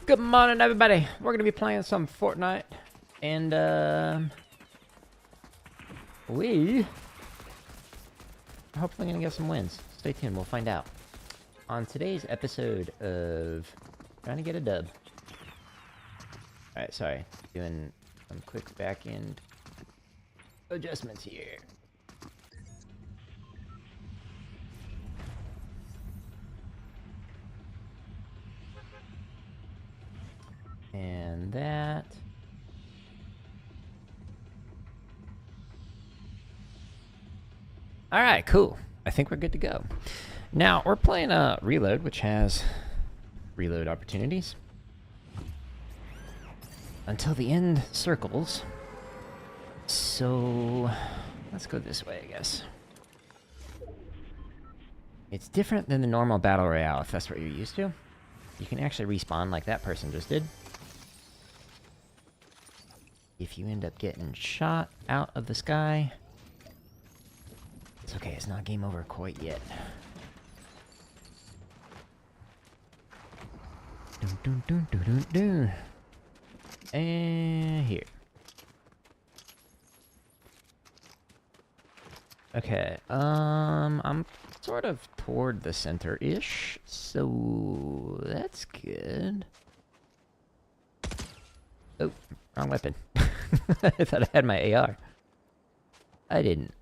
Good morning, everybody. We're gonna be playing some Fortnite, and we are hopefully gonna get some wins. Stay tuned, we'll find out. On today's episode of trying to get a dub. All right, sorry, doing some quick back end adjustments here. And that. Alright, cool. I think we're good to go. Now, we're playing Reload, which has reload opportunities. Until the end circles. So, let's go this way, I guess. It's different than the normal Battle Royale, if that's what you're used to. You can actually respawn like that person just did. If you end up getting shot out of the sky, it's okay, it's not game over quite yet. Dun, dun, dun, dun, dun, dun. And here. Okay, I'm sort of toward the center-ish, so that's good. Oh, wrong weapon. I thought I had my AR. I didn't.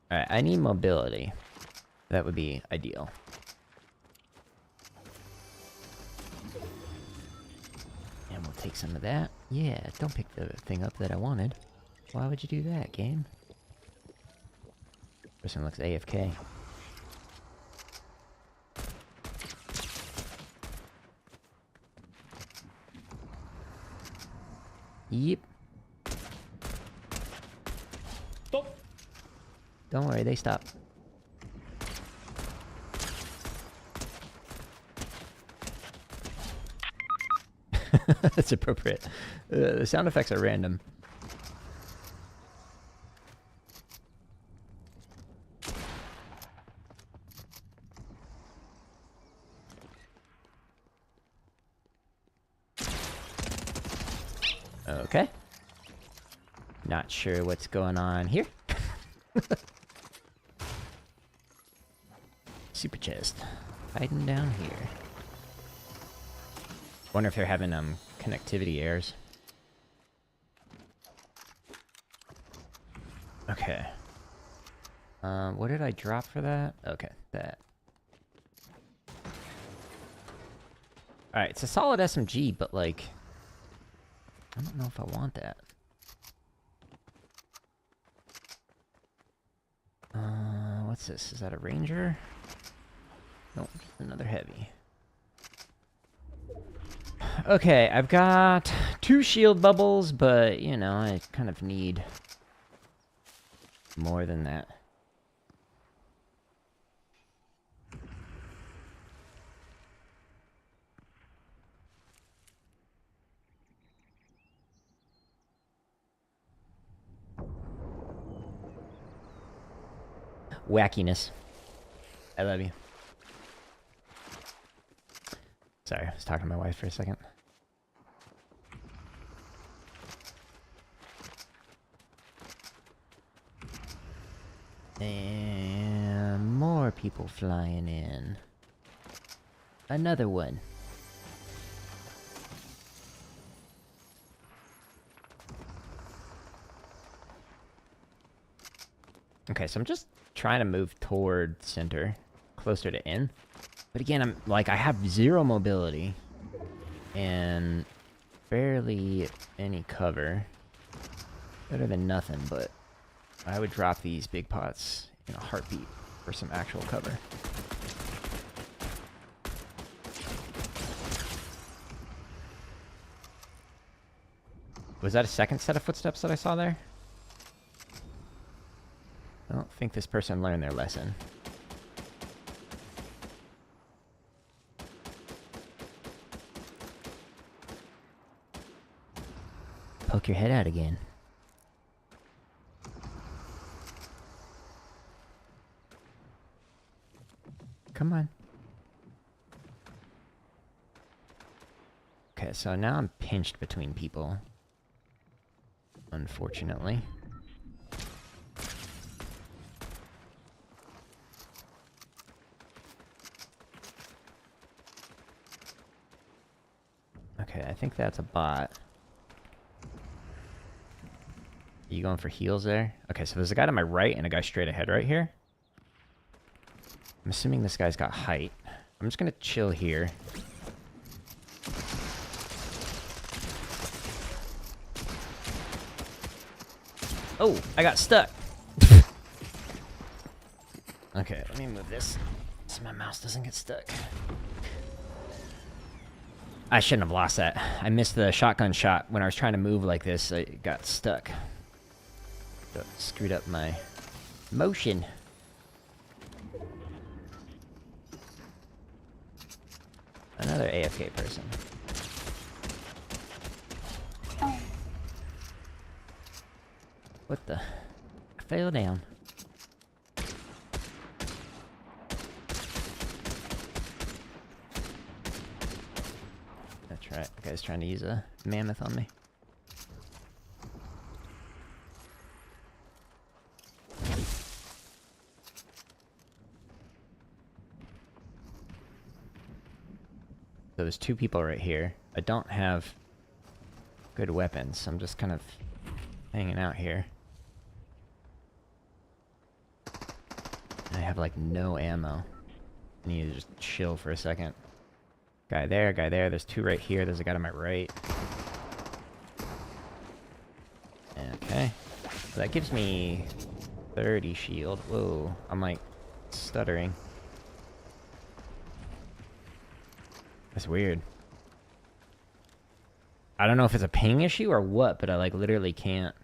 Alright, I need mobility. That would be ideal. And we'll take some of that. Yeah, don't pick the thing up that I wanted. Why would you do that, game? Person looks AFK. Yep. Stop. Don't worry, they stop. That's appropriate. The sound effects are random. Okay. Not sure what's going on here. Super chest. Hiding down here. Wonder if they're having connectivity errors. Okay. What did I drop for that? Okay, that. Alright, it's a solid SMG, but like, I don't know if I want that. What's this? Is that a ranger? Nope, just another heavy. Okay, I've got 2 shield bubbles, but, you know, I kind of need more than that. Wackiness. I love you. Sorry, I was talking to my wife for a second. And more people flying in. Another one. Okay, so I'm just trying to move toward center, closer to N. But again, I'm like, I have 0 mobility and barely any cover. Better than nothing, but I would drop these big pots in a heartbeat for some actual cover. Was that a second set of footsteps that I saw there? I don't think this person learned their lesson. Poke your head out again. Come on. Okay, so now I'm pinched between people. Unfortunately. Okay, I think that's a bot. You going for heals there? Okay, so there's a guy to my right and a guy straight ahead right here. I'm assuming this guy's got height. I'm just gonna chill here. Oh, I got stuck. Okay, let me move this so my mouse doesn't get stuck. I shouldn't have lost that. I missed the shotgun shot when I was trying to move like this. I got stuck. So it screwed up my motion. Another AFK person. What the? I fell down. That's right. The guy's trying to use a mammoth on me. So there's two people right here. I don't have good weapons, so I'm just kind of hanging out here. And I have like no ammo. I need to just chill for a second. Guy there, guy there. There's two right here. There's a guy to my right. Okay. So that gives me 30 shield. Whoa. I'm like stuttering. That's weird. I don't know if it's a ping issue or what, but I like literally can't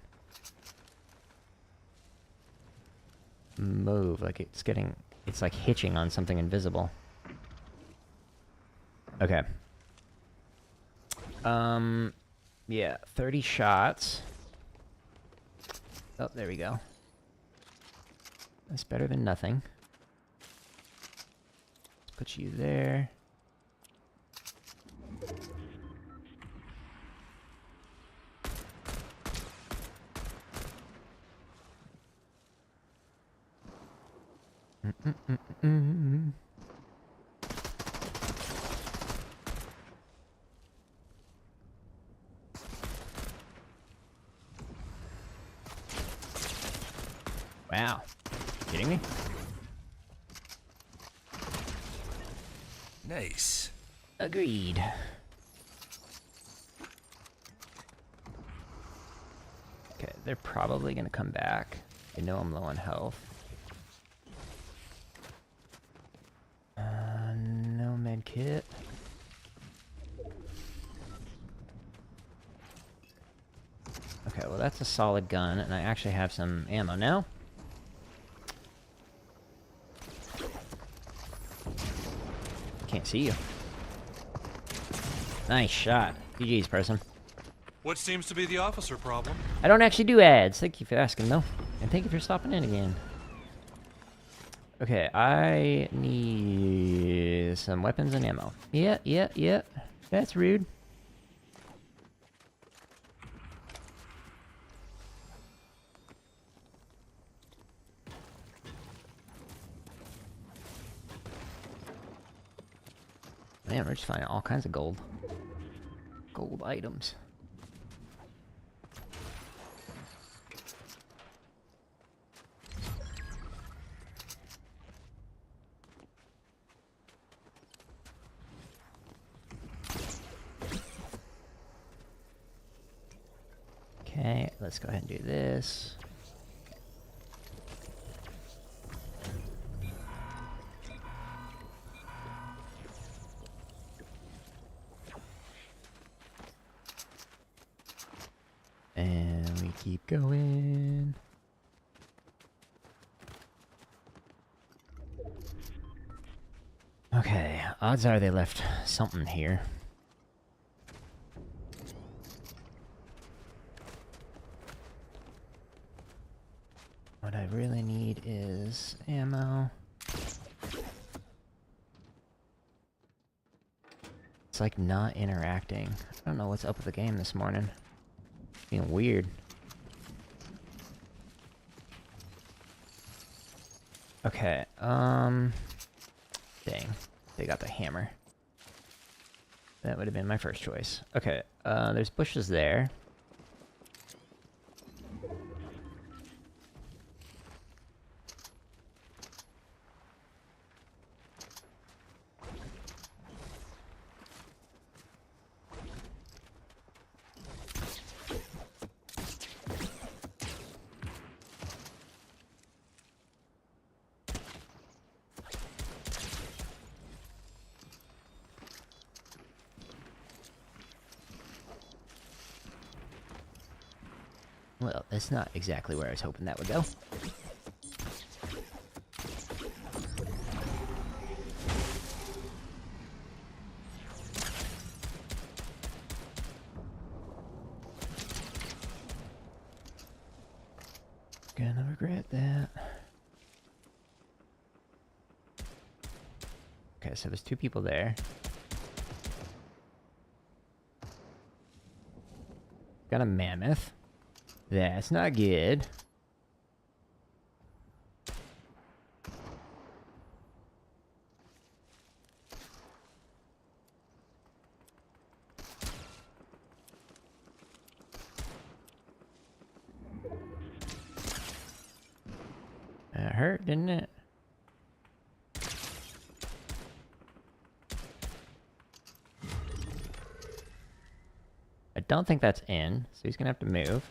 move. Like it's like hitching on something invisible. Okay. Yeah, 30 shots. Oh, there we go. That's better than nothing. Let's put you there. Wow. Kidding me? Nice. Agreed. Okay, they're probably gonna come back. They know I'm low on health. No med kit. Okay, well that's a solid gun, and I actually have some ammo now. Can't see you. Nice shot. GG's, person. What seems to be the officer problem? I don't actually do ads. Thank you for asking, though. And thank you for stopping in again. Okay, I need some weapons and ammo. Yeah. That's rude. Man, we're just finding all kinds of gold. Gold items. Okay, let's go ahead and do this. And we keep going. Okay, odds are they left something here. What I really need is ammo. like not interacting. I don't know what's up with the game this morning. It's being weird. Okay, dang. They got the hammer. That would have been my first choice. Okay, there's bushes there. Well, that's not exactly where I was hoping that would go. Gonna regret that. Okay, so there's two people there. Got a mammoth. That's not good. That hurt, didn't it? I don't think that's in, so he's gonna have to move.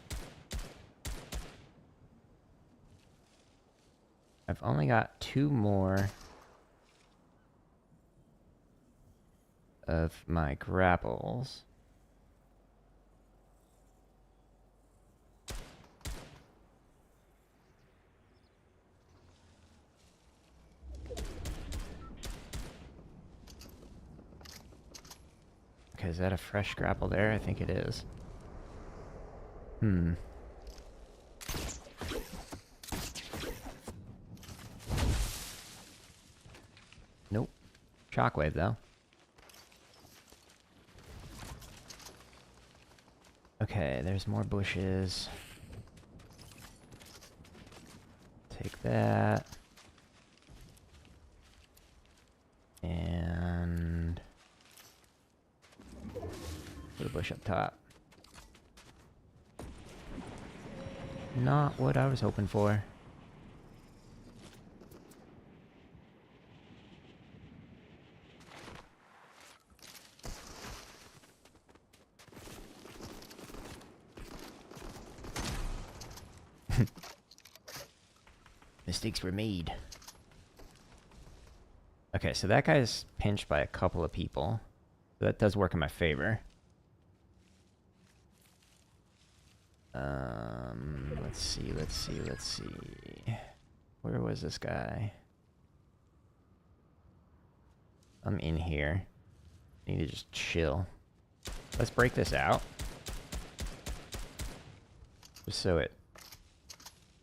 I've only got 2 more of my grapples. Okay, is that a fresh grapple there? I think it is. Hmm. Nope. Shockwave, though. Okay, there's more bushes. Take that. And put a bush up top. Not what I was hoping for. Mistakes were made. Okay, so that guy's pinched by a couple of people. So that does work in my favor. Let's see. Where was this guy? I'm in here. I need to just chill. Let's break this out. Just so it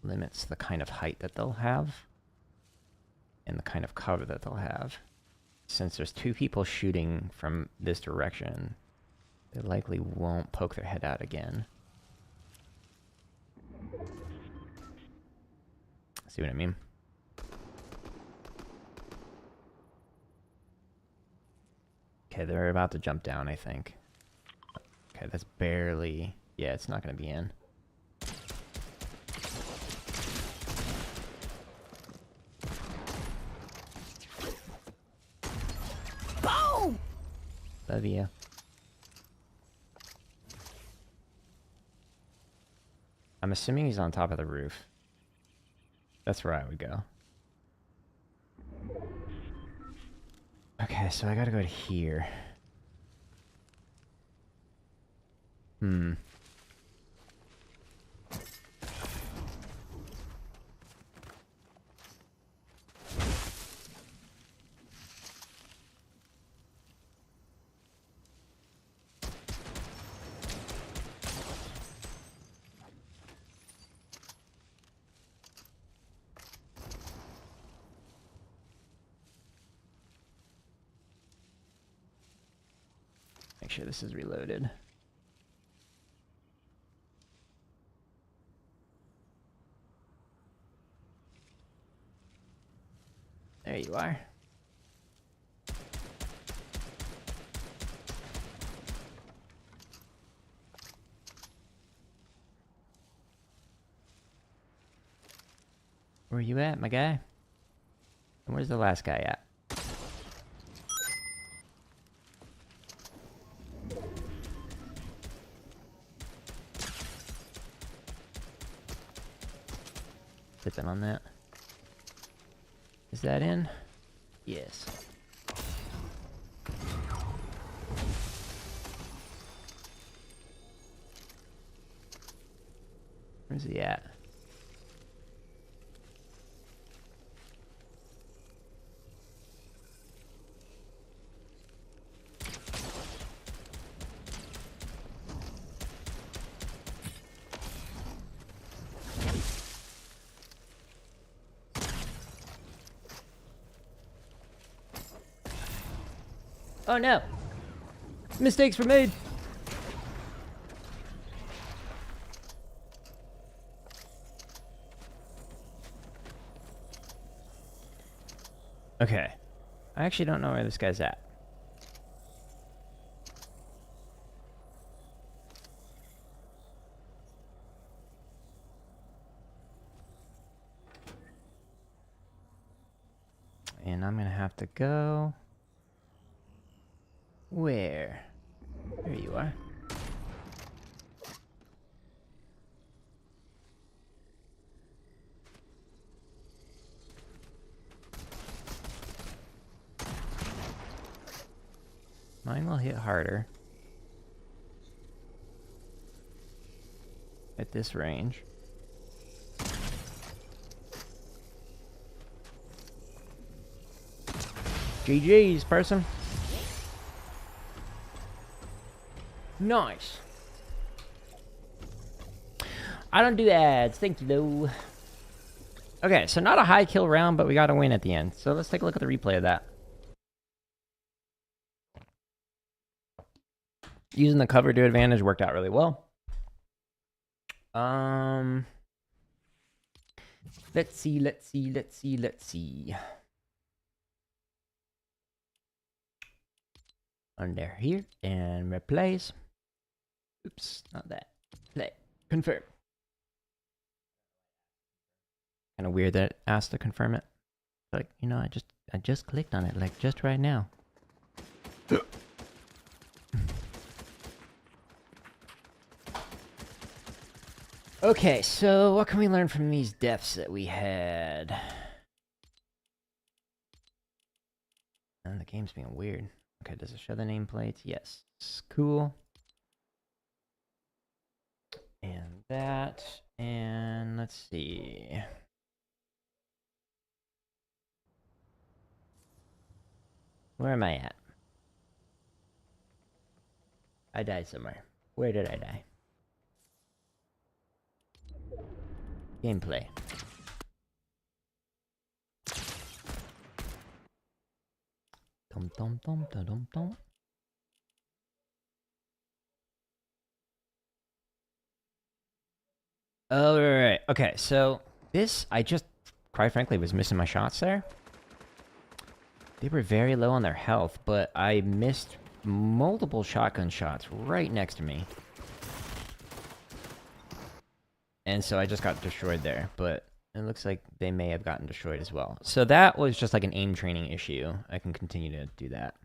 limits the kind of height that they'll have. And the kind of cover that they'll have. Since there's 2 people shooting from this direction, they likely won't poke their head out again. See what I mean? Okay, they're about to jump down, I think. Okay, that's barely... Yeah, it's not going to be in. Boom! Love you. I'm assuming he's on top of the roof. That's where I would go. Okay, so I gotta go to here. Hmm. sure this is reloaded. There you are. Where you at, my guy? And where's the last guy at? Sipping on that. Is that in? Yes. Where's he at? Oh no! Mistakes were made! Okay. I actually don't know where this guy's at. And I'm gonna have to go... Where? There you are. Mine will hit harder at this range. GG's, person. Nice. I don't do ads. Thank you, though. Okay, so not a high kill round, but we got a win at the end. So let's take a look at the replay of that. Using the cover to advantage worked out really well. Let's see. Under here and replace. Oops, not that. Play. Confirm. Kind of weird that it asked to confirm it. Like, you know, I just clicked on it, like just right now. Okay, so what can we learn from these deaths that we had? And the game's being weird. Okay, does it show the nameplates? Yes. Cool. And that. And let's see. Where am I at? I died somewhere. Where did I die? Gameplay. Dum dum dum dum dum dum. Oh, right. Okay, so this, I just, quite frankly, was missing my shots there. They were very low on their health, but I missed multiple shotgun shots right next to me. And so I just got destroyed there, but it looks like they may have gotten destroyed as well. So that was just like an aim training issue. I can continue to do that.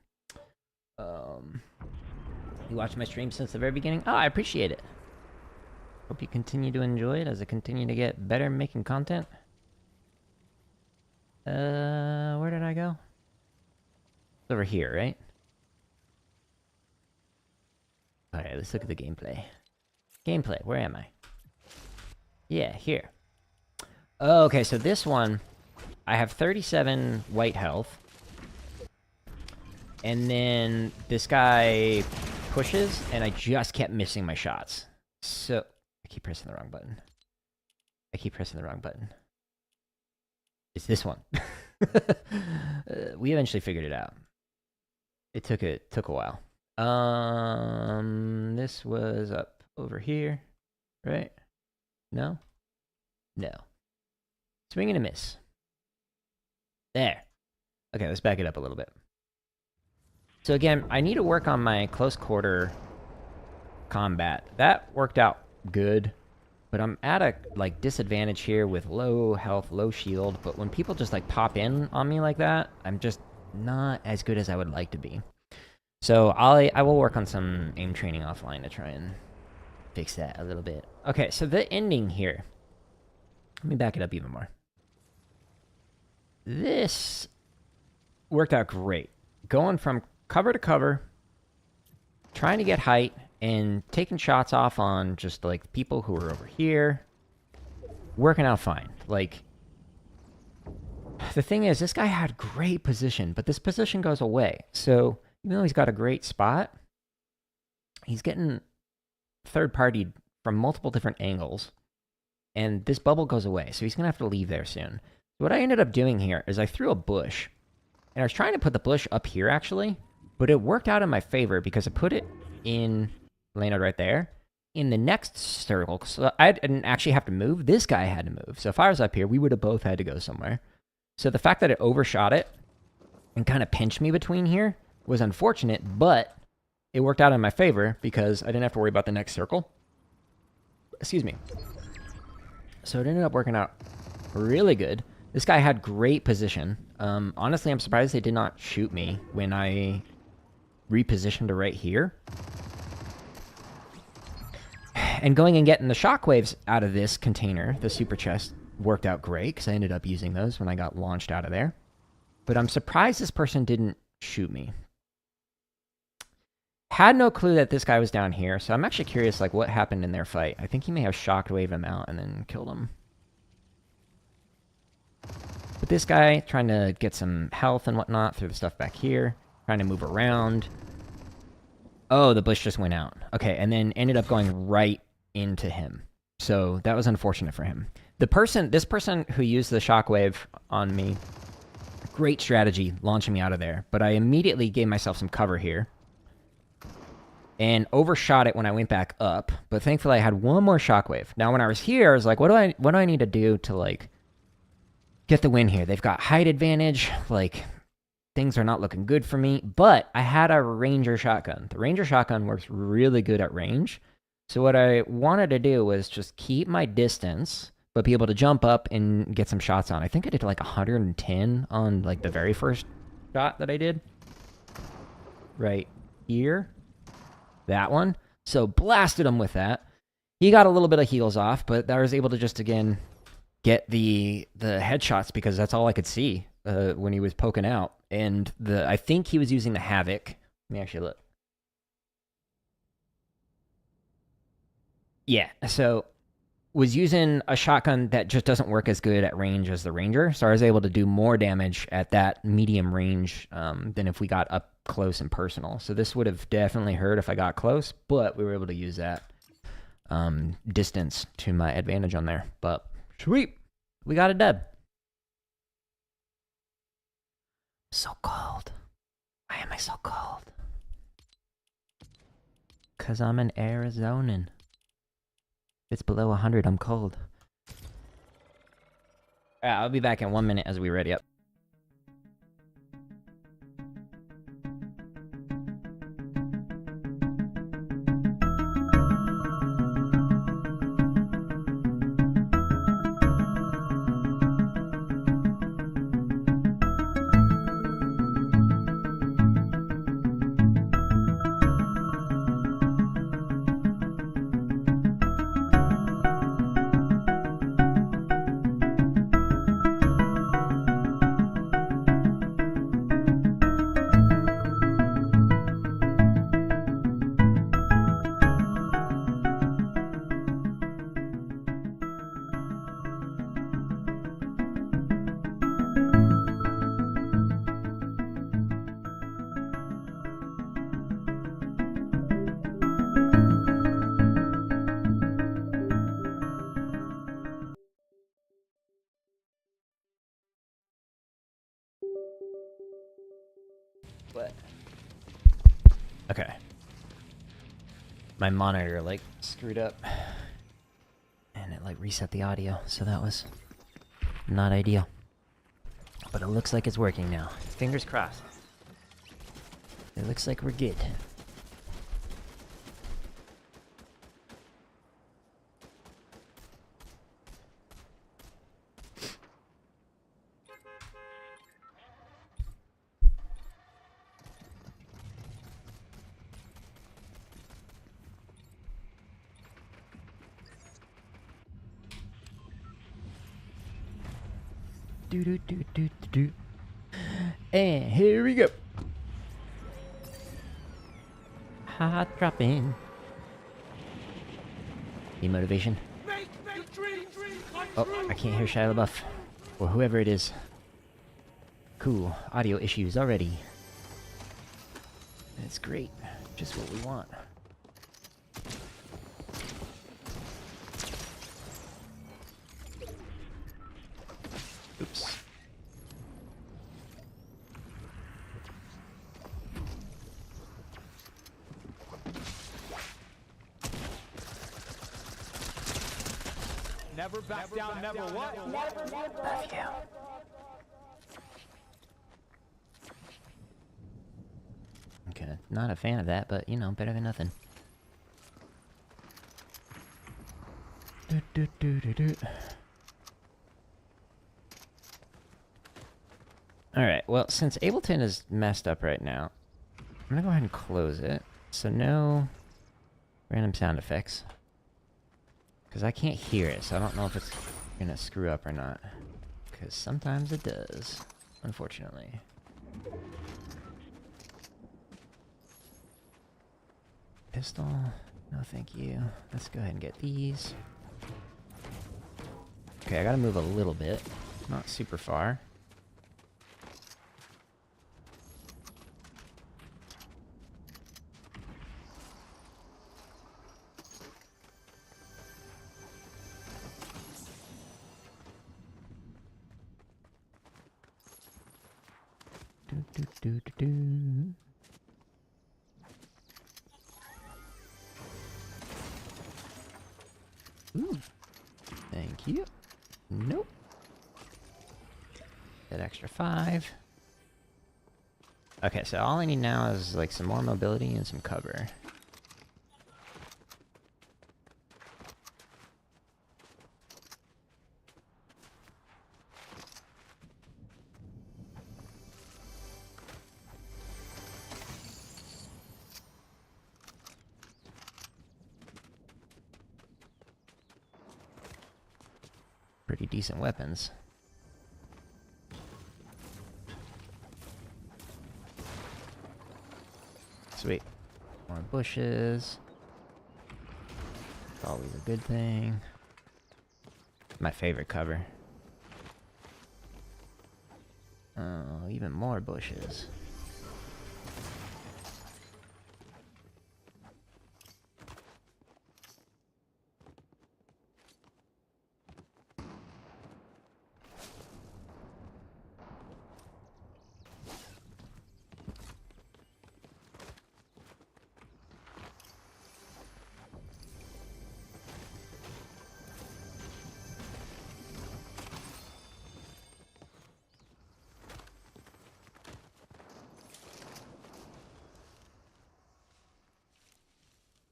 You watched my stream since the very beginning? Oh, I appreciate it. Hope you continue to enjoy it as I continue to get better making content. Where did I go? It's over here, right? Alright, let's look at the gameplay. Gameplay, where am I? Yeah, here. Okay, so this one, I have 37 white health. And then this guy pushes, and I just kept missing my shots. So, I keep pressing the wrong button. It's this one. We eventually figured it out. It took a while. This was up over here, right? No? No. Swing and a miss. There. Okay, let's back it up a little bit. So again, I need to work on my close quarter combat. That worked out good, but I'm at a like disadvantage here with low health, low shield. But when people just like pop in on me like that, I'm just not as good as I would like to be. So I will work on some aim training offline to try and fix that a little bit. Okay, so the ending here. Let me back it up even more. This worked out great. Going from cover to cover, trying to get height, and taking shots off on just, like, people who are over here. Working out fine. Like, the thing is, this guy had great position, but this position goes away. So, even though he's got a great spot, he's getting third-partied from multiple different angles. And this bubble goes away, so he's going to have to leave there soon. So what I ended up doing here is I threw a bush. And I was trying to put the bush up here, actually. But it worked out in my favor because I put it in, landed right there, in the next circle. So I didn't actually have to move. This guy had to move. So if I was up here, we would have both had to go somewhere. So the fact that it overshot it and kind of pinched me between here was unfortunate, but it worked out in my favor because I didn't have to worry about the next circle. Excuse me. So it ended up working out really good. This guy had great position. Honestly, I'm surprised they did not shoot me when I repositioned to right here. And going and getting the shockwaves out of this container, the super chest, worked out great because I ended up using those when I got launched out of there. But I'm surprised this person didn't shoot me. Had no clue that this guy was down here, so I'm actually curious, like, what happened in their fight. I think he may have shockwaved him out and then killed him. But this guy, trying to get some health and whatnot through the stuff back here, trying to move around. Oh, the bush just went out. Okay, and then ended up going right into him. So that was unfortunate for him. This person who used the shockwave on me, great strategy, launching me out of there. But I immediately gave myself some cover here. And overshot it when I went back up. But thankfully I had one more shockwave. Now when I was here, I was like, what do I need to do to, like, get the win here? They've got height advantage, like, things are not looking good for me, but I had a Ranger shotgun. The Ranger shotgun works really good at range. So what I wanted to do was just keep my distance, but be able to jump up and get some shots on. I think I did like 110 on like the very first shot that I did. Right here. That one. So blasted him with that. He got a little bit of heals off, but I was able to just, again, get the headshots because that's all I could see when he was poking out. And I think he was using the Havoc. Let me actually look. Yeah, so was using a shotgun that just doesn't work as good at range as the Ranger. So I was able to do more damage at that medium range than if we got up close and personal. So this would have definitely hurt if I got close, but we were able to use that distance to my advantage on there. But sweet, we got a dub. So cold. Why am I so cold? 'Cause I'm an Arizonan. If it's below 100, I'm cold. Alright, I'll be back in 1 minute as we ready up. What? Okay. my monitor like screwed up and it like reset the audio, so that was not ideal. But it looks like it's working now. Fingers crossed. It looks like we're good. Do do do do do. And here we go. Hot dropping. Need motivation. Oh, I can't hear Shia LaBeouf. Or whoever it is. Cool. Audio issues already. That's great. Just what we want. Oops. Never back down, never what? Love you. Okay, not a fan of that, but you know, better than nothing. Do, do, do, do, do. Alright, well, since Ableton is messed up right now, I'm gonna go ahead and close it. So no random sound effects. Because I can't hear it, so I don't know if it's gonna screw up or not. Because sometimes it does, unfortunately. Pistol, no thank you. Let's go ahead and get these. Okay, I gotta move a little bit, not super far. Do, do, do, do. Ooh. Thank you. Nope. That extra 5. Okay, so all I need now is like some more mobility and some cover. Pretty decent weapons. Sweet. More bushes. It's always a good thing. My favorite cover. Oh, even more bushes.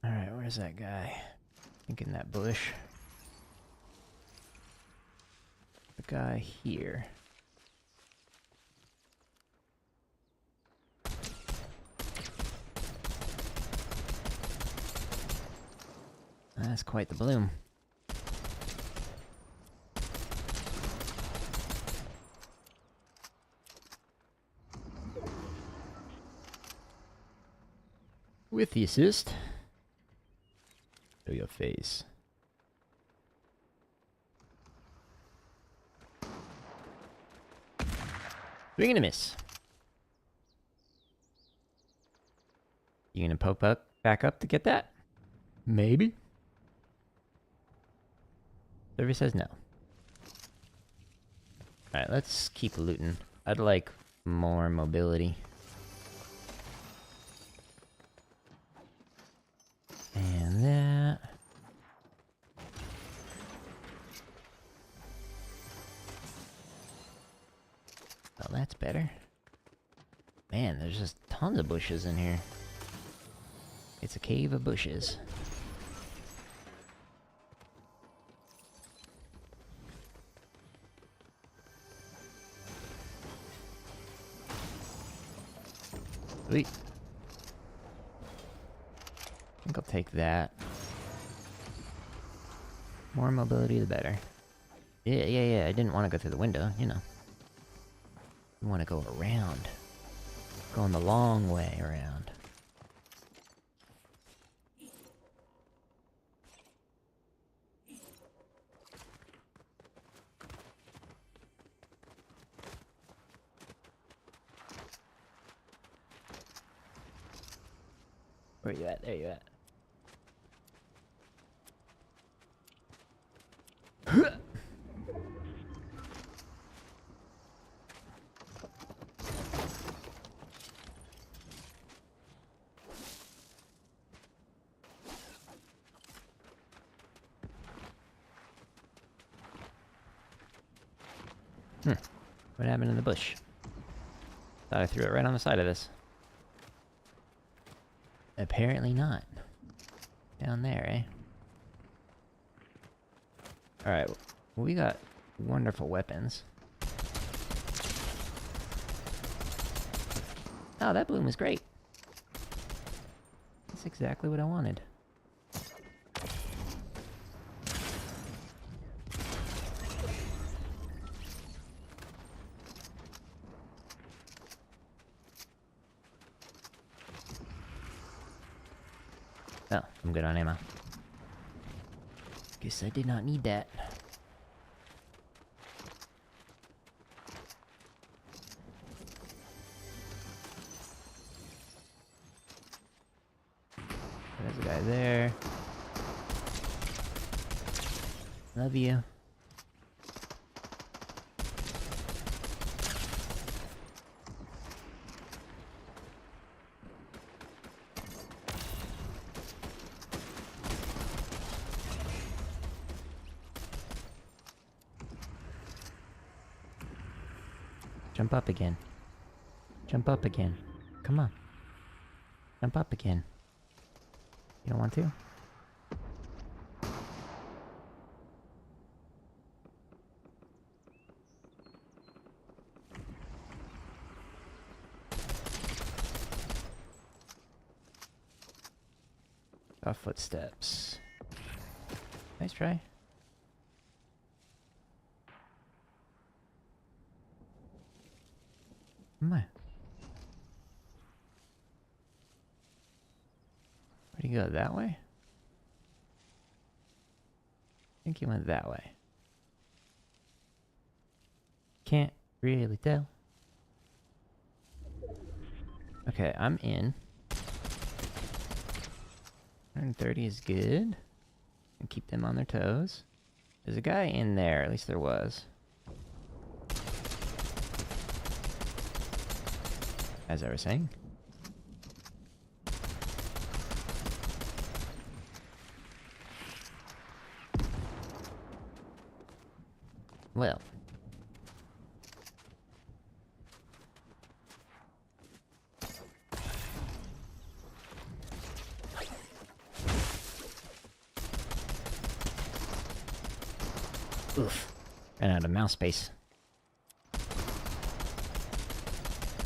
Alright, where's that guy? I think in that bush. The guy here. That's quite the bloom. With the assist. Show your face. Swing and a miss. You gonna poke up back up to get that? Maybe. Server says no. Alright, let's keep looting. I'd like more mobility. And that's better. Man, there's just tons of bushes in here. It's a cave of bushes. Sweet. I think I'll take that. More mobility, the better. Yeah. I didn't want to go through the window, you know. You want to go around. Going the long way around. Where you at? There you at. What happened in the bush? Thought I threw it right on the side of this. Apparently not. Down there, eh? Alright, well, we got wonderful weapons. Oh, that bloom is great. That's exactly what I wanted. Oh, I'm good on ammo. Guess I did not need that. There's a guy there. Love you. Jump up again. Jump up again. Come on. Jump up again. You don't want to? Our footsteps. Nice try. Come on. Where'd he go? That way? I think he went that way. Can't really tell. Okay, I'm in. 130 is good. And keep them on their toes. There's a guy in there, at least there was. As I was saying. Well. Oof. Ran out of mouse space.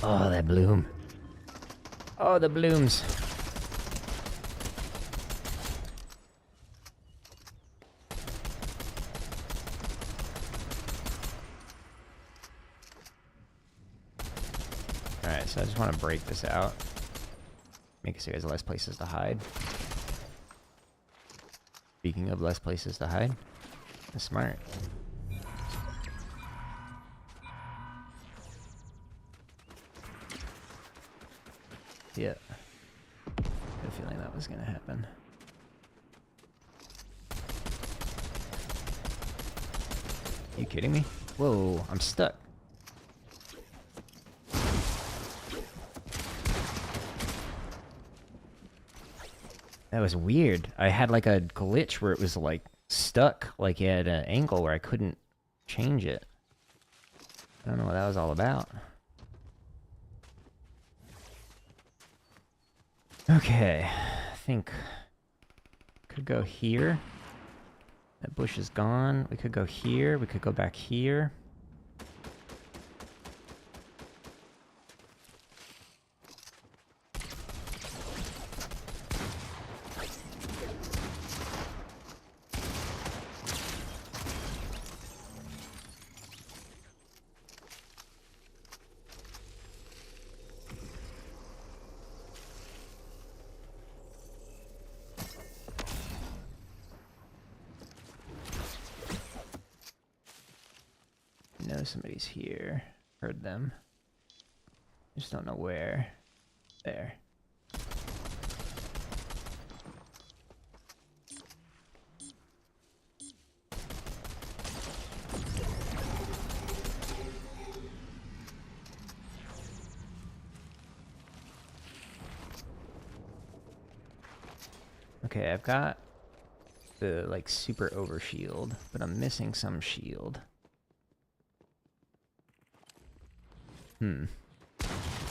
Oh, that bloom. Oh, the blooms. Alright, so I just want to break this out. Make it so there's less places to hide. Speaking of less places to hide, that's smart. Yeah. I had a feeling that was gonna happen. You kidding me? Whoa, I'm stuck. That was weird. I had like a glitch where it was like stuck, like at an angle where I couldn't change it. I don't know what that was all about. Okay, I think could go here. That bush is gone. We could go here. We could go back here. I know somebody's here. Heard them. Just don't know where. There. Okay, I've got the like super over shield, but I'm missing some shield.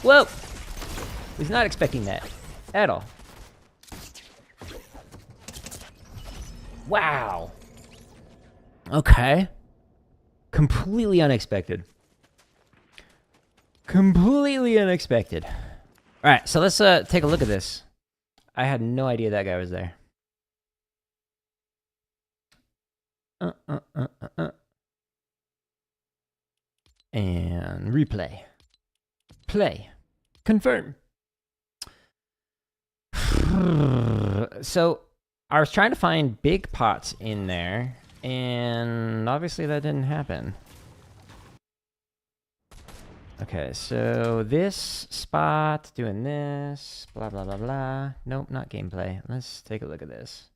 Whoa! Was not expecting that at all. Wow. Okay. Completely unexpected. Completely unexpected. All right, so let's take a look at this. I had no idea that guy was there. And replay. Play. Confirm. So, I was trying to find big pots in there, and obviously that didn't happen. Okay, so this spot, doing this, blah, blah, blah, blah. Nope, not gameplay. Let's take a look at this.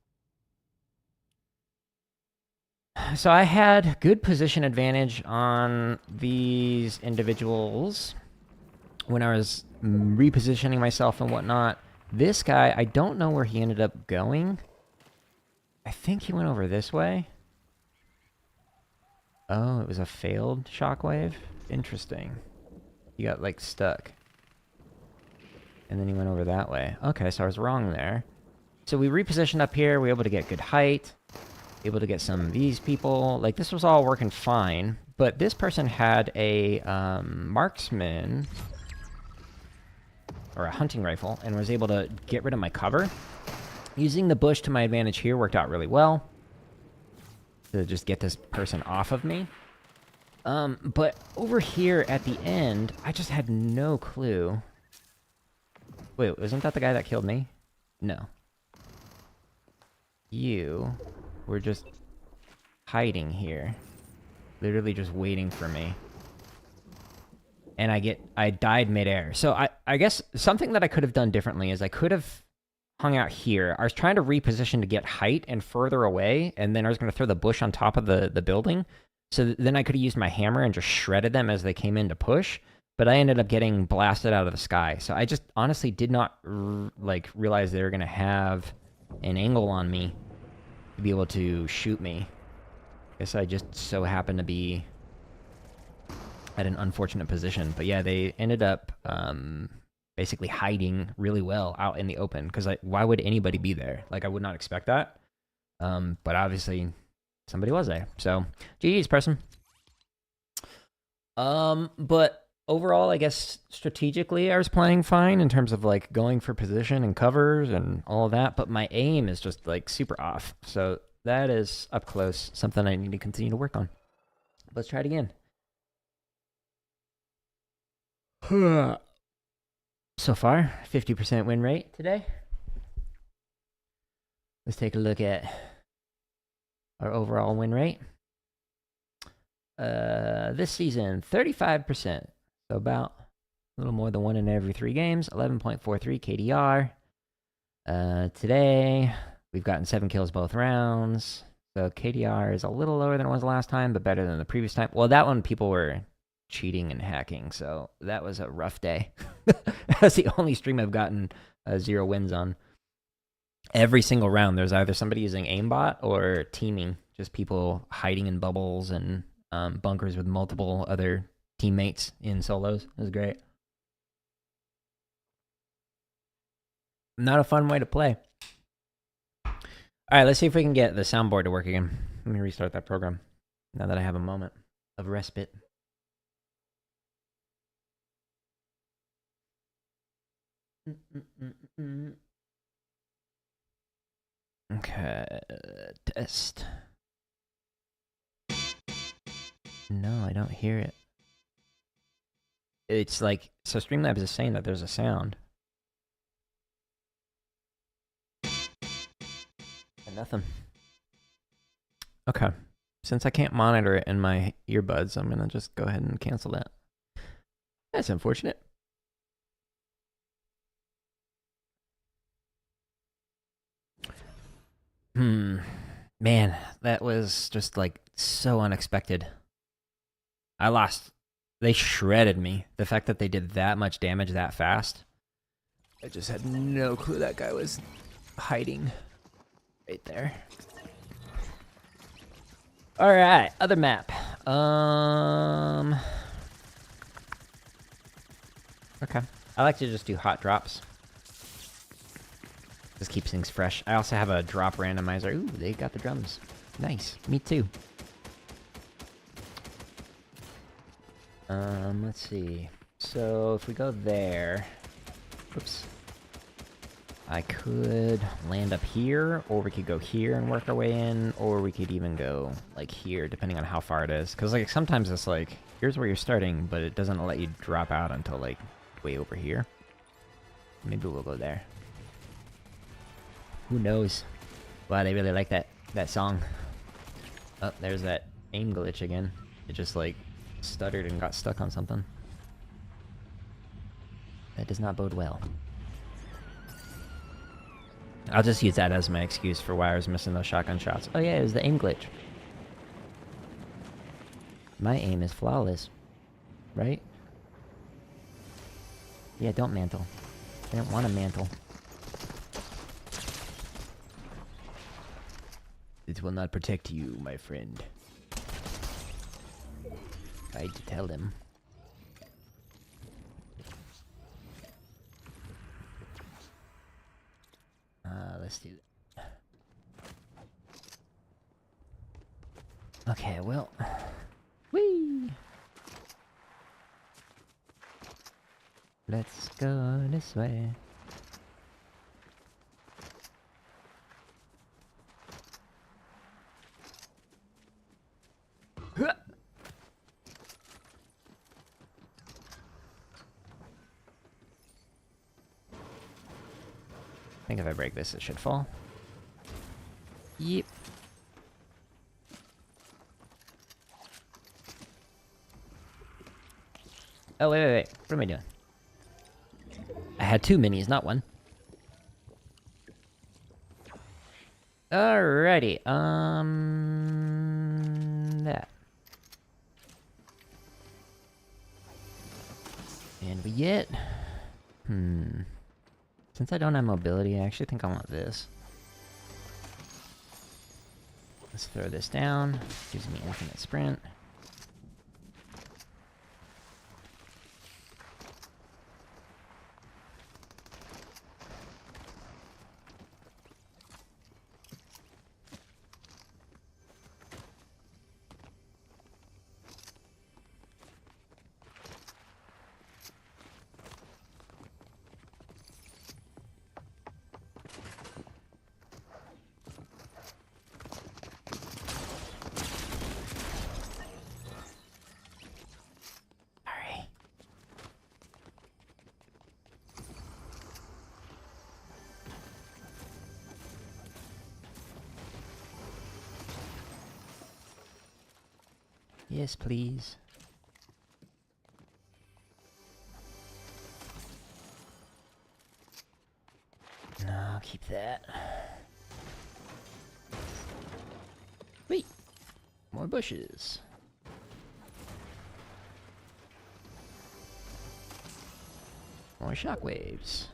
So I had good position advantage on these individuals when I was repositioning myself and whatnot. This guy, I don't know where he ended up going. I think he went over this way. Oh, it was a failed shockwave? Interesting. He got, like, stuck. And then he went over that way. Okay, so I was wrong there. So we repositioned up here. We were able to get good height. Able to get some of these people. Like, this was all working fine. But this person had a marksman or a hunting rifle and was able to get rid of my cover. Using the bush to my advantage here worked out really well to just get this person off of me. But over here at the end, I just had no clue. Wait, wasn't that the guy that killed me? No. You were just hiding here. Literally just waiting for me. And I died midair. So I guess something that I could have done differently is I could have hung out here. I was trying to reposition to get height and further away, and then I was going to throw the bush on top of the building. So then I could have used my hammer and just shredded them as they came in to push. But I ended up getting blasted out of the sky. So I just honestly did not like realize they were going to have an angle on me to be able to shoot me. I guess I just so happened to be at an unfortunate position. But yeah, they ended up basically hiding really well out in the open. Because why would anybody be there? Like, I would not expect that. But obviously, somebody was there. So, GG's, person. But overall, I guess strategically, I was playing fine in terms of like going for position and covers and all of that. But my aim is just like super off. So that is up close, something I need to continue to work on. Let's try it again. So far, 50% win rate today. Let's take a look at our overall win rate. This season, 35%. So about a little more than 1 in every 3 games. 11.43 KDR. Today, we've gotten 7 kills both rounds. So KDR is a little lower than it was last time, but better than the previous time. Well, that one people were cheating and hacking, so that was a rough day. That's the only stream I've gotten 0 wins on. Every single round, there's either somebody using aimbot or teaming. Just people hiding in bubbles and bunkers with multiple other teammates in solos. It was great. Not a fun way to play. Alright, let's see if we can get the soundboard to work again. Let me restart that program. Now that I have a moment of respite. Okay, test. No, I don't hear it. It's like, so Streamlabs is saying that there's a sound. And nothing. Okay. Since I can't monitor it in my earbuds, I'm gonna just go ahead and cancel that. That's unfortunate. Man, that was just like so unexpected. I lost. They shredded me. The fact that they did that much damage that fast. I just had no clue that guy was hiding right there. Alright, other map. Okay. I like to just do hot drops. Just keeps things fresh. I also have a drop randomizer. Ooh, they got the drums. Nice. Me too. Let's see. So if we go there, oops. I could land up here, or we could go here and work our way in, or we could even go like here, depending on how far it is. Cause like sometimes it's like, here's where you're starting, but it doesn't let you drop out until like way over here. Maybe we'll go there. Who knows? Wow, they really like that song. Oh, there's that aim glitch again. It just like stuttered and got stuck on something. That does not bode well. I'll just use that as my excuse for why I was missing those shotgun shots. Oh yeah, it was the aim glitch. My aim is flawless. Right? Yeah, don't mantle. I don't want to mantle. It will not protect you, my friend. I had to tell him. Let's do that. Okay, well. Whee! Let's go this way. I think if I break this, it should fall. Yep. Oh, wait. What am I doing? I had two minis, not one. Alrighty, that. And we get... Since I don't have mobility, I actually think I want this. Let's throw this down. Gives me infinite sprint. Yes, please. No, I'll keep that. Wait. More bushes. More shockwaves.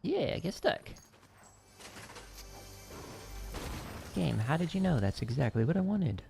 Yeah, get stuck. Game, how did you know that's exactly what I wanted?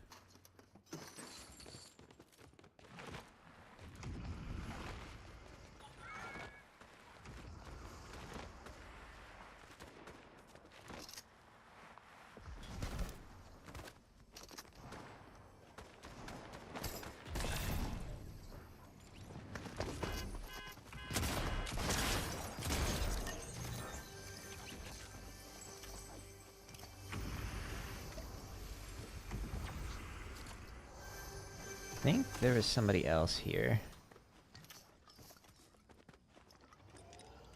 think there was somebody else here.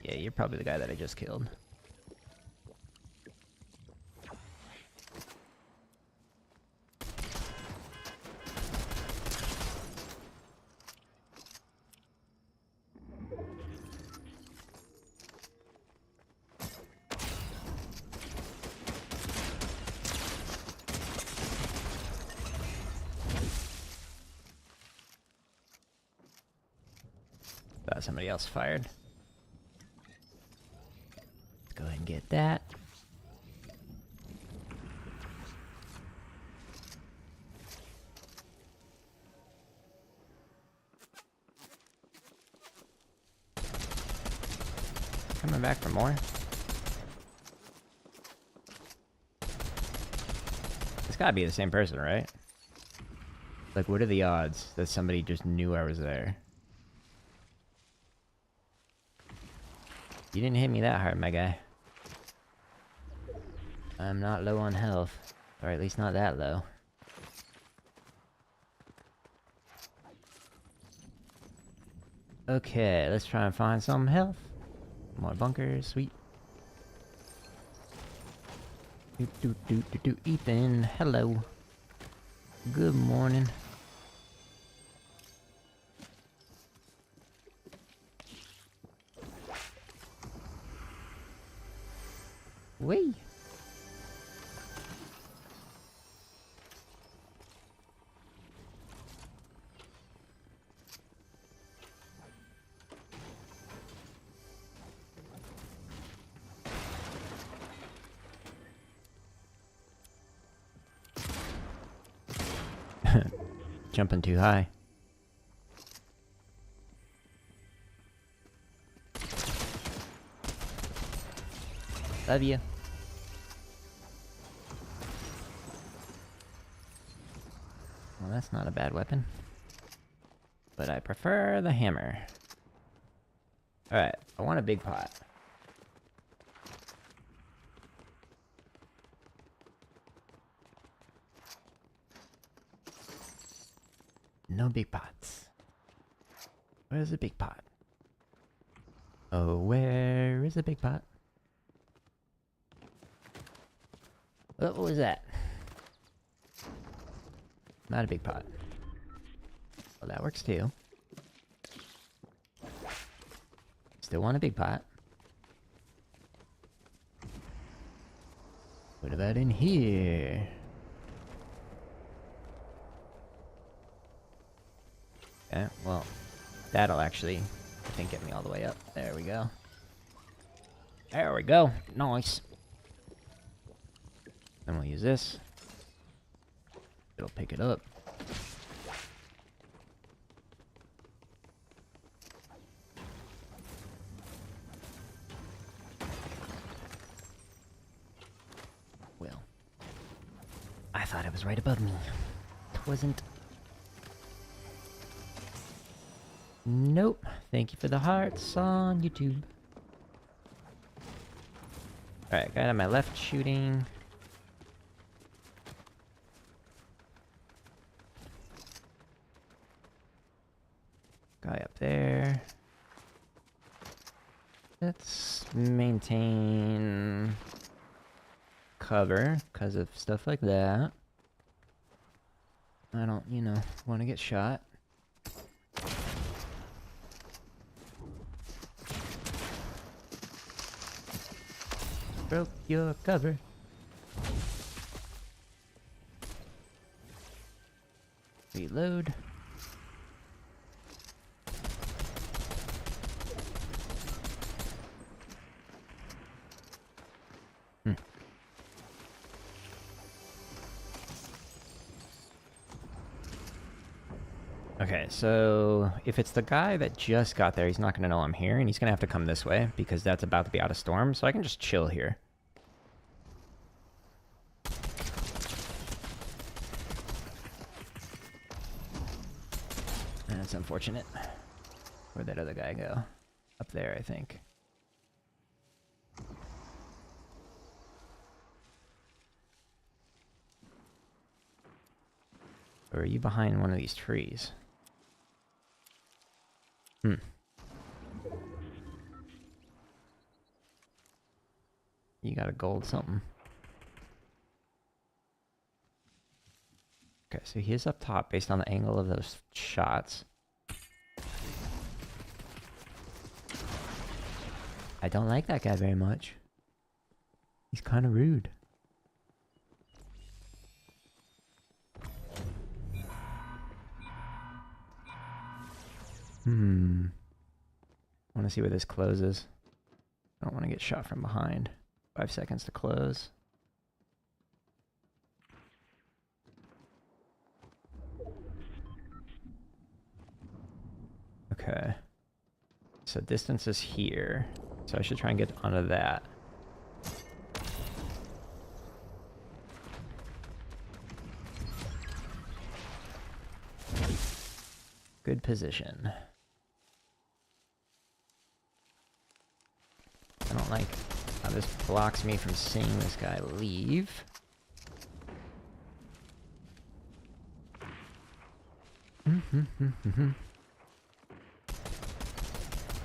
Yeah, you're probably the guy that I just killed. Thought somebody else fired. Let's go ahead and get that. Coming back for more. It's gotta be the same person, right? Like, what are the odds that somebody just knew I was there? You didn't hit me that hard, my guy. I'm not low on health. Or at least not that low. Okay, let's try and find some health. More bunkers, sweet. Ethan, hello. Good morning. Whee! Jumping too high. Love you. Well, that's not a bad weapon. But I prefer the hammer. Alright, I want a big pot. No big pots. Where's the big pot? Oh, where is the big pot? Oh, what was that? Not a big pot. Well, that works too. Still want a big pot. What about in here? Okay, well, that'll actually, I think, get me all the way up. There we go. There we go. Nice. Then we'll use this. It'll pick it up. Well, I thought it was right above me. Twasn't. Nope. Thank you for the hearts on YouTube. Alright, guy on my left shooting. Guy up there. Let's maintain cover because of stuff like that. I don't, you know, want to get shot. Broke your cover. Reload. Okay, so if it's the guy that just got there, he's not going to know I'm here, and he's going to have to come this way, because that's about to be out of storm, so I can just chill here. That's unfortunate. Where'd that other guy go? Up there, I think. Or are you behind one of these trees? Hmm. You got a gold something. Okay, so he is up top based on the angle of those shots. I don't like that guy very much. He's kind of rude. I want to see where this closes. I don't want to get shot from behind. 5 seconds to close. Okay. So distance is here. So I should try and get onto that. Good position. I don't like how this blocks me from seeing this guy leave. I'm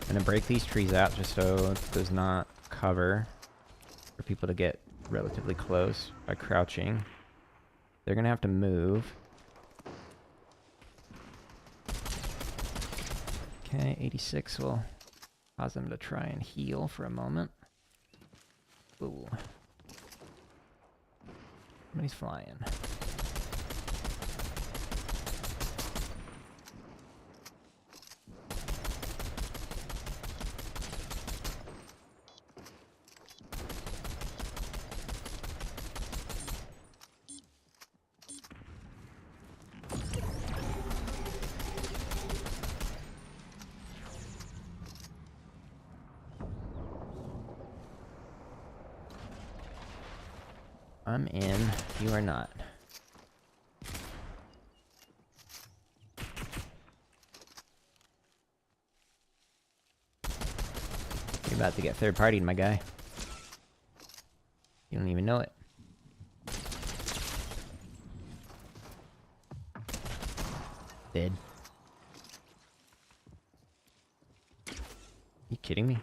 gonna break these trees out just so it does not cover for people to get relatively close by crouching. They're gonna have to move. Okay, 86 will cause them to try and heal for a moment. Ooh. Somebody's flying. I'm in. You are not. You're about to get third-partied, my guy. You don't even know it. Dead. You kidding me?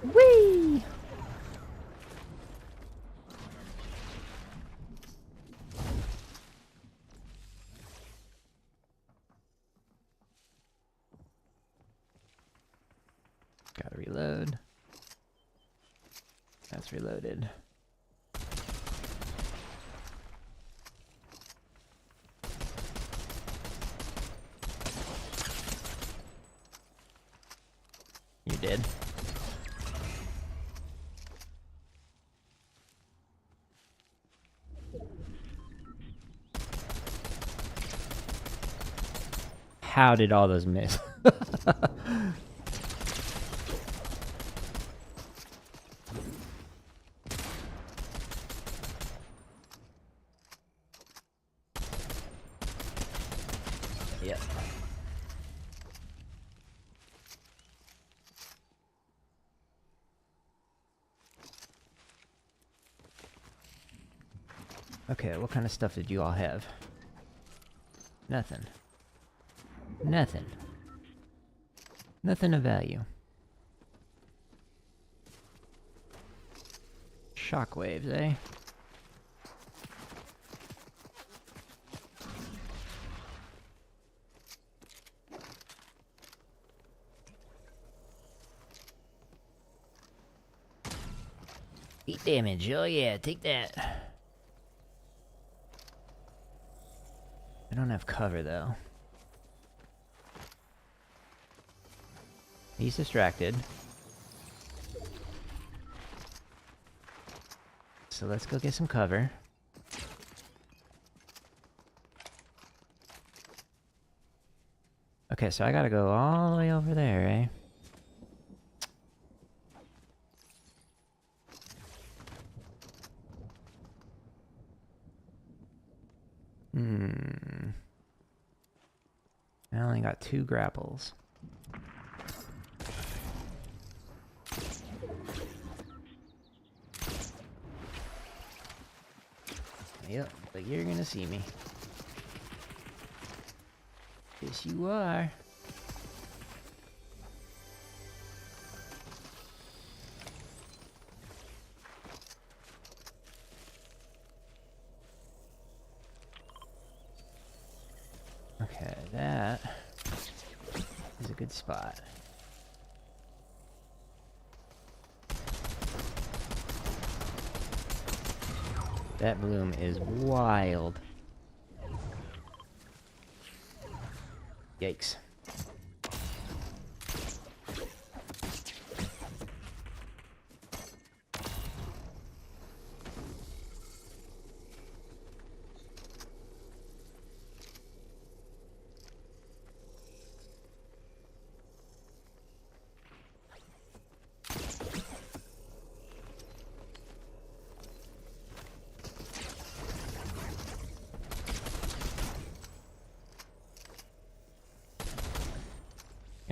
Whee! Gotta reload. That's reloaded. You did. How did all those miss? Yep. Okay, what kind of stuff did you all have? Nothing. Nothing. Nothing of value. Shockwaves, eh? Heat damage, oh yeah, take that. I don't have cover though. He's distracted. So let's go get some cover. Okay, so I gotta go all the way over there, eh? I only got 2 grapples. Yep, but you're gonna see me. Yes, you are. Okay, that is a good spot. That bloom is wild. Yikes.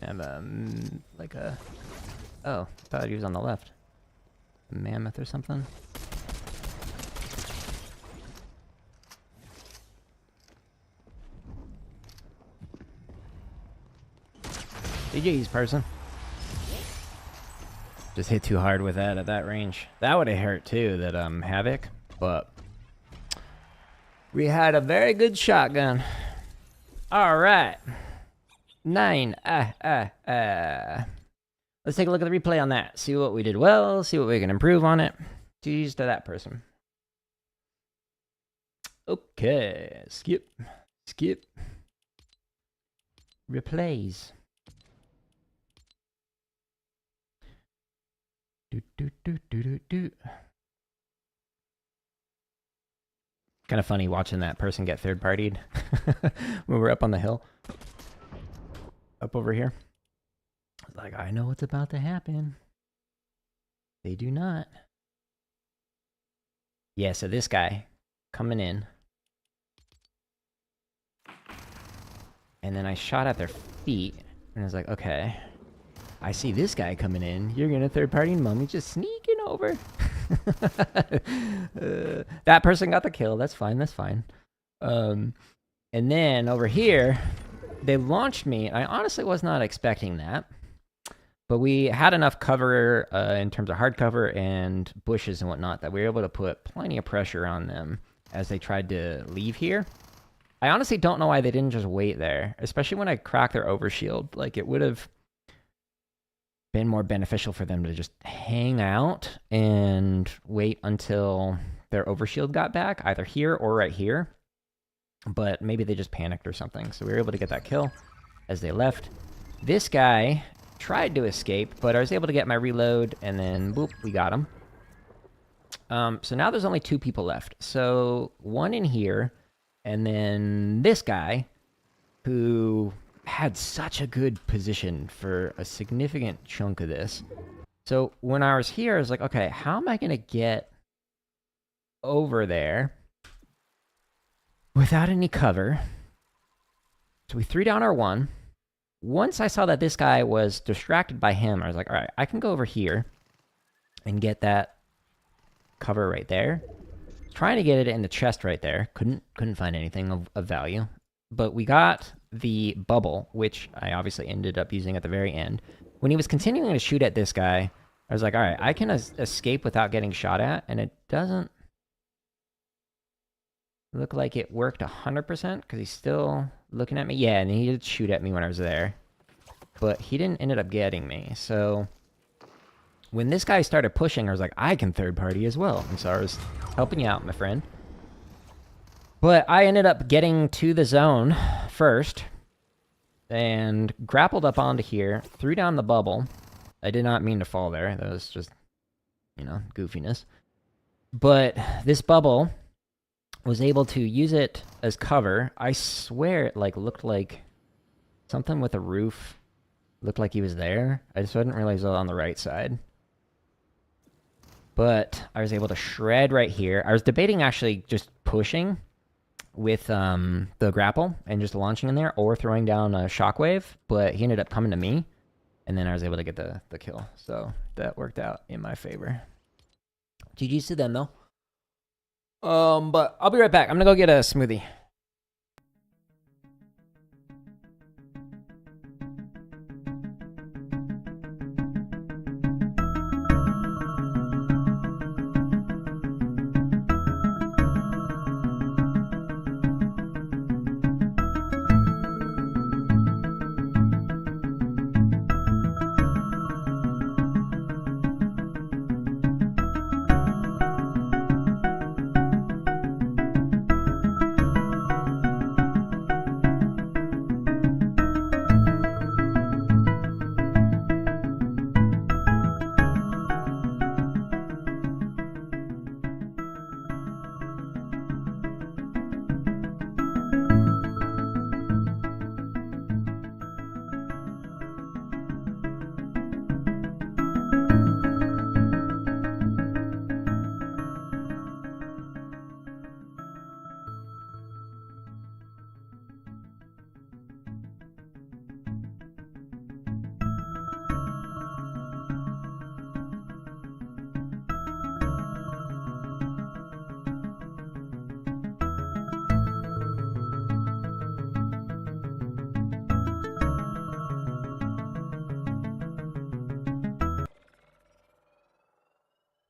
Have like a... Oh, I thought he was on the left. A mammoth or something? GG's, person. Just hit too hard with that at that range. That would have hurt too, that Havoc, but we had a very good shotgun. Alright. 9. Let's take a look at the replay on that. See what we did well, see what we can improve on it. GG's to that person. Okay, skip. Replays. Kind of funny watching that person get third-partied when we're up on the hill. Up over here. Like, I know what's about to happen. They do not. Yeah, so this guy coming in. And then I shot at their feet. And I was like, okay. I see this guy coming in. You're gonna third-party mummy just sneaking over. That person got the kill. That's fine. That's fine. And then over here, they launched me. I honestly was not expecting that. But we had enough cover in terms of hard cover and bushes and whatnot that we were able to put plenty of pressure on them as they tried to leave here. I honestly don't know why they didn't just wait there, especially when I cracked their overshield. Like, it would have been more beneficial for them to just hang out and wait until their overshield got back, either here or right here. But maybe they just panicked or something. So we were able to get that kill as they left. This guy tried to escape, but I was able to get my reload, and then boop, we got him. So now there's only 2 people left. So one in here, and then this guy who had such a good position for a significant chunk of this. So when I was here, I was like, okay, how am I going to get over there without any cover? So we threw down our one. Once I saw that this guy was distracted by him, I was like, all right, I can go over here and get that cover right there. Trying to get it in the chest right there. Couldn't find anything of value. But we got the bubble, which I obviously ended up using at the very end. When he was continuing to shoot at this guy, I was like, all right, I can escape without getting shot at, and it doesn't look like it worked 100% because he's still looking at me. Yeah, and he did shoot at me when I was there, but he didn't end up getting me. So when this guy started pushing, I was like, I can third party as well. And so I was helping you out, my friend. But I ended up getting to the zone first and grappled up onto here, threw down the bubble. I did not mean to fall there. That was just, you know, goofiness. But this bubble was able to use it as cover. I swear it looked like something with a roof. Looked like he was there. I just didn't realize it was on the right side. But I was able to shred right here. I was debating actually just pushing with the grapple and just launching in there or throwing down a shockwave, but he ended up coming to me, and then I was able to get the kill. So that worked out in my favor. GG's to them, though. But I'll be right back. I'm gonna go get a smoothie.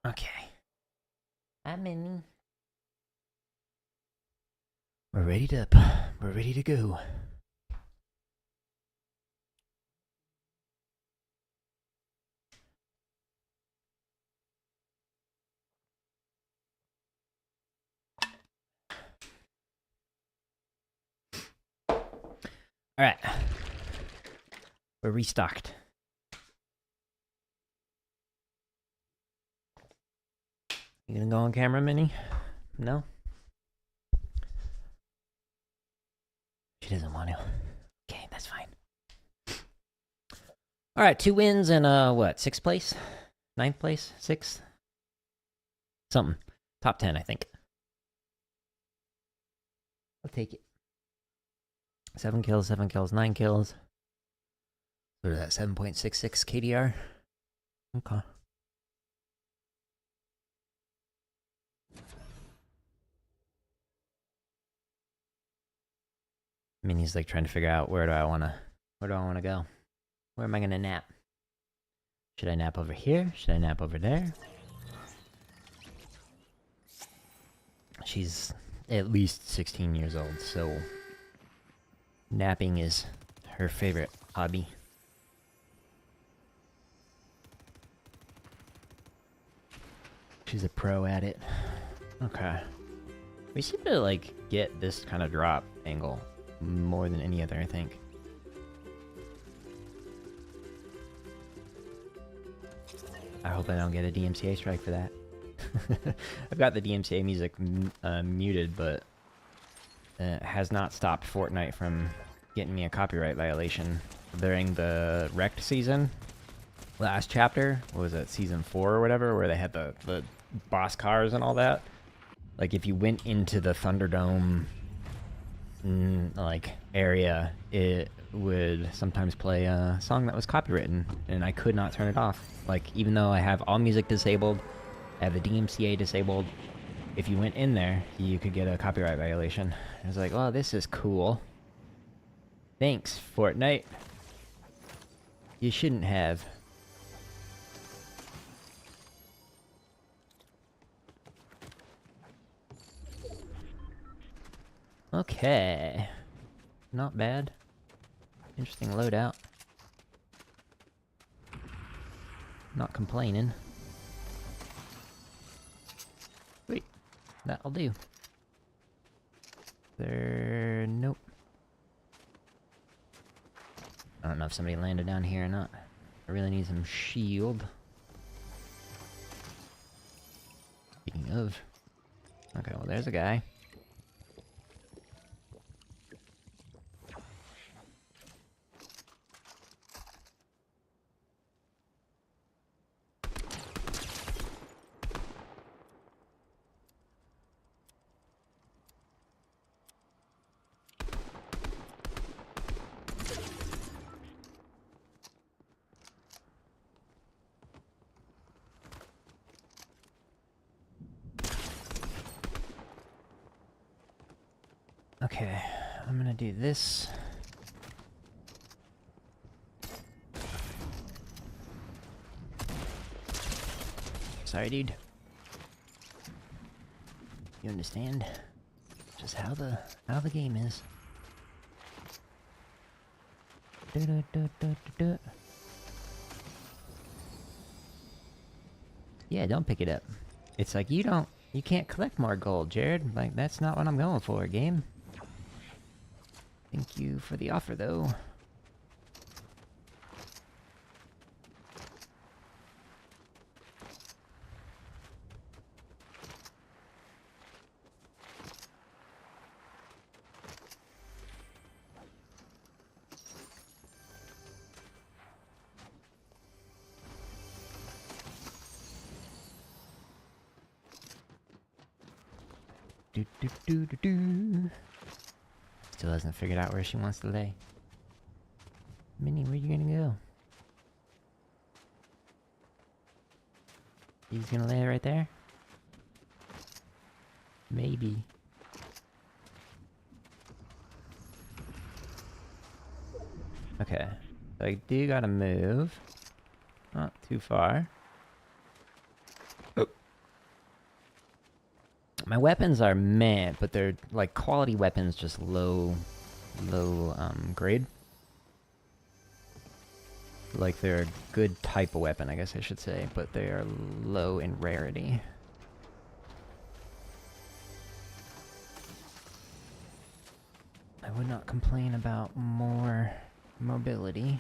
Okay. I'm in. We're ready to go. All right. We're restocked. You gonna go on camera, Minnie? No? She doesn't want to. Okay, that's fine. All right, 2 wins and what? 6th place? 9th place? 6th? Something. Top 10, I think. I'll take it. 7 kills, 9 kills. What is that? 7.66 KDR? Okay. Minnie's like trying to figure out where do I wanna go? Where am I gonna nap? Should I nap over here? Should I nap over there? She's at least 16 years old, so napping is her favorite hobby. She's a pro at it. Okay. We seem to like get this kind of drop angle more than any other, I think. I hope I don't get a DMCA strike for that. I've got the DMCA music muted, but it has not stopped Fortnite from getting me a copyright violation. During the wrecked season, last chapter, what was it, season 4 or whatever, where they had the boss cars and all that? Like, if you went into the Thunderdome like area, it would sometimes play a song that was copywritten, and I could not turn it off. Like, even though I have all music disabled, I have the DMCA disabled, if you went in there, you could get a copyright violation. I was like, oh, this is cool. Thanks, Fortnite. You shouldn't have. Okay. Not bad. Interesting loadout. Not complaining. Wait, that'll do. There... nope. I don't know if somebody landed down here or not. I really need some shield. Speaking of... okay, well there's a guy. Okay, I'm gonna do this. Sorry, dude. You understand just how the game is. Yeah, don't pick it up. It's like you can't collect more gold, Jared. Like that's not what I'm going for, game. Thank you for the offer, though. Do do do do do. Still hasn't figured out where she wants to lay. Minnie, where you gonna go? He's gonna lay right there? Maybe. Okay. So I do gotta move. Not too far. Oh. My weapons are meh, but they're like quality weapons, just low grade. Like they're a good type of weapon, I guess I should say, but they are low in rarity. I would not complain about more mobility.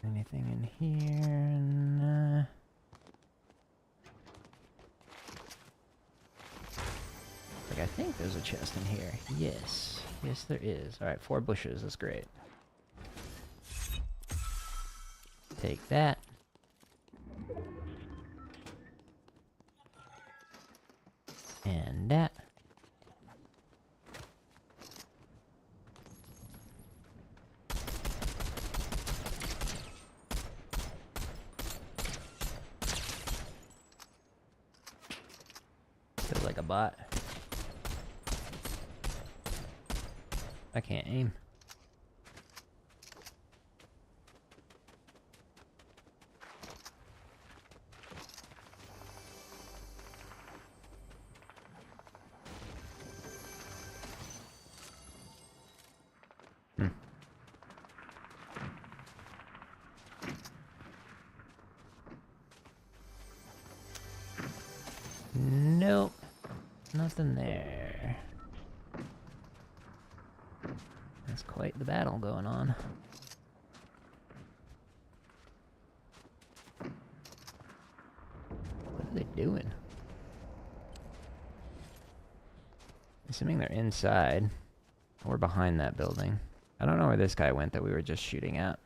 Anything in here? Nah. Like, I think there's a chest in here. Yes. Yes, there is. Alright, 4 bushes. That's great. Take that. And that. Feel like a bot. I can't aim. Nope. Nothing there. That's quite the battle going on. What are they doing? Assuming they're inside. Or behind that building. I don't know where this guy went that we were just shooting at.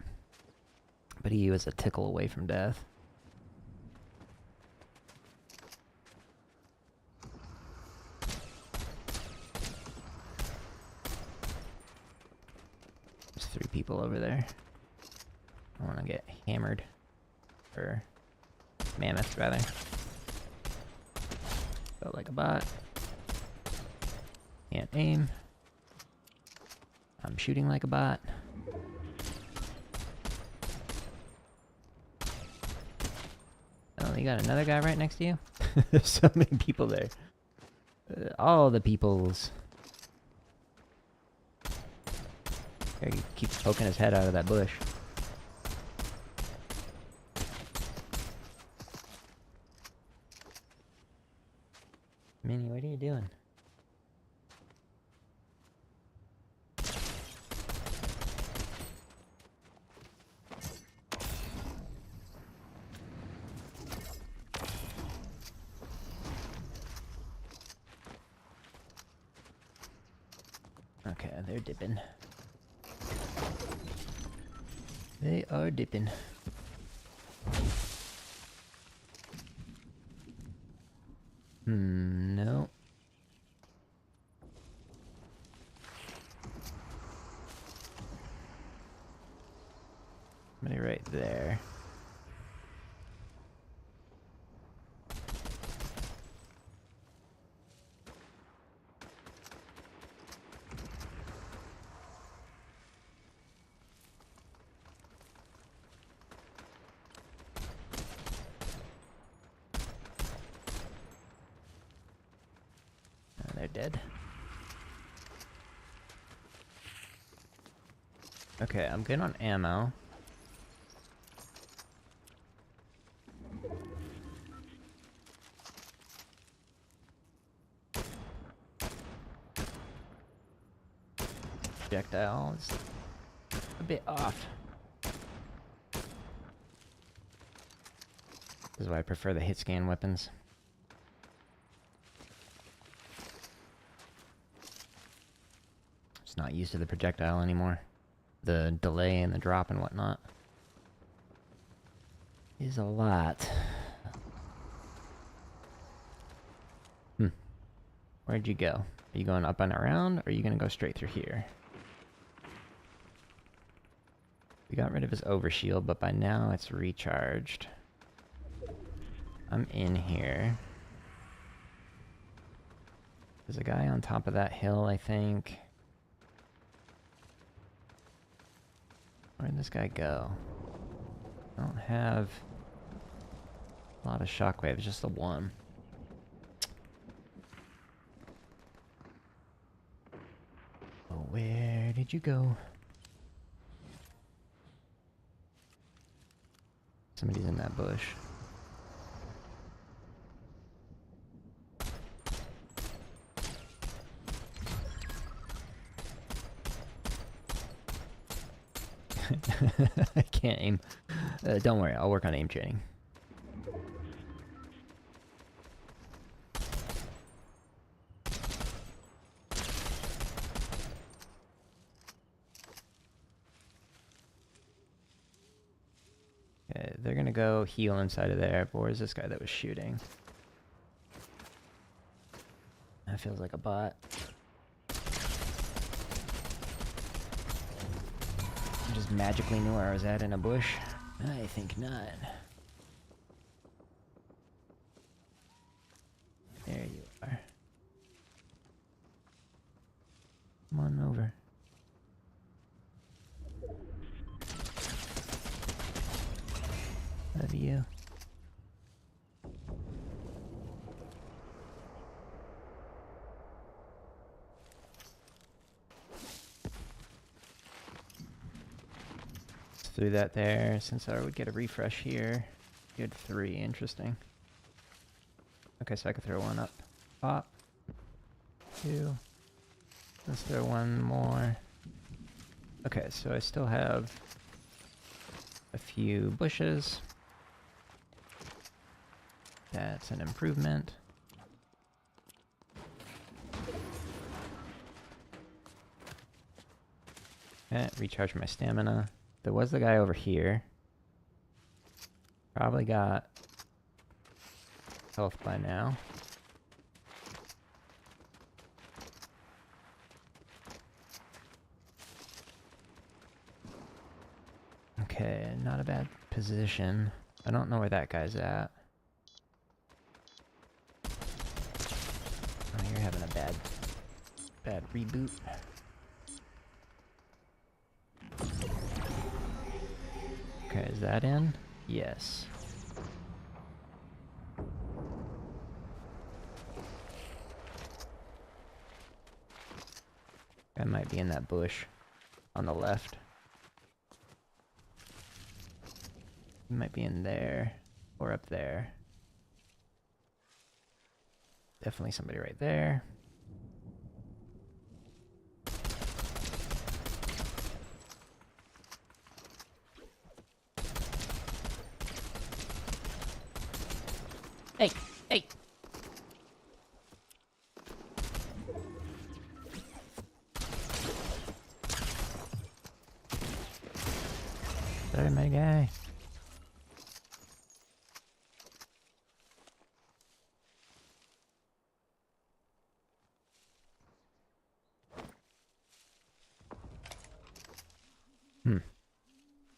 But he was a tickle away from death. There's 3 people over there. I want to get hammered. Or mammoth, rather. Felt like a bot. Can't aim. I'm shooting like a bot. Oh, you got another guy right next to you? There's so many people there. All the peoples. There, he keeps poking his head out of that bush. Minnie, what are you doing? Okay, they're dipping. They are dipping. No. I'm gonna there. They're dead. Okay, I'm good on ammo. Projectile is a bit off. This is why I prefer the hit scan weapons. Just not used to the projectile anymore. The delay and the drop and whatnot is a lot. Where'd you go? Are you going up and around, or are you gonna go straight through here? We got rid of his overshield, but by now it's recharged. I'm in here. There's a guy on top of that hill, I think. Where'd this guy go? I don't have a lot of shockwaves, just the one. Oh, where did you go? Somebody's in that bush. I can't aim. Don't worry, I'll work on aim training. Okay, they're gonna go heal inside of there. But where's this guy that was shooting? That feels like a bot. Just magically knew where I was at in a bush? I think not. There you are. Come on over. Love you. Threw that there, since I would get a refresh here. You had 3, interesting. Okay, so I could throw one up. Pop. 2. Let's throw one more. Okay, so I still have a few bushes. That's an improvement. Okay, recharge my stamina. There was the guy over here. Probably got health by now. Okay, not a bad position. I don't know where that guy's at. Oh, you're having a bad reboot. Okay, is that in? Yes. I might be in that bush on the left. He might be in there or up there. Definitely somebody right there. Hey, hey. Sorry, my guy.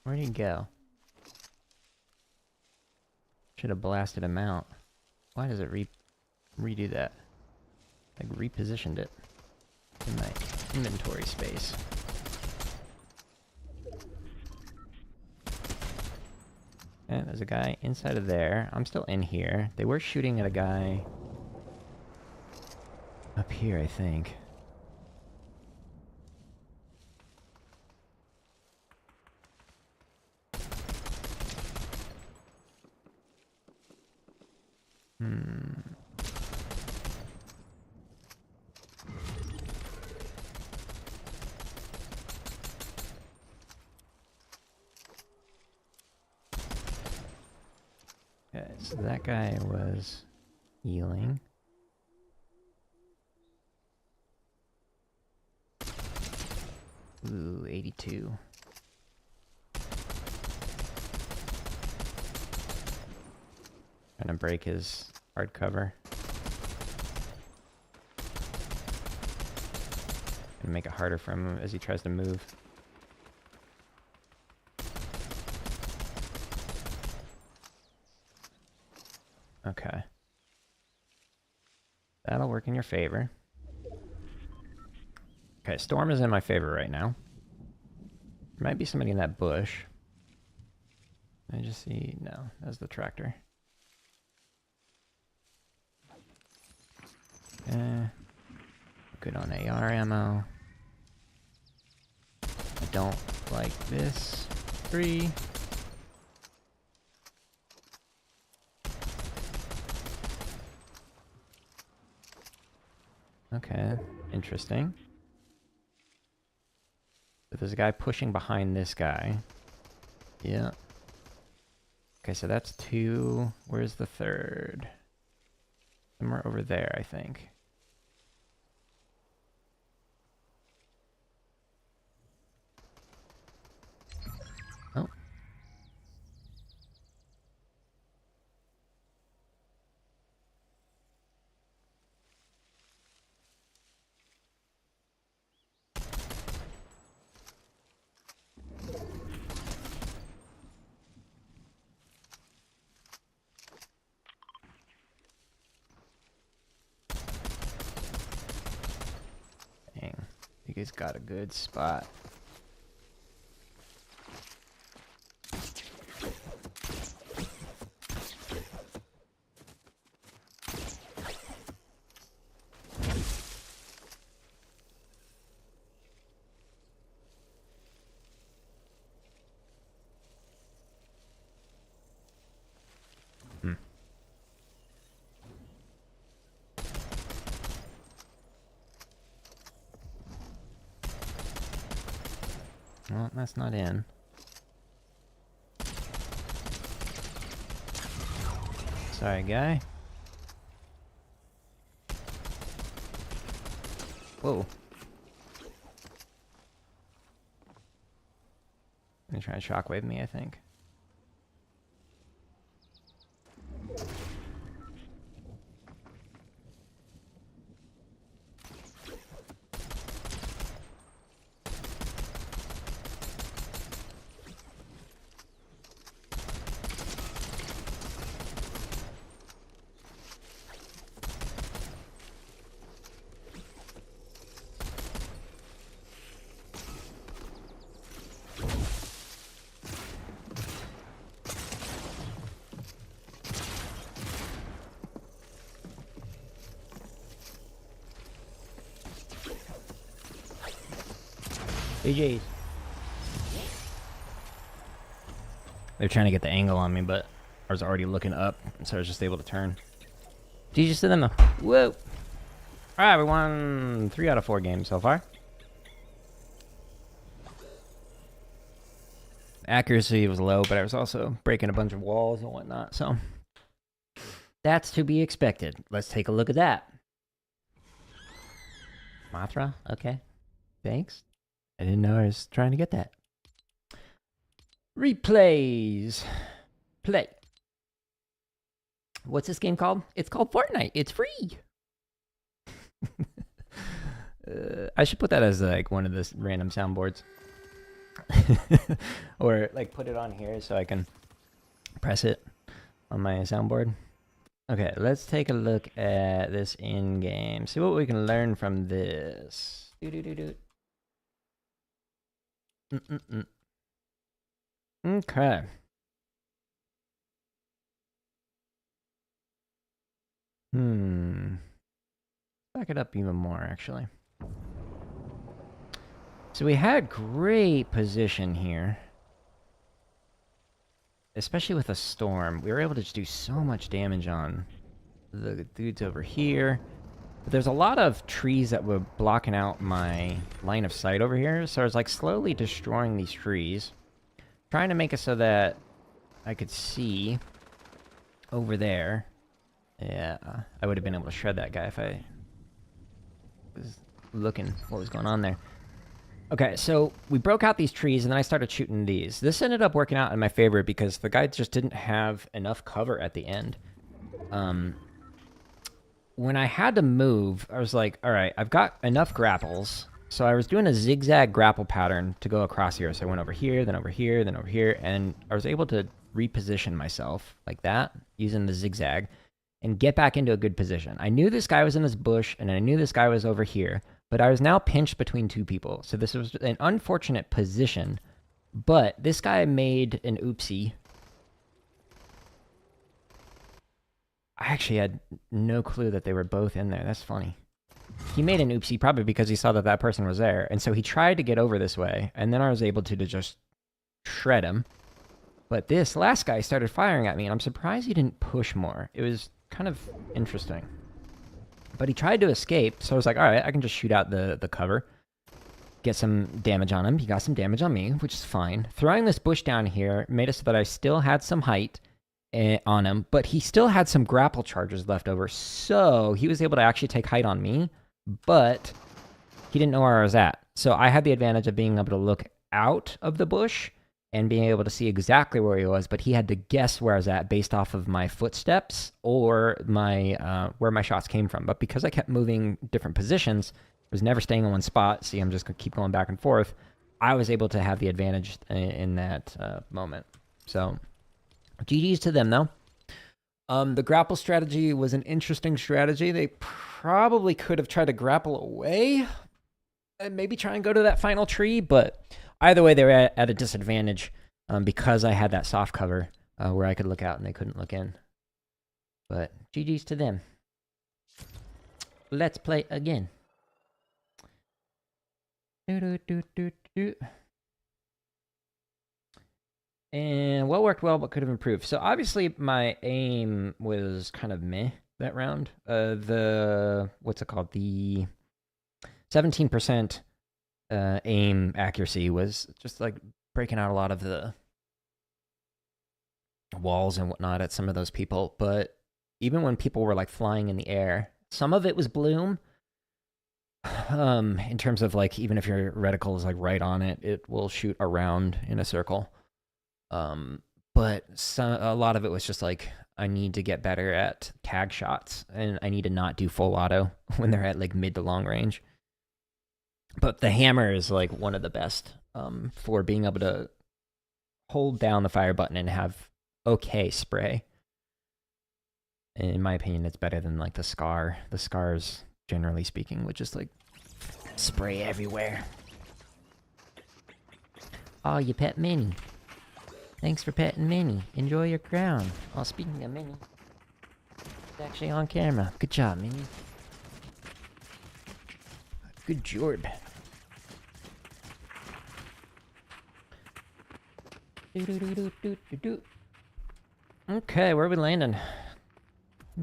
Where'd he go? Should have blasted him out. Why does it redo that? Like repositioned it in my inventory space. And there's a guy inside of there. I'm still in here. They were shooting at a guy up here, I think. Okay, so that guy was healing. Ooh, 82. Trying to break his hard cover. And make it harder for him as he tries to move. Okay. That'll work in your favor. Okay, Storm is in my favor right now. There might be somebody in that bush. I just see... No, that's the tractor. Good on AR ammo. I don't like this. 3. Okay, interesting. But there's a guy pushing behind this guy. Yeah. Okay, so that's 2. Where's the 3rd? Somewhere over there, I think. Oh. Dang. You guys got a good spot. Well, that's not in. Sorry, guy. Whoa. Gonna try and shockwave me, I think. GG's. They're trying to get the angle on me, but I was already looking up, so I was just able to turn. GG's to them though. Whoa! Alright, we won 3 out of 4 games so far. Accuracy was low, but I was also breaking a bunch of walls and whatnot, so... That's to be expected. Let's take a look at that. Mothra? Okay. Thanks. I didn't know I was trying to get that. Replays. Play. What's this game called? It's called Fortnite. It's free. I should put that as like one of the random soundboards. Or like put it on here so I can press it on my soundboard. Okay, let's take a look at this in-game. See what we can learn from this. Do-do-do-do. Okay. Back it up even more, actually. So we had great position here. Especially with a storm. We were able to just do so much damage on the dudes over here. But there's a lot of trees that were blocking out my line of sight over here. So I was like slowly destroying these trees. Trying to make it so that I could see over there. Yeah, I would have been able to shred that guy if I was looking what was going on there. Okay, so we broke out these trees, and then I started shooting these. This ended up working out in my favor because the guy just didn't have enough cover at the end. When I had to move, I was like, all right, I've got enough grapples. So I was doing a zigzag grapple pattern to go across here. So I went over here, then over here, then over here, and I was able to reposition myself like that, using the zigzag, and get back into a good position. I knew this guy was in this bush, and I knew this guy was over here. But I was now pinched between two people. So this was an unfortunate position. But this guy made an oopsie. I actually had no clue that they were both in there. That's funny. He made an oopsie probably because he saw that that person was there. And so he tried to get over this way. And then I was able to just shred him. But this last guy started firing at me. And I'm surprised he didn't push more. It was kind of interesting. But he tried to escape, so I was like, all right, I can just shoot out the cover. Get some damage on him. He got some damage on me, which is fine. Throwing this bush down here made it so that I still had some height on him, but he still had some grapple charges left over, so he was able to actually take height on me, but he didn't know where I was at. So I had the advantage of being able to look out of the bush and being able to see exactly where he was, but he had to guess where I was at based off of my footsteps or my where my shots came from. But because I kept moving different positions, I was never staying in one spot. See, I'm just going to keep going back and forth. I was able to have the advantage in that moment. So, GG's to them, though. The grapple strategy was an interesting strategy. They probably could have tried to grapple away and maybe try and go to that final tree, but either way, they were at a disadvantage because I had that soft cover where I could look out and they couldn't look in. But GG's to them. Let's play again. And what worked well but could have improved? So obviously my aim was kind of meh that round. What's it called? The 17% aim accuracy was just like breaking out a lot of the walls and whatnot at some of those people. But even when people were like flying in the air, some of it was bloom. In terms of like, even if your reticle is like right on it, it will shoot around in a circle. But a lot of it was just like, I need to get better at tag shots, and I need to not do full auto when they're at like mid to long range. But the hammer is like one of the best for being able to hold down the fire button and have okay spray. And in my opinion, it's better than like the Scar. The Scars, generally speaking, would just like spray everywhere. Oh, you pet Minnie. Thanks for petting Minnie. Enjoy your crown. Oh, speaking of Minnie, it's actually on camera. Good job, Minnie. Good job. Okay, where are we landing?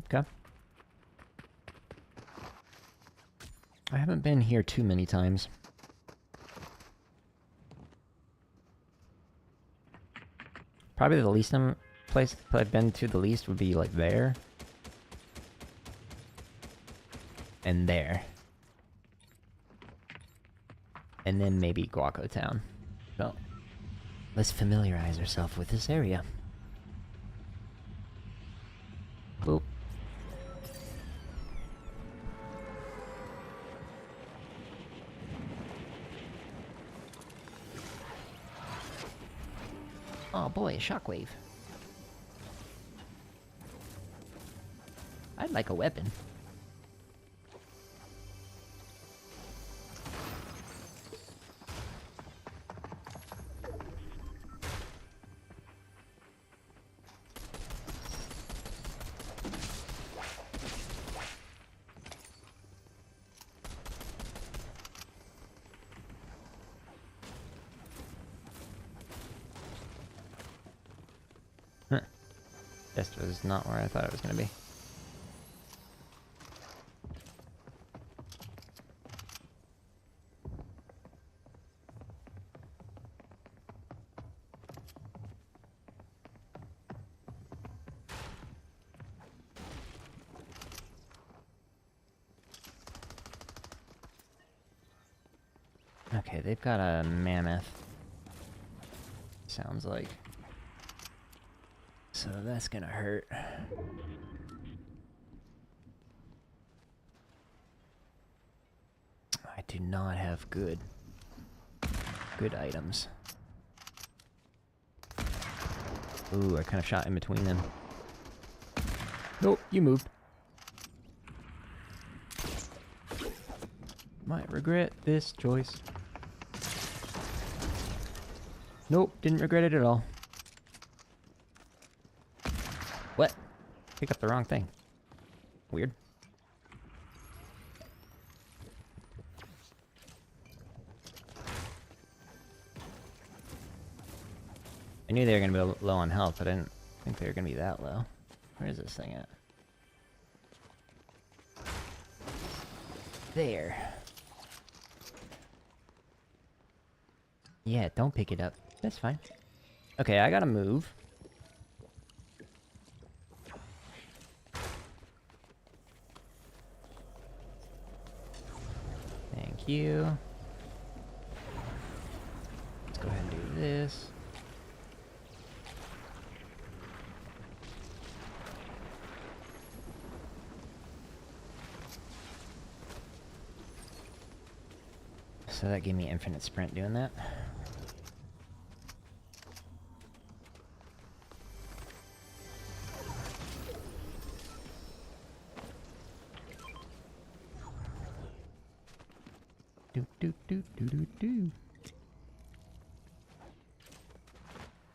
Okay. I haven't been here too many times. Probably the least place I've been to the least would be like there. And there. And then maybe Guaco Town. So, let's familiarize ourselves with this area. Boop. Oh boy, a shockwave. like a weapon. Huh. Chest was not where I thought it was gonna be. Okay, they've got a mammoth. Sounds like. So that's gonna hurt. I do not have good items. Ooh, I kind of shot in between them. Nope, you moved. Might regret this choice. Nope, didn't regret it at all. What? Pick up the wrong thing. Weird. I knew they were gonna be low on health, but I didn't think they were gonna be that low. Where is this thing at? There. Yeah, don't pick it up. That's fine. Okay, I gotta move. Thank you. Let's go ahead and do this. So that gave me infinite sprint doing that. Do do do do do do.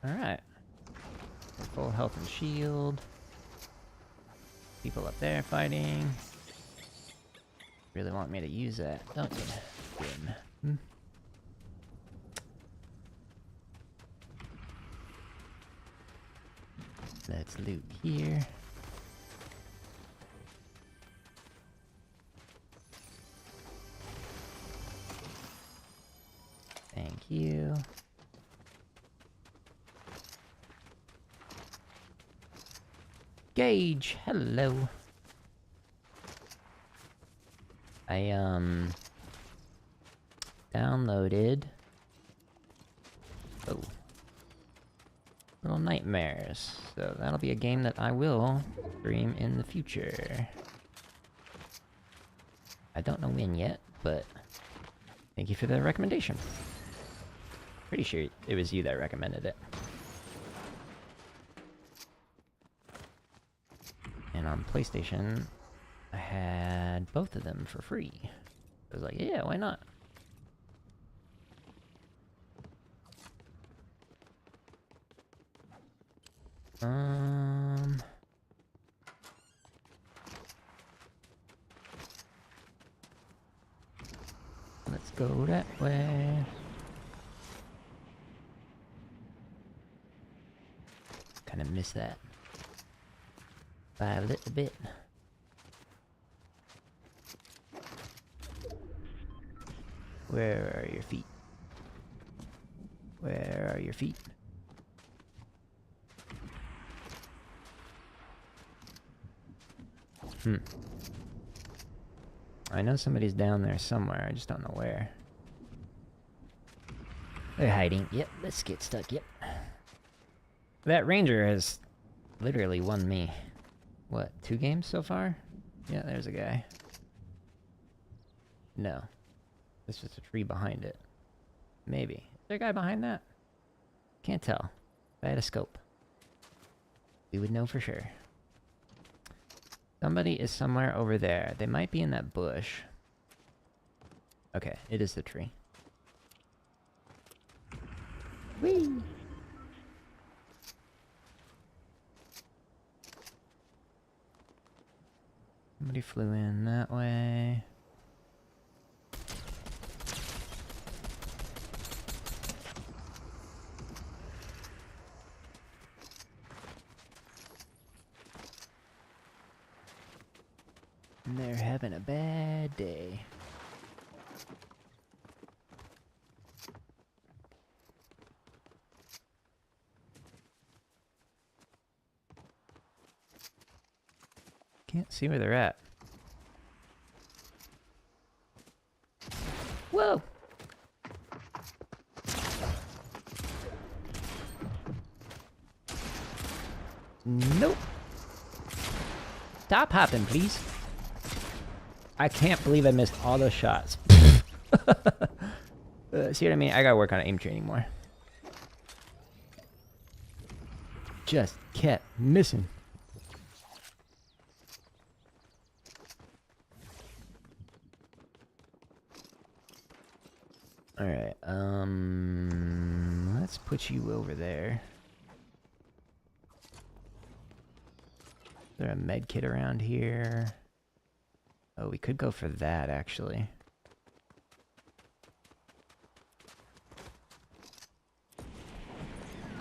All right. Full health and shield. People up there fighting. Really want me to use that, don't you? Good. Hmm. Let's loot here. Thank you. Gage, hello. I downloaded Little Nightmares. So that'll be a game that I will stream in the future. I don't know when yet, but thank you for the recommendation. Pretty sure it was you that recommended it. And on PlayStation, I had both of them for free. I was like, yeah, why not? Let's go that way. Kind of miss that by a little bit. Where are your feet? Where are your feet? I know somebody's down there somewhere, I just don't know where. They're hiding. Yep, let's get stuck, yep. That ranger has literally won me. What, 2 games so far? Yeah, there's a guy. No. This is a tree behind it. Maybe. Is there a guy behind that? Can't tell. If I had a scope, we would know for sure. Somebody is somewhere over there. They might be in that bush. Okay, it is the tree. Whee! Somebody flew in that way. And they're having a bad day. Can't see where they're at. Whoa! Nope. Stop hopping, please. I can't believe I missed all those shots. See what I mean? I gotta work on aim training more. Just kept missing. Alright, let's put you over there. Is there a med kit around here? Oh, we could go for that, actually.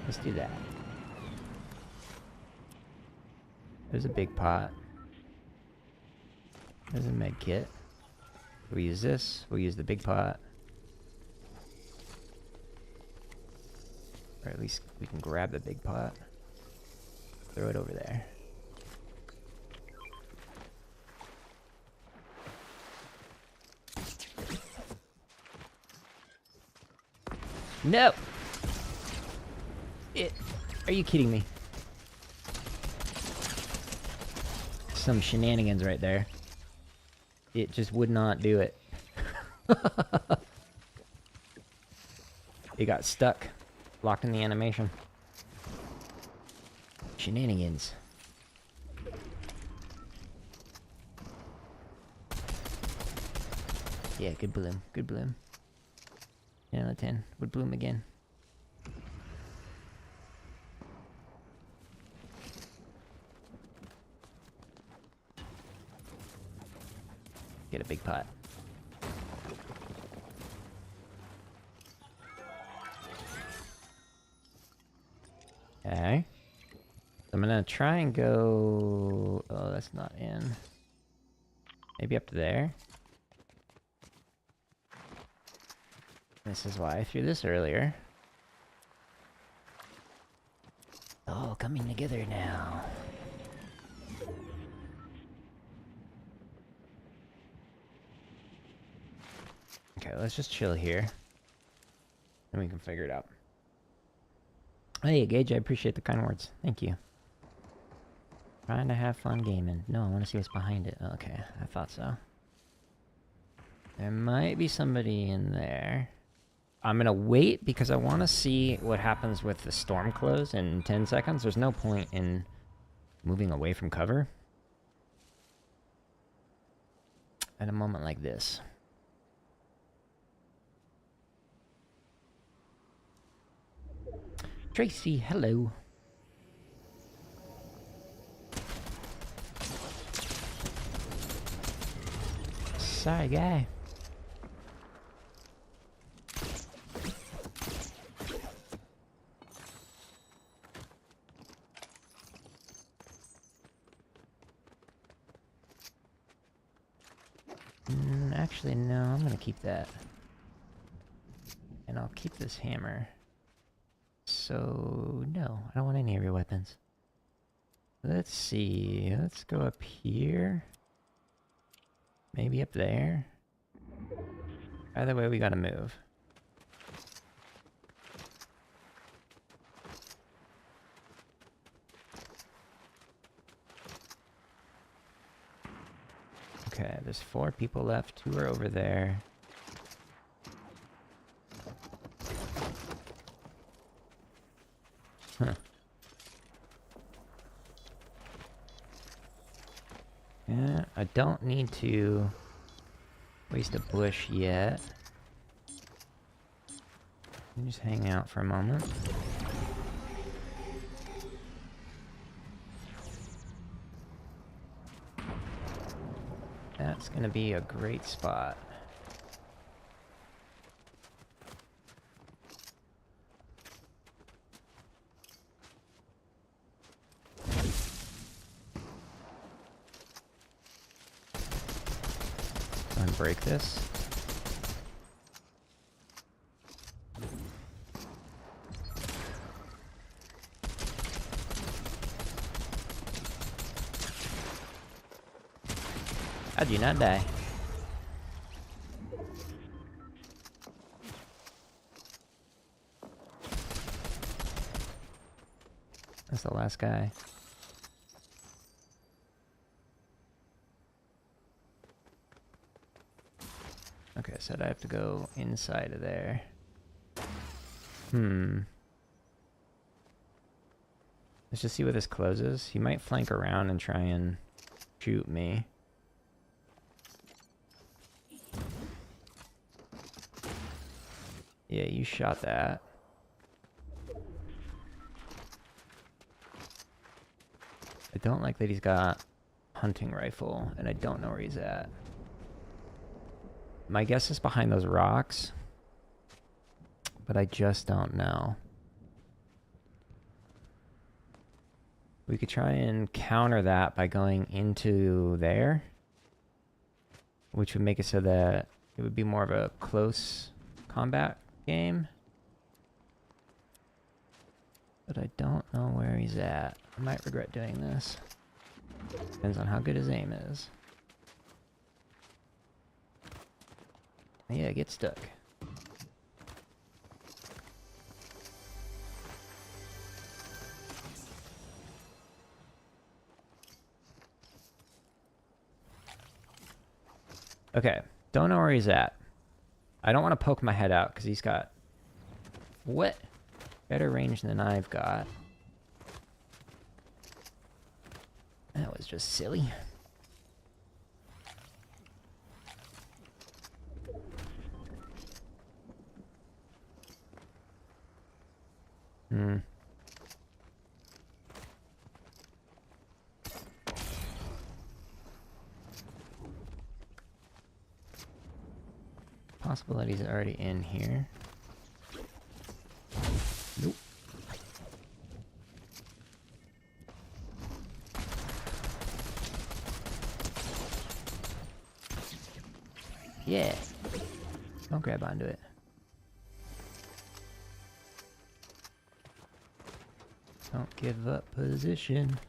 Let's do that. There's a big pot. There's a med kit. We'll use this. We'll use the big pot. Or at least we can grab the big pot. Throw it over there. No! Are you kidding me? Some shenanigans right there. It just would not do it. It got stuck. Locked in the animation. Shenanigans. Yeah, good bloom. Good bloom. 10 out of 10. Would bloom again. Get a big pot. Okay. I'm gonna try and go... Oh, that's not in. Maybe up to there? This is why I threw this earlier. All coming together now. Okay, let's just chill here. And we can figure it out. Hey, Gage, I appreciate the kind words. Thank you. Trying to have fun gaming. No, I want to see what's behind it. Okay, I thought so. There might be somebody in there. I'm gonna wait because I want to see what happens with the storm close in 10 seconds. There's no point in moving away from cover at a moment like this. Tracy, hello. Sorry, guy. Actually, no, I'm gonna keep that. And I'll keep this hammer. So, no, I don't want any of your weapons. Let's see, let's go up here. Maybe up there. Either way, we gotta move. Okay, there's 4 people left. 2 are over there. Huh. Yeah, I don't need to waste a bush yet. Let me just hang out for a moment. That's gonna be a great spot. Break this. How'd you not die? That's the last guy. Okay, so I have to go inside of there. Let's just see where this closes. He might flank around and try and shoot me. Yeah, you shot that. I don't like that he's got hunting rifle, and I don't know where he's at. My guess is behind those rocks, but I just don't know. We could try and counter that by going into there, which would make it so that it would be more of a close combat game. But I don't know where he's at. I might regret doing this. Depends on how good his aim is. Yeah, get stuck. Okay, don't know where he's at. I don't want to poke my head out because he's got what? Better range than I've got. That was just silly. Possible that he's already in here. Nope. Yeah. Don't grab onto it. Don't give up position.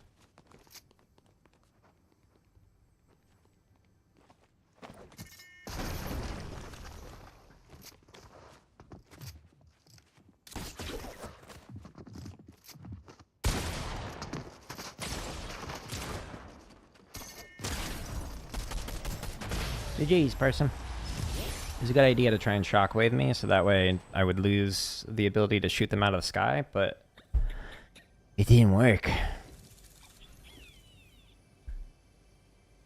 GG's, person. It was a good idea to try and shockwave me, so that way I would lose the ability to shoot them out of the sky, but it didn't work.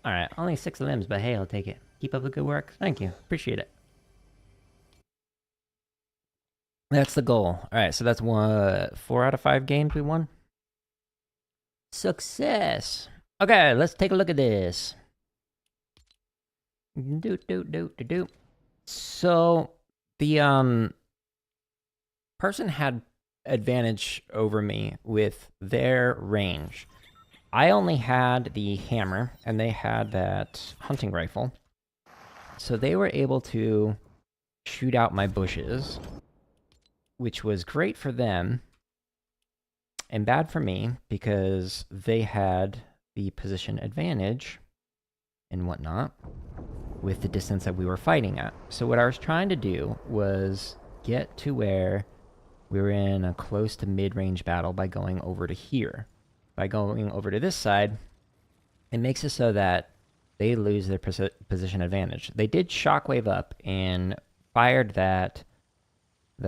Alright, only 6 limbs, but hey, I'll take it. Keep up the good work. Thank you. Appreciate it. That's the goal. Alright, so that's 4 out of 5 games we won? Success! Okay, let's take a look at this. So, the, person had advantage over me with their range. I only had the hammer, and they had that hunting rifle. So they were able to shoot out my bushes, which was great for them, and bad for me, because they had the position advantage and whatnot with the distance that we were fighting at. So what I was trying to do was get to where we were in a close to mid-range battle by going over to here. By going over to this side, it makes it so that they lose their position advantage. They did shockwave up and fired the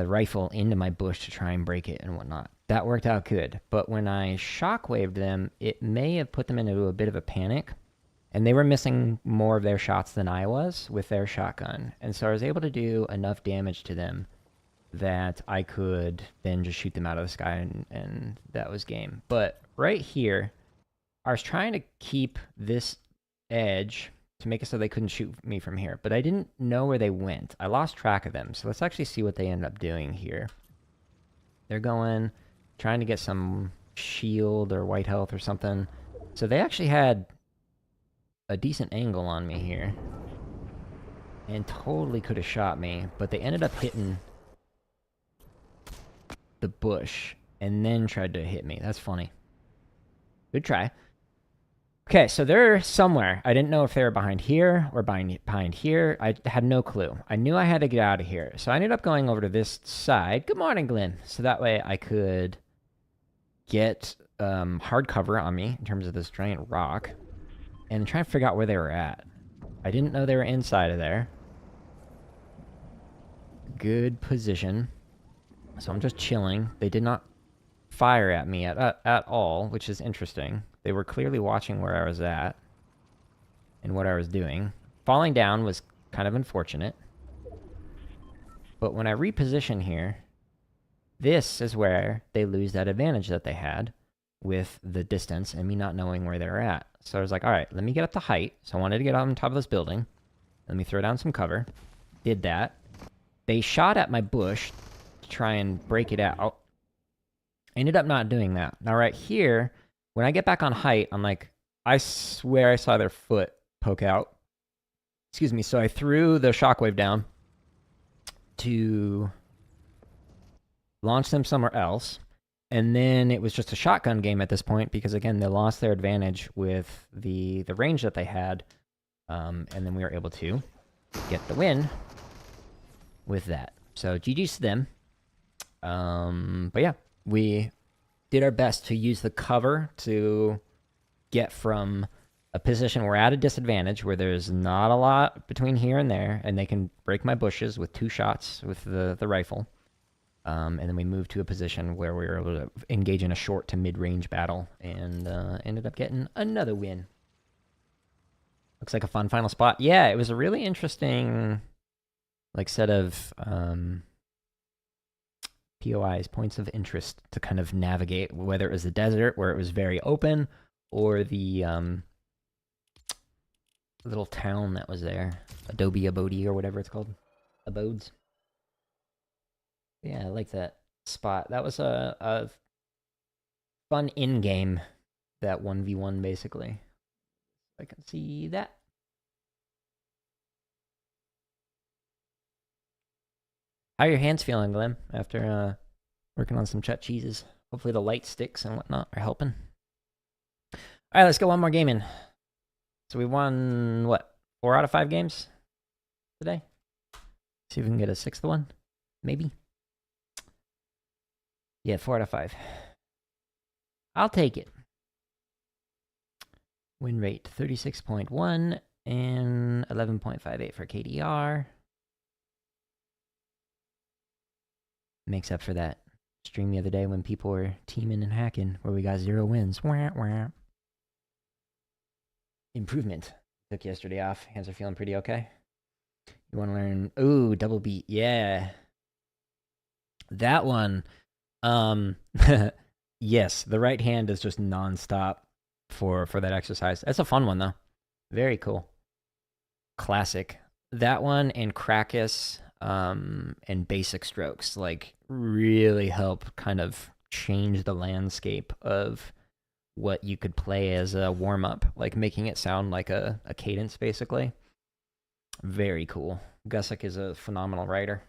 rifle into my bush to try and break it and whatnot. That worked out good. But when I shockwaved them, it may have put them into a bit of a panic. And they were missing more of their shots than I was with their shotgun. And so I was able to do enough damage to them that I could then just shoot them out of the sky, and that was game. But right here, I was trying to keep this edge to make it so they couldn't shoot me from here, but I didn't know where they went. I lost track of them, so let's actually see what they ended up doing here. They're going, trying to get some shield or white health or something. So they actually had a decent angle on me here. And totally could have shot me, but they ended up hitting the bush and then tried to hit me. That's funny. Good try. Okay, so they're somewhere. I didn't know if they were behind here or behind here. I had no clue. I knew I had to get out of here. So I ended up going over to this side. Good morning, Glenn. So that way I could get hard cover on me in terms of this giant rock and try to figure out where they were at. I didn't know they were inside of there. Good position. So I'm just chilling. They did not fire at me at all, which is interesting. They were clearly watching where I was at and what I was doing. Falling down was kind of unfortunate. But when I reposition here, this is where they lose that advantage that they had with the distance and me not knowing where they're at. So I was like, all right, let me get up to height. So I wanted to get on top of this building. Let me throw down some cover. Did that. They shot at my bush to try and break it out. Ended up not doing that. Now right here, when I get back on height, I'm like, I swear I saw their foot poke out. Excuse me. So I threw the shockwave down to launch them somewhere else. And then it was just a shotgun game at this point because, again, they lost their advantage with the range that they had. And then we were able to get the win with that. So GG's to them. But yeah, we did our best to use the cover to get from a position we're at a disadvantage where there's not a lot between here and there, and they can break my bushes with 2 shots with the rifle. And then we moved to a position where we were able to engage in a short to mid-range battle and ended up getting another win. Looks like a fun final spot. Yeah, it was a really interesting set of POIs, points of interest, to kind of navigate, whether it was the desert where it was very open or the little town that was there. Abode or whatever it's called. Abodes. Yeah, I like that spot. That was a fun in-game, that 1v1 basically. I can see that. How are your hands feeling, Glenn, after working on some chut cheeses? Hopefully the light sticks and whatnot are helping. All right, let's go one more game in. So we won, what, 4 out of 5 games today? See if we can get a 6th one, maybe. Yeah, 4 out of 5. I'll take it. Win rate 36.1 and 11.58 for KDR. Makes up for that stream the other day when people were teaming and hacking where we got 0 wins. Wah, wah. Improvement. Took yesterday off. Hands are feeling pretty okay. You want to learn? Ooh, double beat. Yeah. That one. Yes, the right hand is just nonstop for that exercise. That's a fun one though. Very cool. Classic. That one and Krakus and basic strokes really help kind of change the landscape of what you could play as a warm-up, making it sound like a cadence basically. Very cool. Gusick is a phenomenal writer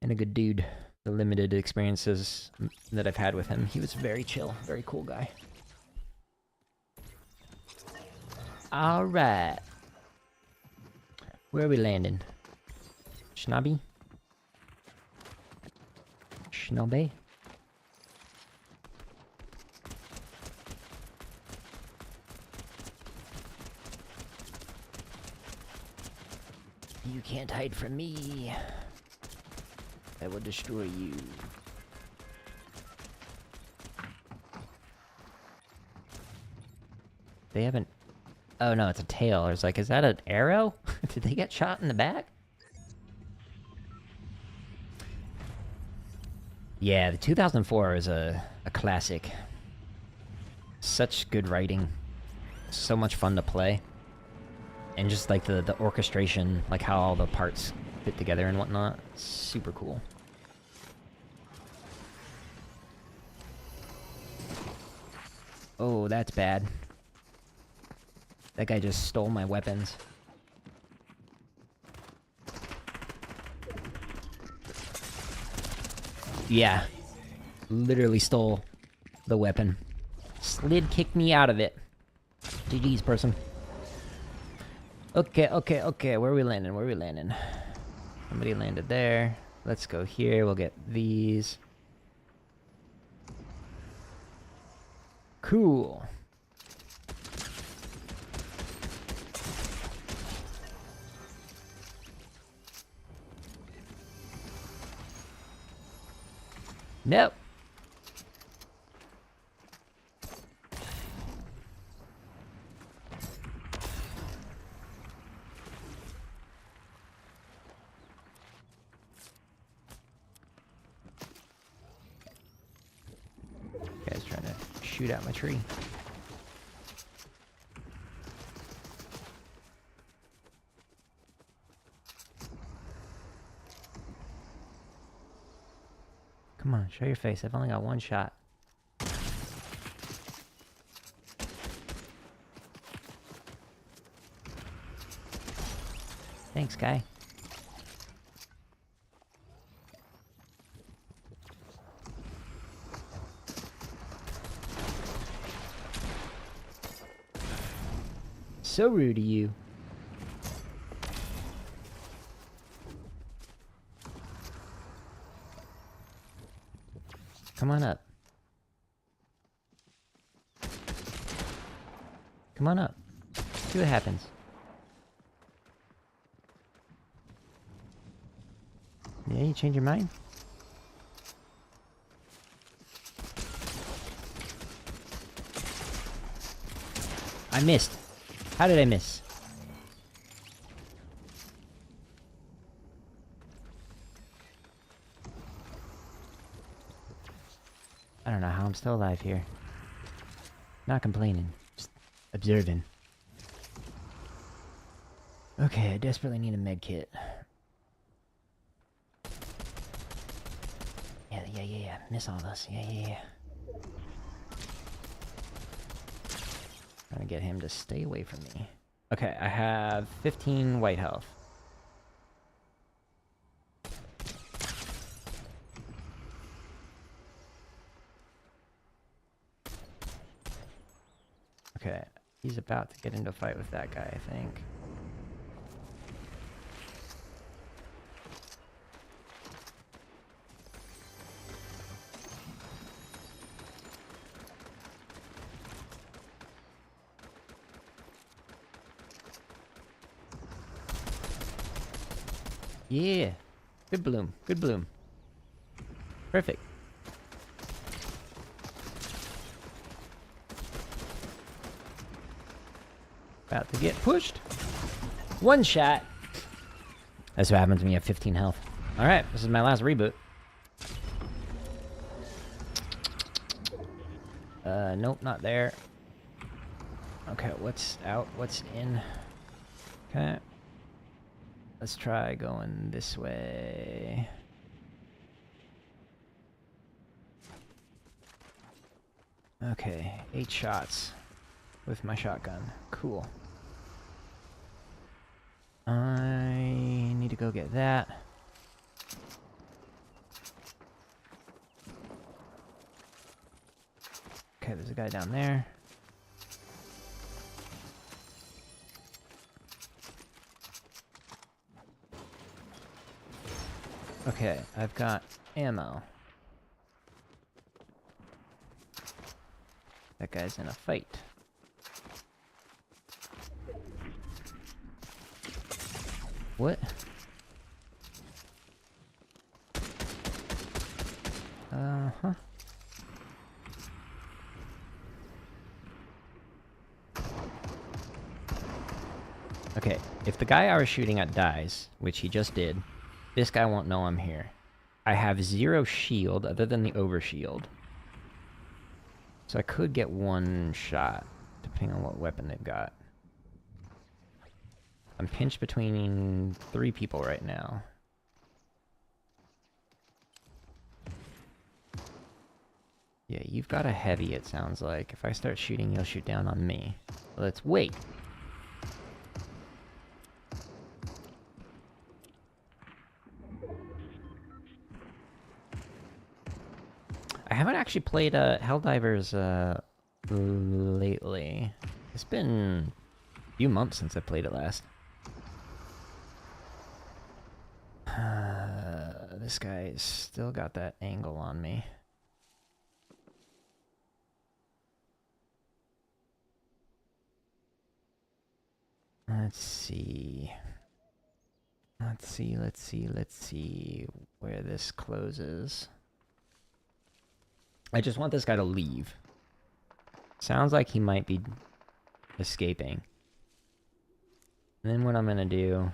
and a good dude. The limited experiences that I've had with him, he was very chill, very cool guy. All right. Where are we landing? Schnobby? Schnobby? You can't hide from me. I will destroy you. They haven't... Oh, no, it's a tail. I was like, is that an arrow? Did they get shot in the back? Yeah, the 2004 is a classic. Such good writing. So much fun to play. And just like the orchestration, like how all the parts fit together and whatnot. Super cool. Oh, that's bad. That guy just stole my weapons. Yeah. Literally stole the weapon. Slid kicked me out of it. GG's, person. Okay, okay, okay. Where are we landing? Where are we landing? Somebody landed there. Let's go here. We'll get these. Cool. Nope. Guy's trying to shoot out my tree. Come on, show your face. I've only got one shot. Thanks, guy. So rude of you. Come on up. Come on up. See what happens. Yeah, you change your mind? I missed. How did I miss? I don't know how I'm still alive here. Not complaining, just observing. Okay, I desperately need a med kit. Yeah. Miss all this. Yeah. Trying to get him to stay away from me. Okay, I have 15 white health. Okay, he's about to get into a fight with that guy, I think. Yeah, good bloom, good bloom. Perfect. About to get pushed. One shot. That's what happens when you have 15 health. Alright, this is my last reboot. Nope, not there. Okay, what's out? What's in? Okay. Let's try going this way. Okay, 8 shots with my shotgun. Cool. I need to go get that. Okay, there's a guy down there. Okay, I've got ammo. That guy's in a fight. What? Uh-huh. Okay, if the guy I was shooting at dies, which he just did, this guy won't know I'm here. I have 0 shield other than the overshield. So I could get 1 shot, depending on what weapon they've got. I'm pinched between 3 people right now. Yeah, you've got a heavy, it sounds like. If I start shooting, you'll shoot down on me. Let's wait. I haven't actually played Helldivers lately. It's been a few months since I played it last. This guy's still got that angle on me. Let's see. Let's see where this closes. I just want this guy to leave. Sounds like he might be escaping. And then what I'm gonna do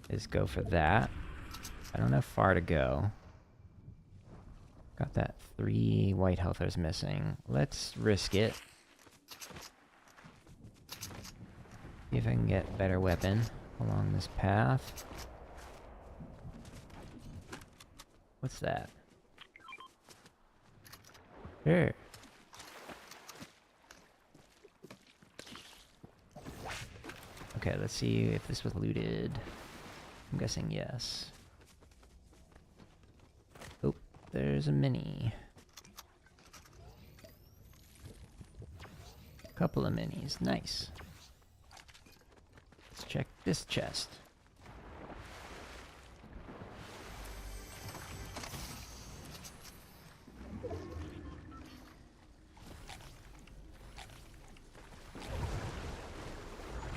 is go for that. I don't have far to go. Got that 3 white healthers missing. Let's risk it. See if I can get a better weapon along this path. What's that? Sure. Okay, let's see if this was looted. I'm guessing yes. Oh, there's a mini. Couple of minis, nice. Let's check this chest.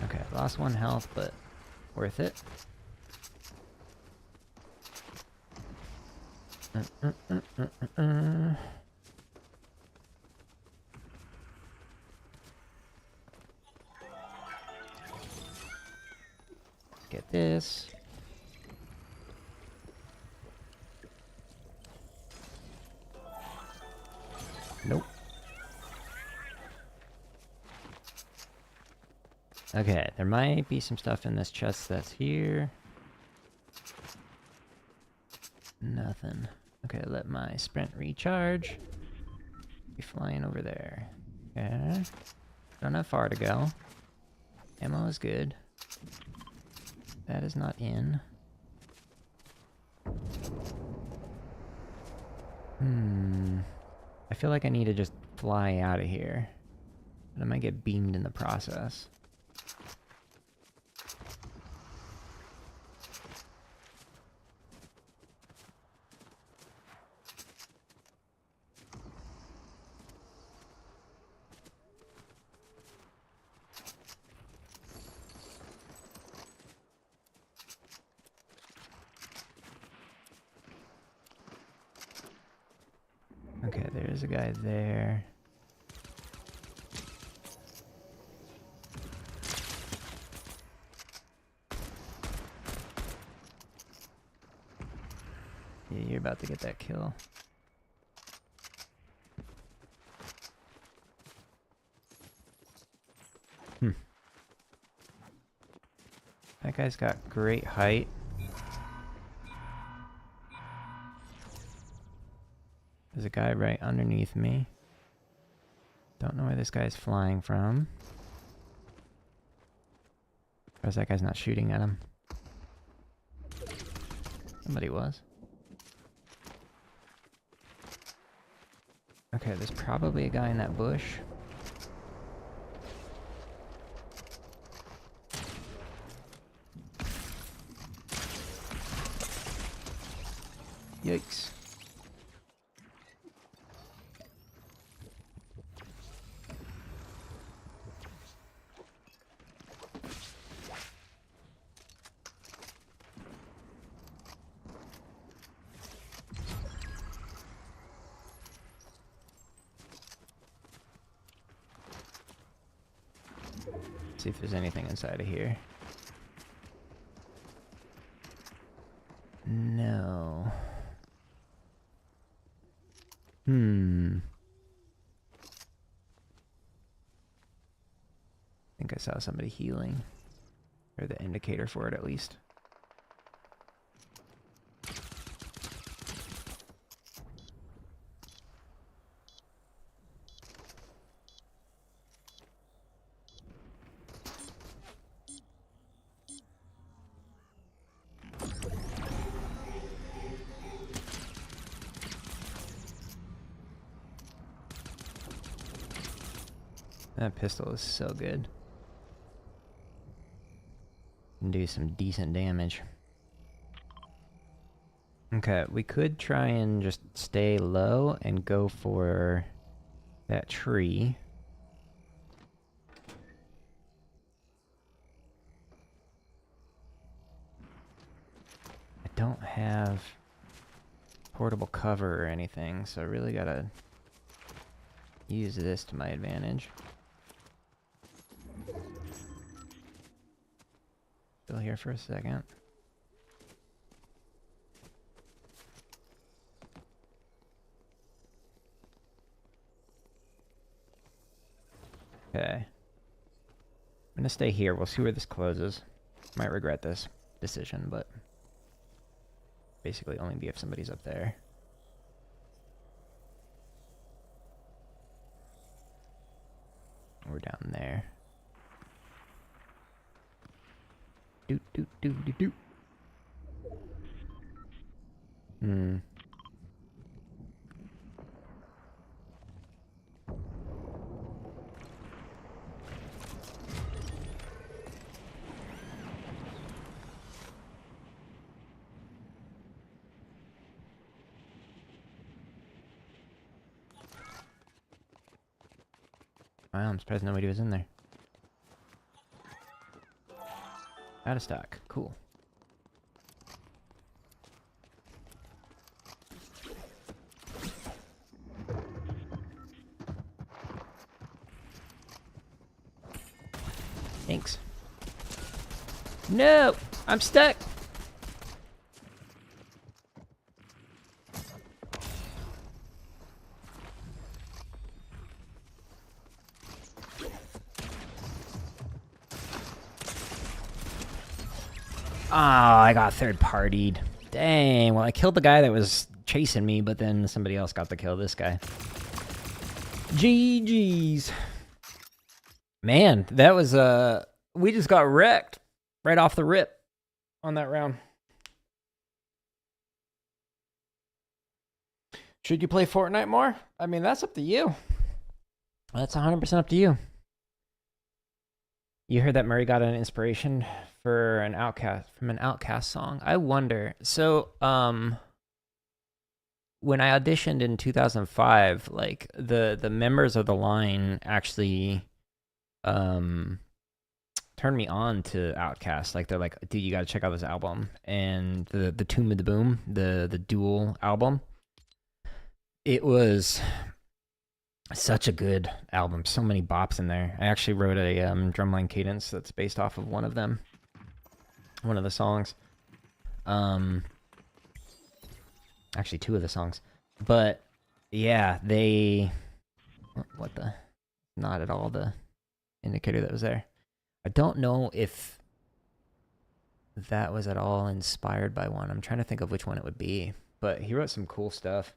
Okay, lost 1 health, but worth it. Get this. Nope. Okay, there might be some stuff in this chest that's here. Nothing. Okay, let my sprint recharge. Be flying over there. Okay. Don't have far to go. Ammo is good. That is not in. I feel like I need to just fly out of here. But I might get beamed in the process. Okay, there's a guy there. Yeah, you're about to get that kill. That guy's got great height. There's a guy right underneath me. Don't know where this guy's flying from. Or is that guy's not shooting at him? Somebody was. Okay, there's probably a guy in that bush. Yikes. see if there's anything inside of here. No. I think I saw somebody healing. Or the indicator for it, at least. That pistol is so good. Can do some decent damage. Okay, we could try and just stay low and go for that tree. I don't have portable cover or anything, so I really gotta use this to my advantage. Still here for a second. Okay. I'm gonna stay here. We'll see where this closes. Might regret this decision, but basically only be if somebody's up there. We're down there. Doot, doot, doot, doot, doot. Wow, I'm surprised nobody was in there. Out of stock. Cool. Thanks. No! I'm stuck! Oh, I got third-partied. Dang, well, I killed the guy that was chasing me, but then somebody else got to kill this guy. GG's. Man, that was, we just got wrecked right off the rip on that round. Should you play Fortnite more? I mean, that's up to you. That's 100% up to you. You heard that Murray got an inspiration for an Outcast song. I wonder. So, when I auditioned in 2005, like the members of the line actually turned me on to Outkast. Like they're like, dude, you got to check out this album. And the Tomb of the Boom, the dual album. It was such a good album. So many bops in there. I actually wrote a drumline cadence that's based off of one of them. One of the songs. Actually, two of the songs. But, yeah, they... What the... Not at all the indicator that was there. I don't know if that was at all inspired by one. I'm trying to think of which one it would be. But he wrote some cool stuff.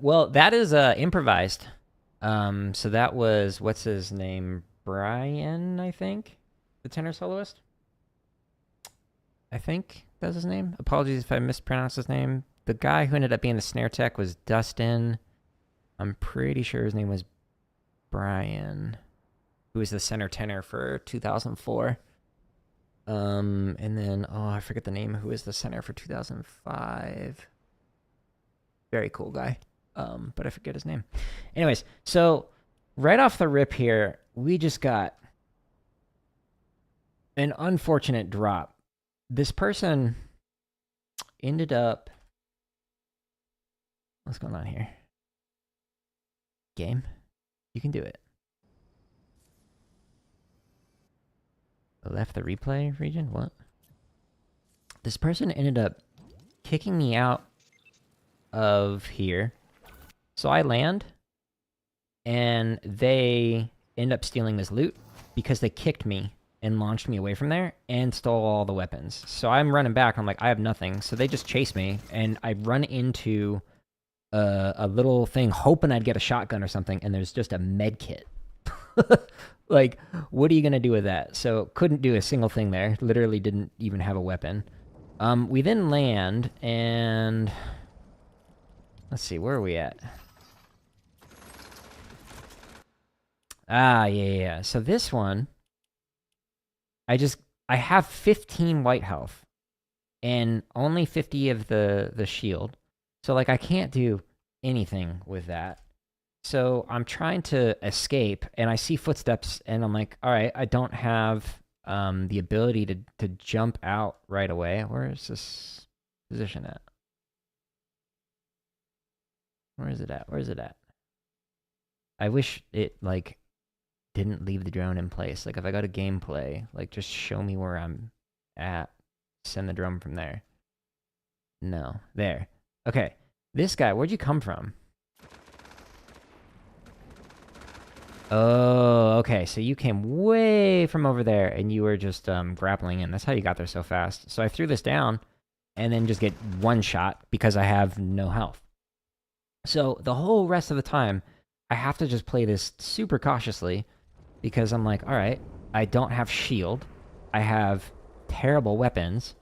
Well, that is improvised. So that was, what's his name? Brian, I think? The tenor soloist? I think that's his name. Apologies if I mispronounced his name. The guy who ended up being the snare tech was Dustin. I'm pretty sure his name was Brian, who was the center tenor for 2004. And then, oh, I forget the name. Who is the center for 2005? Very cool guy. But I forget his name. Anyways, so right off the rip here, we just got an unfortunate drop. This person ended up... What's going on here? Game, you can do it. Left the replay region? What? This person ended up kicking me out of here. So I land, and they end up stealing this loot because they kicked me and launched me away from there and stole all the weapons. So I'm running back. I'm like, I have nothing. So they just chase me, and I run into a little thing hoping I'd get a shotgun or something, and there's just a med kit. Like, what are you going to do with that? So couldn't do a single thing there. Literally didn't even have a weapon. We then land, and let's see, where are we at? Ah, yeah. So this one, I have 15 white health and only 50 of the shield. So, like, I can't do anything with that. So I'm trying to escape, and I see footsteps, and I'm like, all right, I don't have the ability to jump out right away. Where is this position at? Where is it at? I wish it, like, didn't leave the drone in place. Like, if I go to gameplay, like, just show me where I'm at. Send the drone from there. No. There. Okay. This guy, where'd you come from? Oh, okay. So you came way from over there, and you were just grappling in. That's how you got there so fast. So I threw this down, and then just get one shot because I have no health. So the whole rest of the time, I have to just play this super cautiously because I'm like, all right, I don't have shield. I have terrible weapons,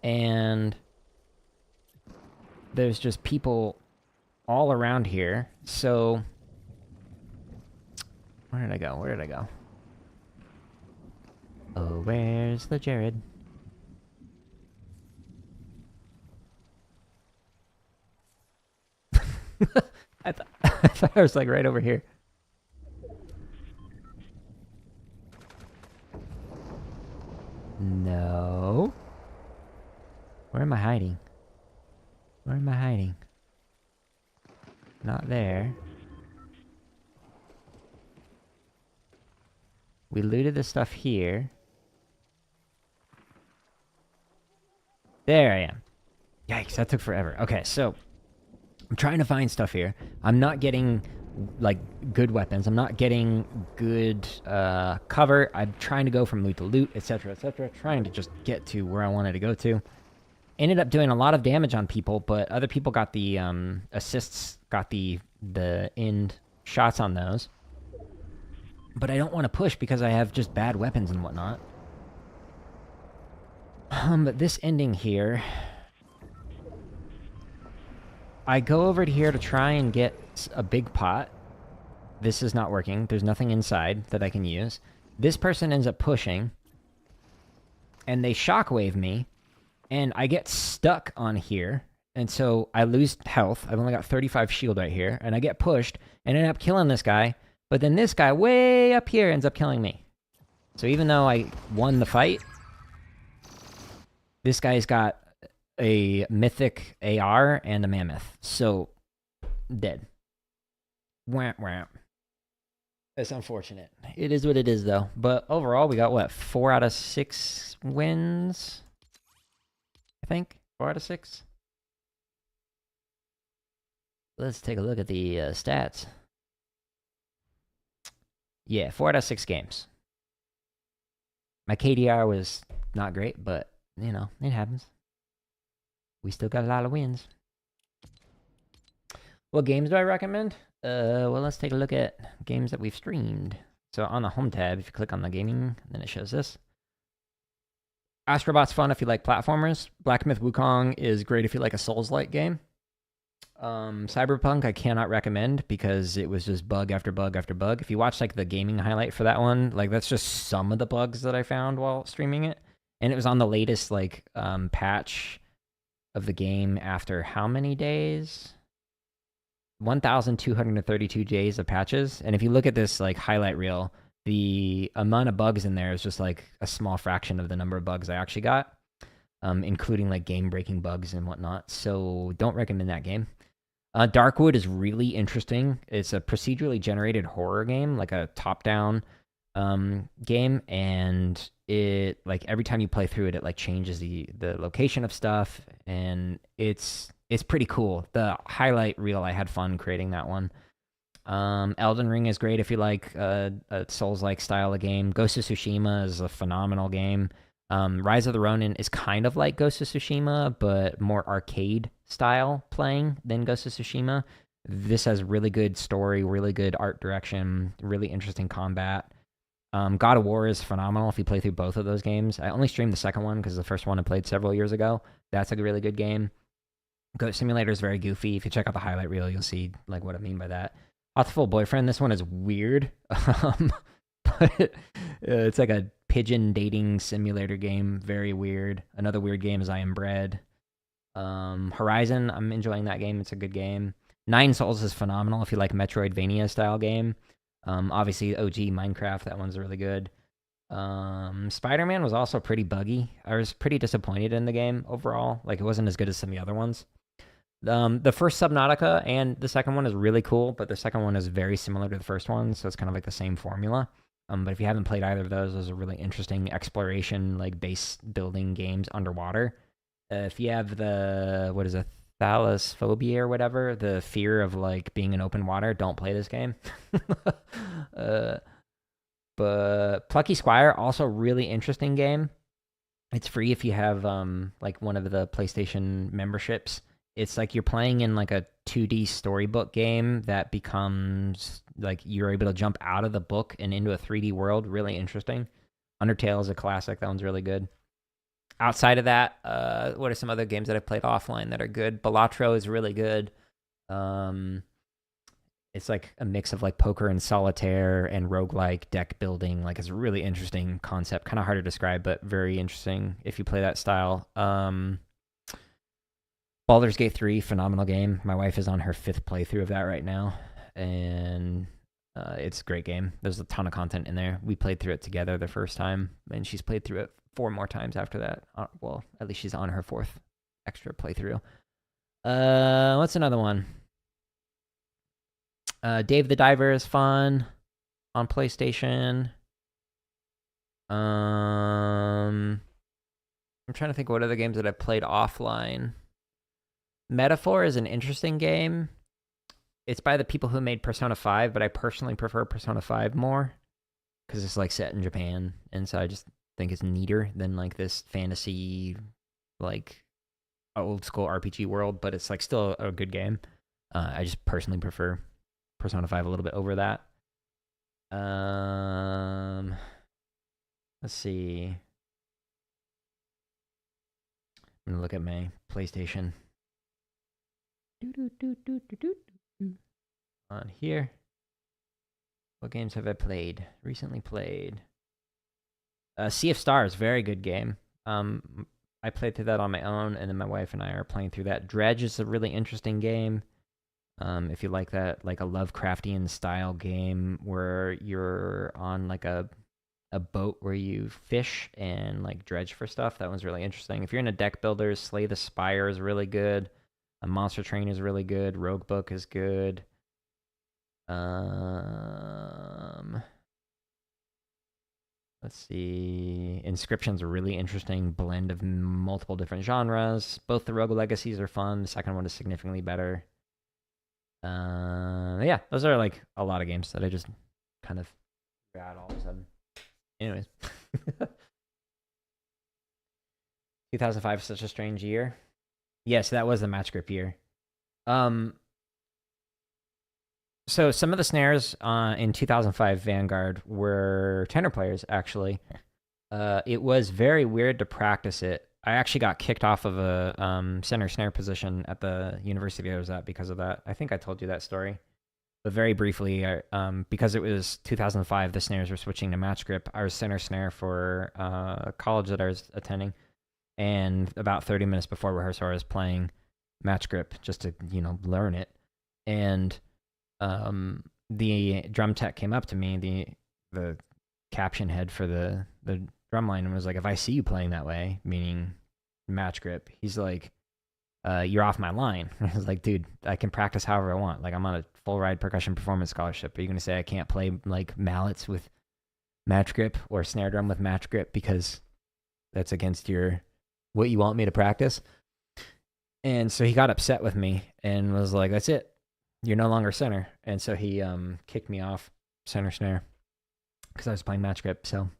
and there's just people all around here. So where did I go? Oh, where's the Jared? I thought I was, like, right over here. No. Where am I hiding? Not there. We looted the stuff here. There I am. Yikes, that took forever. Okay, so I'm trying to find stuff here. I'm not getting, like, good weapons. I'm not getting good cover. I'm trying to go from loot to loot, etc., etc. Trying to just get to where I wanted to go to. Ended up doing a lot of damage on people, but other people got the assists, got the end shots on those. But I don't want to push because I have just bad weapons and whatnot. But this ending here, I go over to here to try and get a big pot. This is not working. There's nothing inside that I can use. This person ends up pushing, and they shockwave me, and I get stuck on here, and so I lose health. I've only got 35 shield right here, and I get pushed, and end up killing this guy, but then this guy way up here ends up killing me. So even though I won the fight, this guy's got a mythic AR and a mammoth. So, dead. Whamp, whamp. That's unfortunate. It is what it is, though. But overall, we got, what, 4 out of 6 wins? I think? 4 out of 6? Let's take a look at the stats. Yeah, 4 out of 6 games. My KDR was not great, but, you know, it happens. We still got a lot of wins. What games do I recommend? Well, let's take a look at games that we've streamed. So on the home tab, if you click on the gaming, then it shows this. Astrobot's fun if you like platformers. Black Myth Wukong is great if you like a Souls-like game. Cyberpunk I cannot recommend because it was just bug after bug after bug. If you watch, like, the gaming highlight for that one, like, that's just some of the bugs that I found while streaming it. And it was on the latest, like, patch of the game after how many days? 1,232 days of patches. And if you look at this, like, highlight reel, the amount of bugs in there is just, like, a small fraction of the number of bugs I actually got, including, like, game-breaking bugs and whatnot. So don't recommend that game. Darkwood is really interesting. It's a procedurally generated horror game, like a top-down game, and it like every time you play through it, it like changes the location of stuff, and it's pretty cool. The highlight reel, I had fun creating that one. Elden Ring is great if you like a Souls-like style of game. Ghost of Tsushima is a phenomenal game. Rise of the Ronin is kind of like Ghost of Tsushima, but more arcade style playing than Ghost of Tsushima. This has really good story, really good art direction, really interesting combat. God of War is phenomenal if you play through both of those games. I only streamed the second one because the first one I played several years ago. That's a really good game. Goat Simulator is very goofy. If you check out the highlight reel, you'll see like what I mean by that. Hot Boyfriend, this one is weird. But it's like a pigeon dating simulator game. Very weird. Another weird game is I Am Bread. Horizon, I'm enjoying that game. It's a good game. Nine Souls is phenomenal if you like Metroidvania style game. Obviously, OG Minecraft, that one's really good. Spider-Man was also pretty buggy. I was pretty disappointed in the game overall. Like, it wasn't as good as some of the other ones. The first Subnautica and the second one is really cool, but the second one is very similar to the first one, so it's kind of like the same formula. But if you haven't played either of those are really interesting exploration, like base building games underwater. If you have the, thalassophobia or whatever, the fear of like being in open water, don't play this game. But Plucky Squire, also really interesting game. It's free if you have like one of the PlayStation memberships. It's like you're playing in like a 2D storybook game that becomes like you're able to jump out of the book and into a 3D world. Really interesting. Undertale is a classic. That one's really good. Outside of that, what are some other games that I've played offline that are good? Balatro is really good. It's like a mix of like poker and solitaire and roguelike deck building. Like, it's a really interesting concept. Kind of hard to describe, but very interesting if you play that style. Baldur's Gate 3, phenomenal game. My wife is on her 5th playthrough of that right now, and it's a great game. There's a ton of content in there. We played through it together the first time, and she's played through it 4 more times after that. Well, at least she's on her 4th extra playthrough. What's another one? Dave the Diver is fun on PlayStation. I'm trying to think what other games that I've played offline. Metaphor is an interesting game. It's by the people who made Persona 5, but I personally prefer Persona 5 more because it's like set in Japan, and so I just think it's neater than like this fantasy, like old school RPG world, but it's like still a good game. I just personally prefer Persona 5 a little bit over that. Let's see. I'm gonna look at my PlayStation. On here. What games have I played? Recently played. Sea of Stars, very good game. I played through that on my own, and then my wife and I are playing through that. Dredge is a really interesting game. If you like that, like a Lovecraftian style game where you're on like a boat where you fish and like dredge for stuff, that one's really interesting. If you're into deck builders, Slay the Spire is really good. A Monster Train is really good. Rogue Book is good. Let's see. Inscription's a really interesting blend of multiple different genres. Both the Rogue Legacies are fun. The second one is significantly better. Yeah, those are like a lot of games that I just kind of got all of a sudden. Anyways. 2005 is such a strange year. Yes, that was the match grip year. So some of the snares in 2005 Vanguard were tenor players, actually. It was very weird to practice it. I actually got kicked off of a center snare position at the university I was at because of that. I think I told you that story. But very briefly, because it was 2005, the snares were switching to match grip. I was center snare for a college that I was attending. And about 30 minutes before rehearsal, I was playing match grip just to, learn it. And the drum tech came up to me, the caption head for the drum line, and was like, if I see you playing that way, meaning match grip, he's like, you're off my line. I was like, dude, I can practice however I want. Like, I'm on a full ride percussion performance scholarship. Are you going to say I can't play like mallets with match grip or snare drum with match grip because that's against what you want me to practice? And so he got upset with me and was like, that's it. You're no longer center. And so he kicked me off center snare because I was playing match grip. So,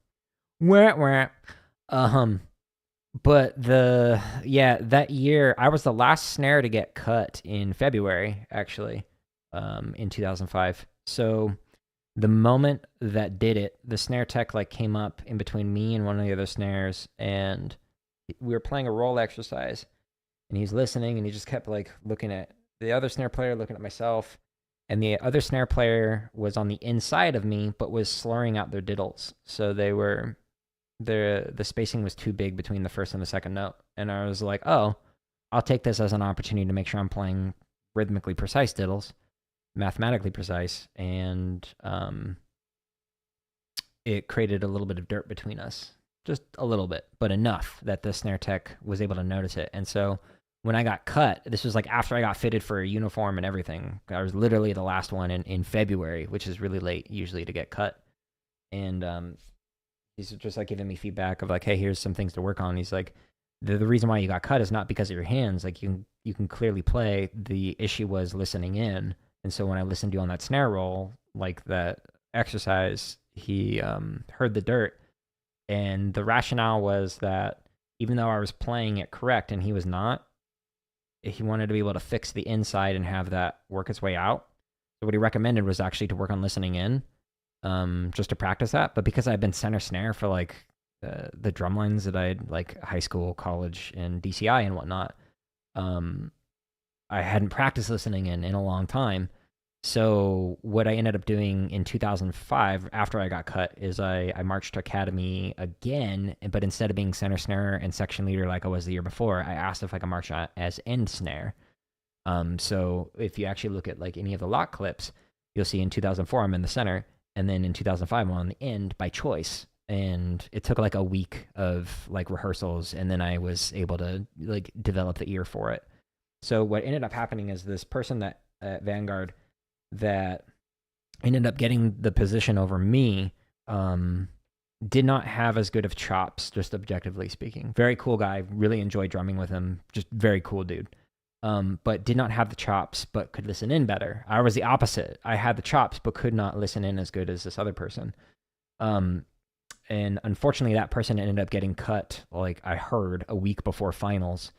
wah. But that year I was the last snare to get cut in February, actually, in 2005. So the moment that did it, the snare tech like came up in between me and one of the other snares, and we were playing a roll exercise, and he's listening, and he just kept like looking at the other snare player, looking at myself, and the other snare player was on the inside of me, but was slurring out their diddles. So the spacing was too big between the first and the second note. And I was like, oh, I'll take this as an opportunity to make sure I'm playing rhythmically precise diddles, mathematically precise, and it created a little bit of dirt between us. Just a little bit, but enough that the snare tech was able to notice it. And so when I got cut, this was like after I got fitted for a uniform and everything. I was literally the last one in February, which is really late usually to get cut. And he's just like giving me feedback of like, hey, here's some things to work on. He's like, the reason why you got cut is not because of your hands. Like you can clearly play. The issue was listening in. And so when I listened to you on that snare roll, like that exercise, he heard the dirt. And the rationale was that even though I was playing it correct and he was not, he wanted to be able to fix the inside and have that work its way out. So what he recommended was actually to work on listening in, just to practice that. But because I'd been center snare for like the drum lines that I had like high school, college, and DCI and whatnot, I hadn't practiced listening in a long time. So what I ended up doing in 2005 after I got cut is I marched to academy again, but instead of being center snare and section leader like I was the year before, I asked if I could march as end snare. So if you actually look at like any of the lock clips, you'll see in 2004 I'm in the center, and then in 2005 I'm on the end by choice. And it took like a week of like rehearsals, and then I was able to like develop the ear for it. So what ended up happening is this person that at Vanguard that ended up getting the position over me did not have as good of chops, just objectively speaking. Very cool guy, really enjoyed drumming with him, just very cool dude. But did not have the chops, but could listen in better. I was the opposite. I had the chops, but could not listen in as good as this other person. And unfortunately, that person ended up getting cut, like I heard, a week before finals,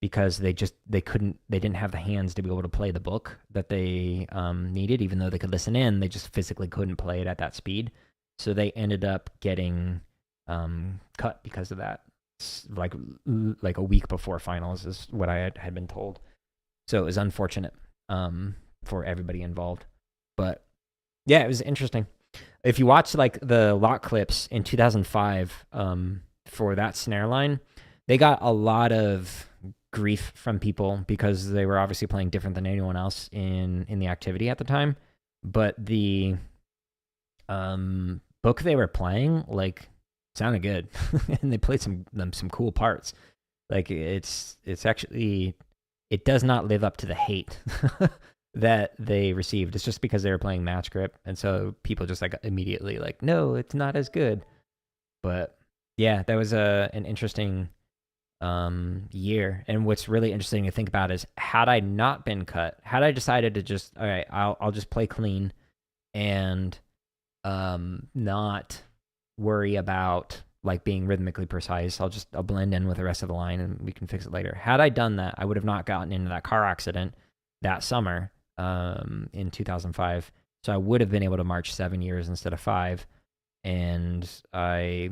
because they didn't have the hands to be able to play the book that they needed, even though they could listen in. They just physically couldn't play it at that speed. So they ended up getting cut because of that. Like a week before finals is what I had been told. So it was unfortunate for everybody involved. But yeah, it was interesting. If you watch like the lock clips in 2005 for that snare line, they got a lot of grief from people because they were obviously playing different than anyone else in the activity at the time. But the book they were playing like sounded good, and they played some cool parts. Like it's actually, it does not live up to the hate that they received. It's just because they were playing match grip, and so people just like immediately like, no, it's not as good. But yeah, that was an interesting year. And what's really interesting to think about is, had I not been cut, had I decided to just, all right, I'll just play clean and not worry about like being rhythmically precise, I'll blend in with the rest of the line and we can fix it later. Had I done that, I would have not gotten into that car accident that summer in 2005. So I would have been able to march 7 years instead of 5. And I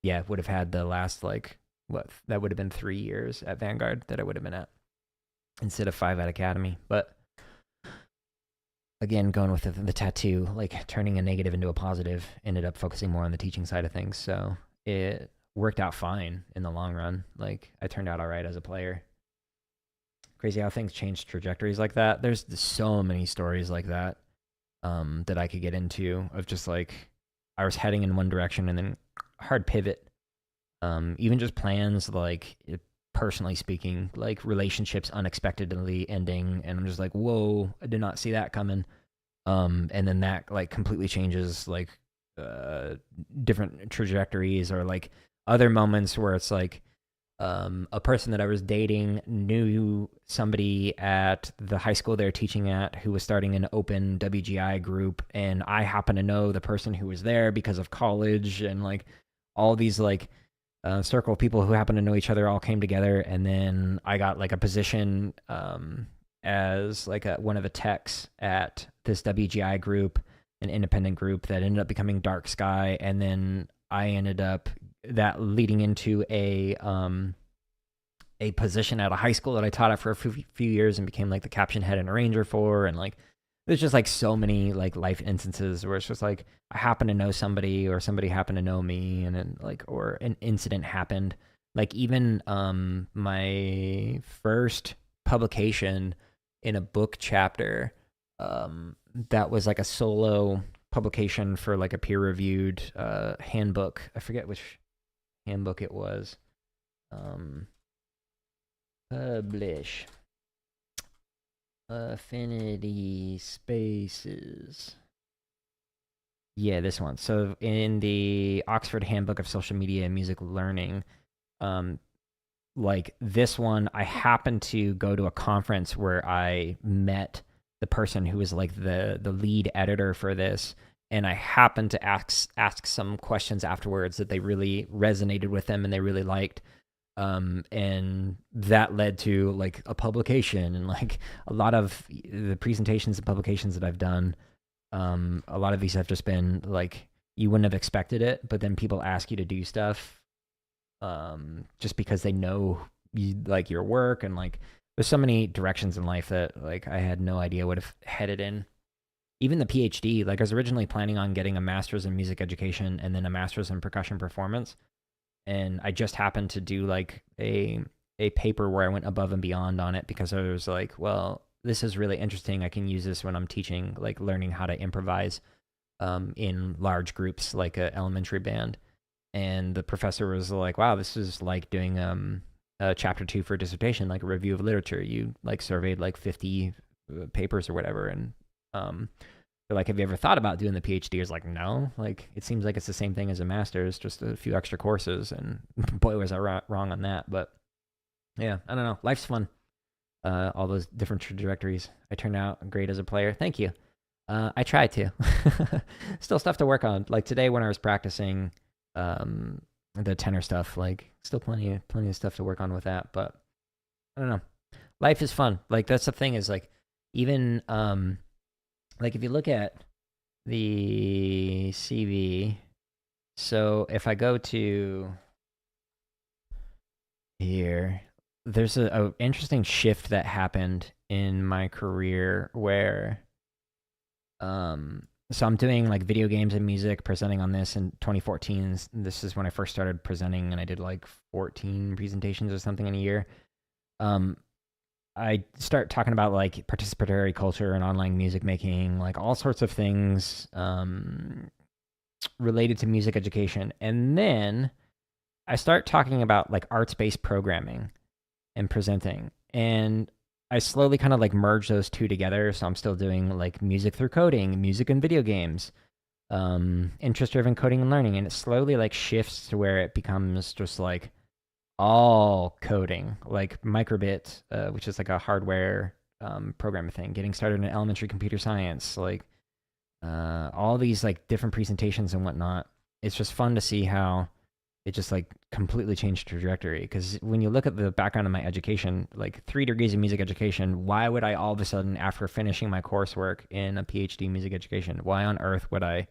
would have had the last that would have been 3 years at Vanguard that I would have been at instead of 5 at Academy. But again, going with the tattoo, like turning a negative into a positive, ended up focusing more on the teaching side of things. So it worked out fine in the long run. Like I turned out all right as a player. Crazy how things change trajectories like that. There's so many stories like that that I could get into of just like I was heading in one direction and then hard pivot. Even just plans like personally speaking, like relationships unexpectedly ending, and I'm just like, whoa, I did not see that coming. And then that like completely changes like different trajectories, or like other moments where it's like a person that I was dating knew somebody at the high school they're teaching at who was starting an open WGI group, and I happen to know the person who was there because of college, and like all these like circle of people who happen to know each other all came together, and then I got like a position as like one of the techs at this WGI group, an independent group that ended up becoming Dark Sky, and then I ended up that leading into a position at a high school that I taught at for a few years and became like the caption head and arranger for, and like there's just like so many like life instances where it's just like I happen to know somebody or somebody happened to know me, and then like or an incident happened. Like even my first publication in a book chapter that was like a solo publication for like a peer-reviewed handbook. I forget which handbook it was. Publish. Affinity Spaces. Yeah, this one. So in the Oxford Handbook of Social Media and Music Learning, like this one, I happened to go to a conference where I met the person who was like the lead editor for this, and I happened to ask some questions afterwards that they really resonated with them and they really liked. And that led to like a publication, and like a lot of the presentations and publications that I've done, a lot of these have just been like you wouldn't have expected it, but then people ask you to do stuff just because they know you like your work, and like there's so many directions in life that like I had no idea would have headed in. Even the PhD, like I was originally planning on getting a master's in music education and then a master's in percussion performance. And I just happened to do like a paper where I went above and beyond on it because I was like, well, this is really interesting. I can use this when I'm teaching, like learning how to improvise in large groups, like a elementary band. And the professor was like, wow, this is like doing chapter 2 for a dissertation, like a review of literature. You like surveyed like 50 papers or whatever. And they're like, have you ever thought about doing the PhD? I was like, no. Like, it seems like it's the same thing as a master's, just a few extra courses. And boy, was I wrong on that. But yeah, I don't know. Life's fun. All those different trajectories. I turned out great as a player. Thank you. I tried to. Still stuff to work on. Like today when I was practicing the tenor stuff, like still plenty of stuff to work on with that. But I don't know. Life is fun. Like that's the thing is like even like if you look at the CV, so if I go to here, there's a interesting shift that happened in my career where so I'm doing like video games and music, presenting on this in 2014. This is when I first started presenting, and I did like 14 presentations or something in a year. I start talking about like participatory culture and online music making, like all sorts of things related to music education. And then I start talking about like arts-based programming and presenting. And I slowly kind of like merge those two together. So I'm still doing like music through coding, music and video games, interest-driven coding and learning. And it slowly like shifts to where it becomes just like all coding, like Microbit, which is like a hardware programming thing, getting started in elementary computer science, like all these like different presentations and whatnot. It's just fun to see how it just like completely changed trajectory. Because when you look at the background of my education, like 3 degrees of music education, why would I all of a sudden, after finishing my coursework in a PhD in music education, why on earth would I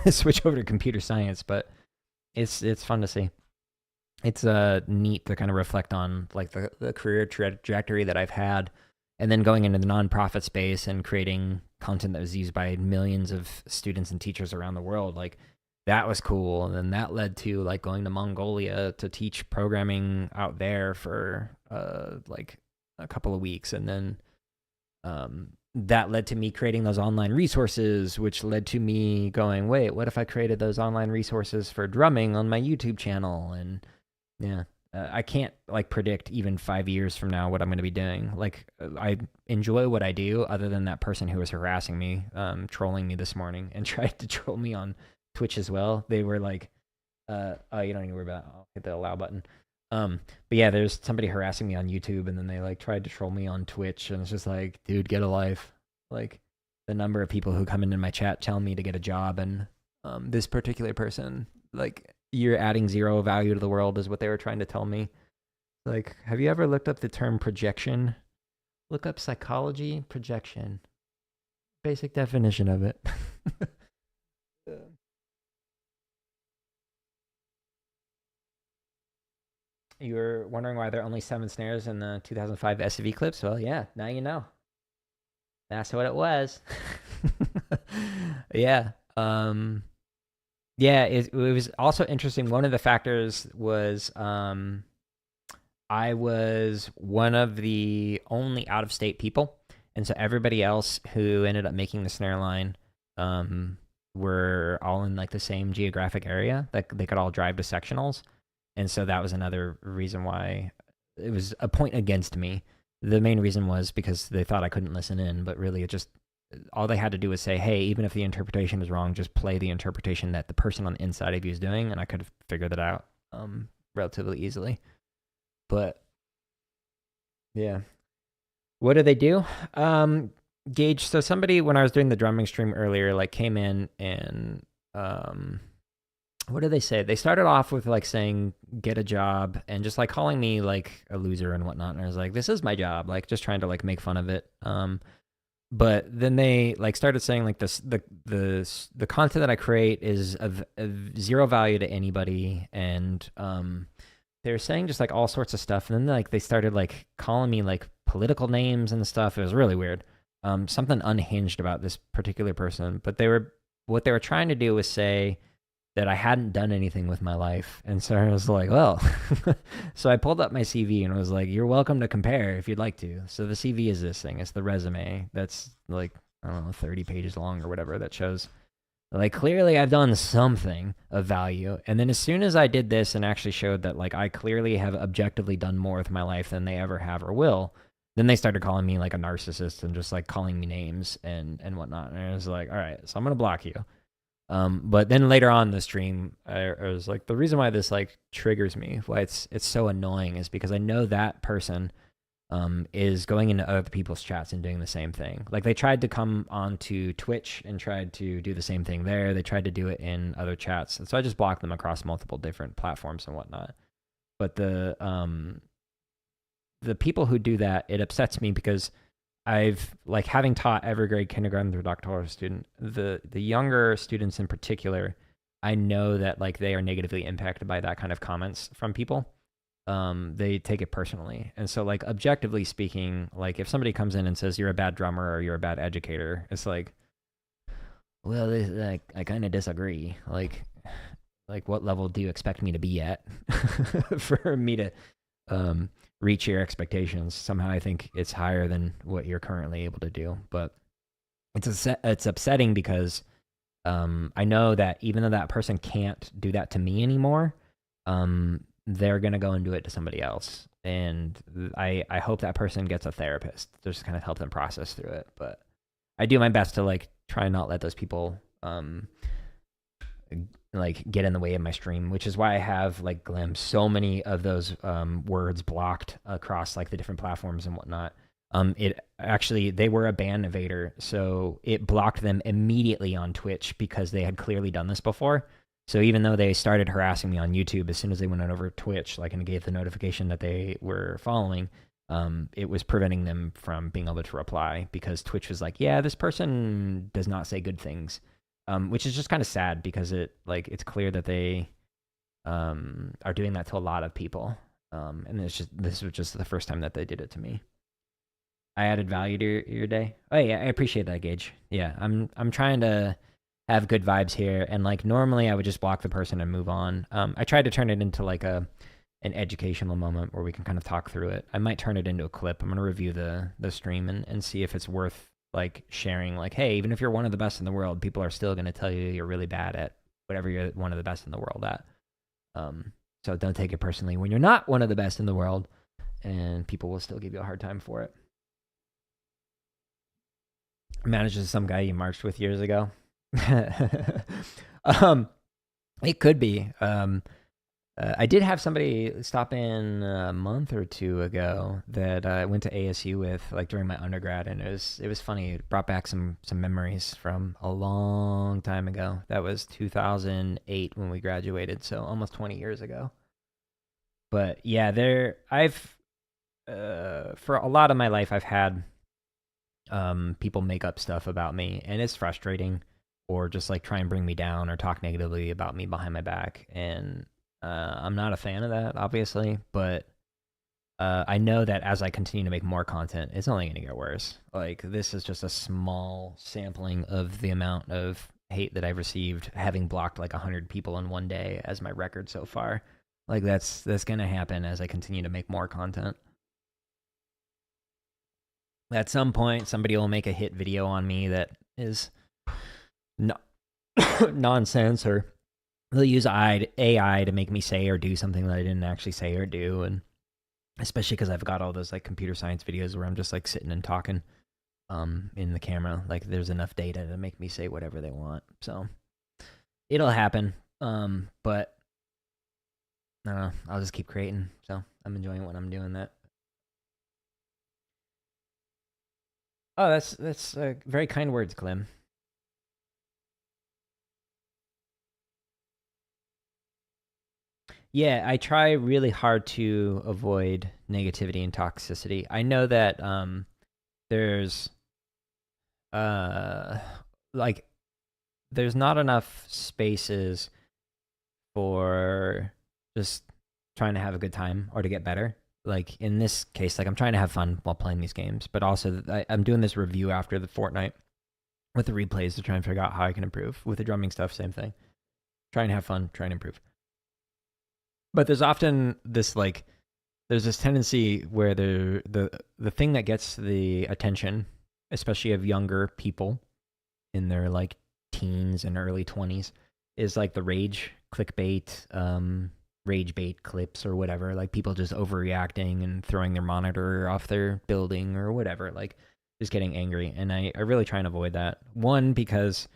switch over to computer science? But it's fun to see. It's neat to kind of reflect on like the career trajectory that I've had, and then going into the nonprofit space and creating content that was used by millions of students and teachers around the world. Like that was cool. And then that led to like going to Mongolia to teach programming out there for like a couple of weeks. And then that led to me creating those online resources, which led to me going, wait, what if I created those online resources for drumming on my YouTube channel? And yeah, I can't like predict even 5 years from now what I'm going to be doing. Like I enjoy what I do, other than that person who was harassing me, trolling me this morning and tried to troll me on Twitch as well. They were like, oh, you don't need to worry about it. I'll hit the allow button. But yeah, there's somebody harassing me on YouTube, and then they like tried to troll me on Twitch, and it's just like, dude, get a life. Like the number of people who come into my chat telling me to get a job, and this particular person, like, you're adding zero value to the world is what they were trying to tell me. Like, have you ever looked up the term projection? Look up psychology projection. Basic definition of it. You were wondering why there are only 7 snares in the 2005 SUV clips? Well, yeah, now you know. That's what it was. Yeah. Yeah, it was also interesting. One of the factors was I was one of the only out-of-state people, and so everybody else who ended up making the snare line were all in like the same geographic area that they could all drive to sectionals, and so that was another reason why it was a point against me. The main reason was because they thought I couldn't listen in, but really it just all they had to do was say, hey, even if the interpretation is wrong, just play the interpretation that the person on the inside of you is doing, and I could have figured that out relatively easily. But yeah, what do they do? Gage, so somebody, when I was doing the drumming stream earlier, like came in and what did they say? They started off with like saying get a job and just like calling me like a loser and whatnot, and I was like, this is my job, like just trying to like make fun of it. But then they like started saying like the content that I create is of zero value to anybody, and they were saying just like all sorts of stuff, and then like they started like calling me like political names and stuff. It was really weird. Something unhinged about this particular person, but what they were trying to do was say that I hadn't done anything with my life. And so I was like, well, so I pulled up my CV and was like, you're welcome to compare if you'd like to. So the CV is this thing. It's the resume that's like, I don't know, 30 pages long or whatever, that shows like clearly I've done something of value. And then as soon as I did this and actually showed that like I clearly have objectively done more with my life than they ever have or will, then they started calling me like a narcissist and just like calling me names and whatnot. And I was like, all right, so I'm going to block you. But then later on in the stream, I was like, the reason why this like triggers me, why it's so annoying, is because I know that person is going into other people's chats and doing the same thing. Like they tried to come onto Twitch and tried to do the same thing there. They tried to do it in other chats, and so I just blocked them across multiple different platforms and whatnot. But the people who do that, it upsets me because I've like, having taught every grade, kindergarten through doctoral student, the younger students in particular, I know that like they are negatively impacted by that kind of comments from people. They take it personally. And so like objectively speaking, like if somebody comes in and says you're a bad drummer or you're a bad educator, it's like, well, like I kind of disagree. Like what level do you expect me to be at for me to reach your expectations? Somehow I think it's higher than what you're currently able to do. But it's upsetting because I know that even though that person can't do that to me anymore, they're going to go and do it to somebody else. And I hope that person gets a therapist to just kind of help them process through it. But I do my best to like try and not let those people like get in the way of my stream, which is why I have like so many of those words blocked across like the different platforms and whatnot. It actually, they were a ban evader, so it blocked them immediately on Twitch because they had clearly done this before. So even though they started harassing me on YouTube, as soon as they went over Twitch, like, and gave the notification that they were following, it was preventing them from being able to reply because Twitch was like, yeah, this person does not say good things. Which is just kind of sad because it's clear that they are doing that to a lot of people. And this was just the first time that they did it to me. I added value to your day. Oh yeah, I appreciate that, Gage. Yeah, I'm trying to have good vibes here, and like normally I would just block the person and move on. I tried to turn it into like an educational moment where we can kind of talk through it. I might turn it into a clip. I'm gonna review the stream and see if it's worth like sharing, like, hey, even if you're one of the best in the world, people are still going to tell you you're really bad at whatever you're one of the best in the world at. So don't take it personally when you're not one of the best in the world, and people will still give you a hard time for it. Manages some guy you marched with years ago. It could be. I did have somebody stop in a month or two ago that I went to ASU with, like during my undergrad, and it was funny. It brought back some memories from a long time ago. That was 2008 when we graduated, so almost 20 years ago. But yeah, I've for a lot of my life I've had people make up stuff about me, and it's frustrating, or just like try and bring me down or talk negatively about me behind my back, and I'm not a fan of that, obviously, but I know that as I continue to make more content, it's only going to get worse. Like, this is just a small sampling of the amount of hate that I've received, having blocked like 100 people in one day as my record so far. Like, that's going to happen as I continue to make more content. At some point, somebody will make a hit video on me that is nonsense, or they'll use AI to make me say or do something that I didn't actually say or do. And especially because I've got all those like computer science videos where I'm just like sitting and talking in the camera. Like, there's enough data to make me say whatever they want. So it'll happen. But I don't know. I'll just keep creating. So I'm enjoying what I'm doing. That. Oh, that's very kind words, Clem. Yeah, I try really hard to avoid negativity and toxicity. I know that there's like there's not enough spaces for just trying to have a good time or to get better. Like in this case, like I'm trying to have fun while playing these games, but also I'm doing this review after the Fortnite with the replays to try and figure out how I can improve. With the drumming stuff, same thing. Trying to have fun, trying to improve. But there's often this like there's this tendency where the thing that gets the attention, especially of younger people in their like teens and early 20s, is like the rage clickbait, rage bait clips or whatever, like people just overreacting and throwing their monitor off their building or whatever, like just getting angry. And I really try and avoid that. One, because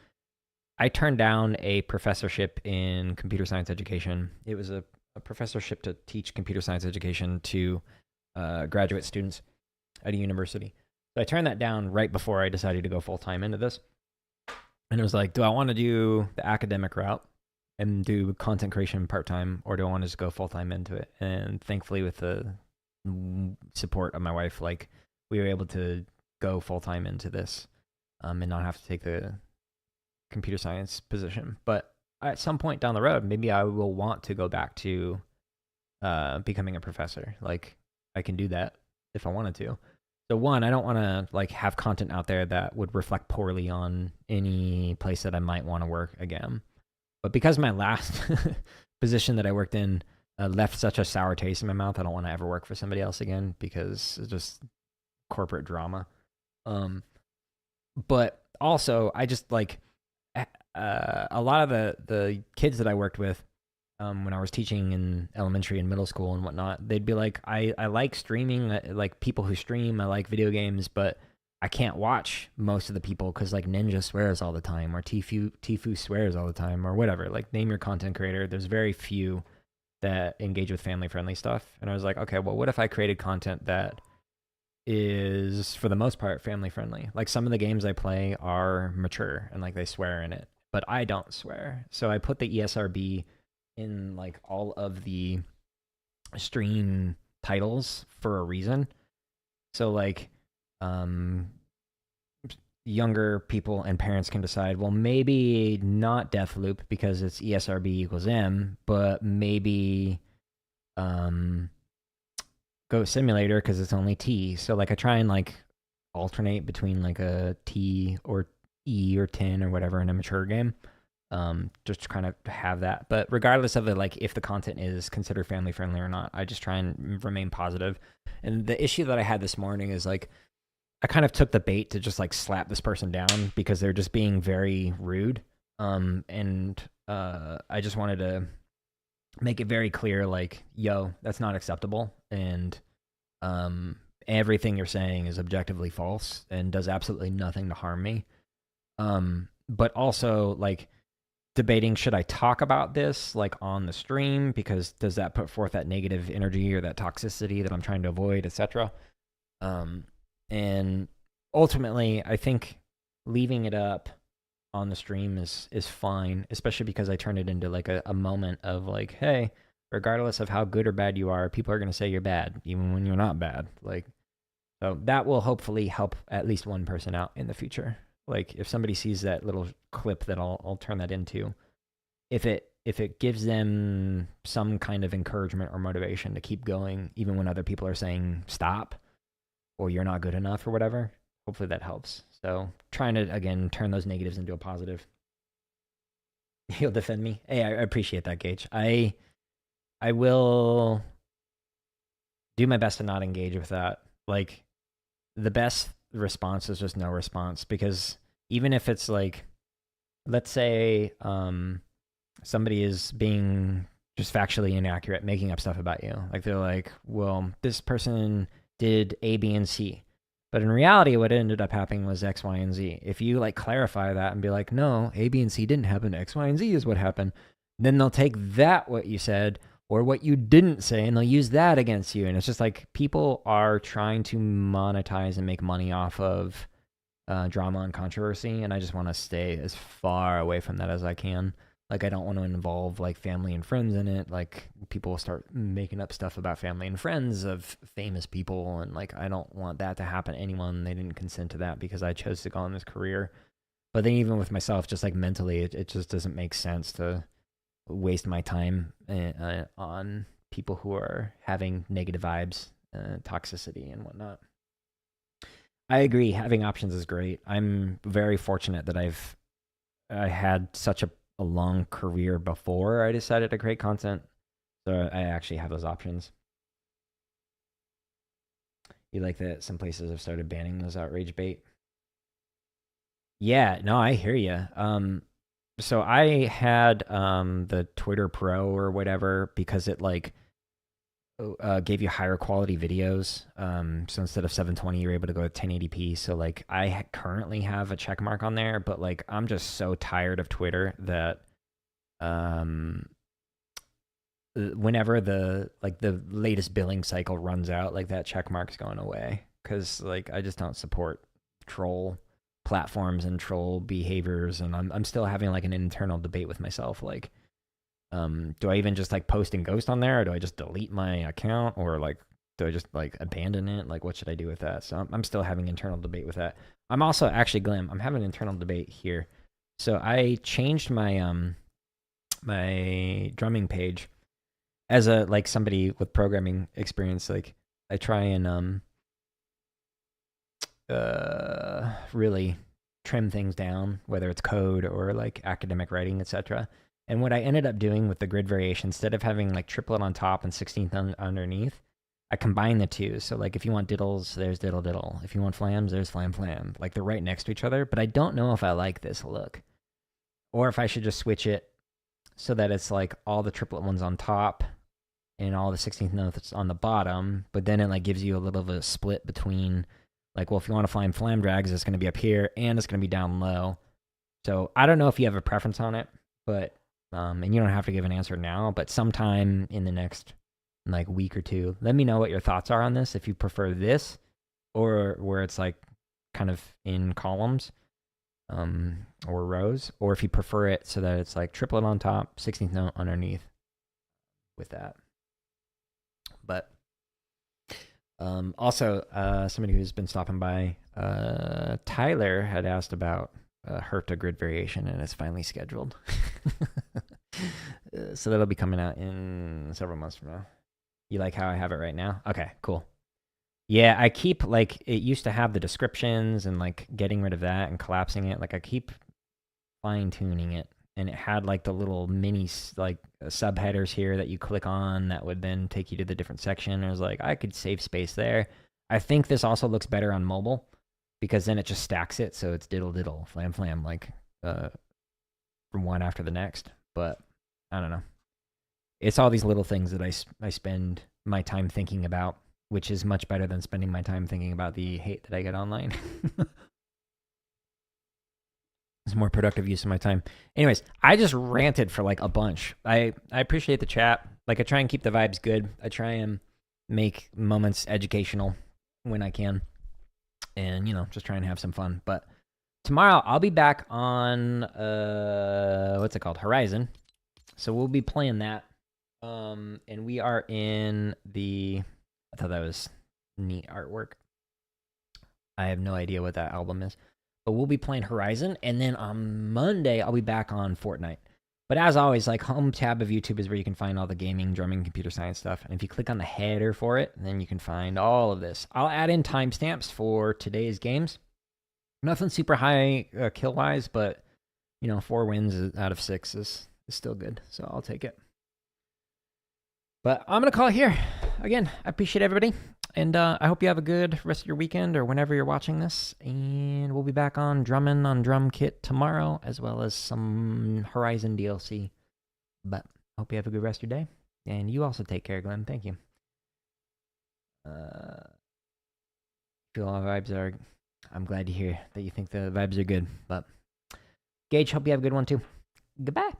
I turned down a professorship in computer science education. It was a professorship to teach computer science education to graduate students at a university. So I turned that down right before I decided to go full-time into this. And it was like, do I want to do the academic route and do content creation part-time, or do I want to just go full-time into it? And thankfully, with the support of my wife, like we were able to go full-time into this and not have to take the computer science position. But at some point down the road, maybe I will want to go back to becoming a professor. Like I can do that if I wanted to. So one, I don't want to like have content out there that would reflect poorly on any place that I might want to work again. But because my last position that I worked in left such a sour taste in my mouth, I don't want to ever work for somebody else again because it's just corporate drama. But also, I just like a lot of the kids that I worked with when I was teaching in elementary and middle school and whatnot, they'd be like, I like streaming, like people who stream, I like video games, but I can't watch most of the people because like Ninja swears all the time, or Tfue swears all the time, or whatever. Like name your content creator. There's very few that engage with family friendly stuff. And I was like, okay, well, what if I created content that is for the most part family friendly? Like some of the games I play are mature and like they swear in it, but I don't swear. So I put the ESRB in like all of the stream titles for a reason. So like younger people and parents can decide, well, maybe not Deathloop because it's ESRB equals M, but maybe Goat Simulator because it's only T. So like I try and like alternate between like a T or E or 10 or whatever in a mature game. Just to kind of have that. But regardless of it, like if the content is considered family friendly or not, I just try and remain positive. And the issue that I had this morning is like I kind of took the bait to just like slap this person down because they're just being very rude. And I just wanted to make it very clear, like, yo, that's not acceptable, and everything you're saying is objectively false and does absolutely nothing to harm me. But also, like, debating, should I talk about this, like, on the stream, because does that put forth that negative energy or that toxicity that I'm trying to avoid, etc. And ultimately, I think leaving it up on the stream is fine, especially because I turn it into like a moment of like, hey, regardless of how good or bad you are, people are going to say you're bad, even when you're not bad. Like, so that will hopefully help at least one person out in the future. Like, if somebody sees that little clip that I'll turn that into, if it gives them some kind of encouragement or motivation to keep going, even when other people are saying stop or you're not good enough or whatever, hopefully that helps. So trying to, again, turn those negatives into a positive. He'll defend me. Hey, I appreciate that, Gage. I will do my best to not engage with that. Like, the best response is just no response, because even if it's like, let's say somebody is being just factually inaccurate, making up stuff about you. Like, they're like, well, this person did A, B, and C. But in reality, what ended up happening was X, Y, and Z. If you like clarify that and be like, no, A, B, and C didn't happen, X, Y, and Z is what happened, then they'll take that, what you said, or what you didn't say, and they'll use that against you. And it's just like, people are trying to monetize and make money off of drama and controversy, and I just want to stay as far away from that as I can. Like, I don't want to involve like family and friends in it. Like, people will start making up stuff about family and friends of famous people, and like, I don't want that to happen to anyone. They didn't consent to that because I chose to go on this career. But then even with myself, just like mentally, it just doesn't make sense to waste my time on people who are having negative vibes, toxicity, and whatnot. I agree. Having options is great. I'm very fortunate that I had such a long career before I decided to create content, so I actually have those options. You like that some places have started banning those outrage bait? Yeah, no, I hear you. So I had the Twitter Pro or whatever because it like gave you higher quality videos. So instead of 720, you're able to go to 1080p. So like, I currently have a check mark on there, but like, I'm just so tired of Twitter that whenever the latest billing cycle runs out, like, that check mark's going away, because like, I just don't support troll platforms and troll behaviors, and I'm still having like an internal debate with myself, like, do I even just like post and ghost on there, or do I just delete my account, or like, do I just like abandon it? Like, what should I do with that? So I'm still having internal debate with that. I'm also actually, Glim, I'm having an internal debate here. So I changed my my drumming page as a like somebody with programming experience. Like, I try and really trim things down, whether it's code or like academic writing, etc. And what I ended up doing with the grid variation, instead of having like triplet on top and 16th underneath, I combine the two. So like, if you want diddles, there's diddle diddle. If you want flams, there's flam flam. Like, they're right next to each other, but I don't know if I like this look, or if I should just switch it so that it's like all the triplet ones on top and all the 16th notes on the bottom, but then it like gives you a little bit of a split between, like, well, if you want to fly flam drags, it's going to be up here and it's going to be down low. So I don't know if you have a preference on it, but and you don't have to give an answer now, but sometime in the next like week or two, let me know what your thoughts are on this. If you prefer this, or where it's like kind of in columns or rows, or if you prefer it so that it's like triplet on top, 16th note underneath with that. But also, somebody who's been stopping by, Tyler had asked about Herta grid variation, and it's finally scheduled. So that'll be coming out in several months from now. You like how I have it right now? Okay, cool. Yeah, I keep, like, it used to have the descriptions and like getting rid of that and collapsing it. Like, I keep fine tuning it, and it had like the little mini like subheaders here that you click on that would then take you to the different section. I was like, I could save space there. I think this also looks better on mobile, because then it just stacks it, so it's diddle diddle, flam flam, like from one after the next. But I don't know. It's all these little things that I spend my time thinking about, which is much better than spending my time thinking about the hate that I get online. It's more productive use of my time. Anyways, I just ranted for like a bunch. I appreciate the chat. Like I try and keep the vibes good. I try and make moments educational when I can. And, just try and have some fun. But tomorrow I'll be back on what's it called? Horizon. So we'll be playing that. And we are in the I thought that was neat artwork. I have no idea what that album is. But we'll be playing Horizon, and then on Monday, I'll be back on Fortnite. But as always, like home tab of YouTube is where you can find all the gaming, drumming, computer science stuff. And if you click on the header for it, then you can find all of this. I'll add in timestamps for today's games. Nothing super high kill-wise, but, 4 wins out of 6 is still good. So I'll take it. But I'm going to call it here. Again, I appreciate everybody. And I hope you have a good rest of your weekend or whenever you're watching this. And we'll be back on Drumming on Drum Kit tomorrow, as well as some Horizon DLC. But I hope you have a good rest of your day. And you also take care, Glenn. Thank you. Feel all the vibes are... I'm glad to hear that you think the vibes are good. But Gage, hope you have a good one too. Goodbye.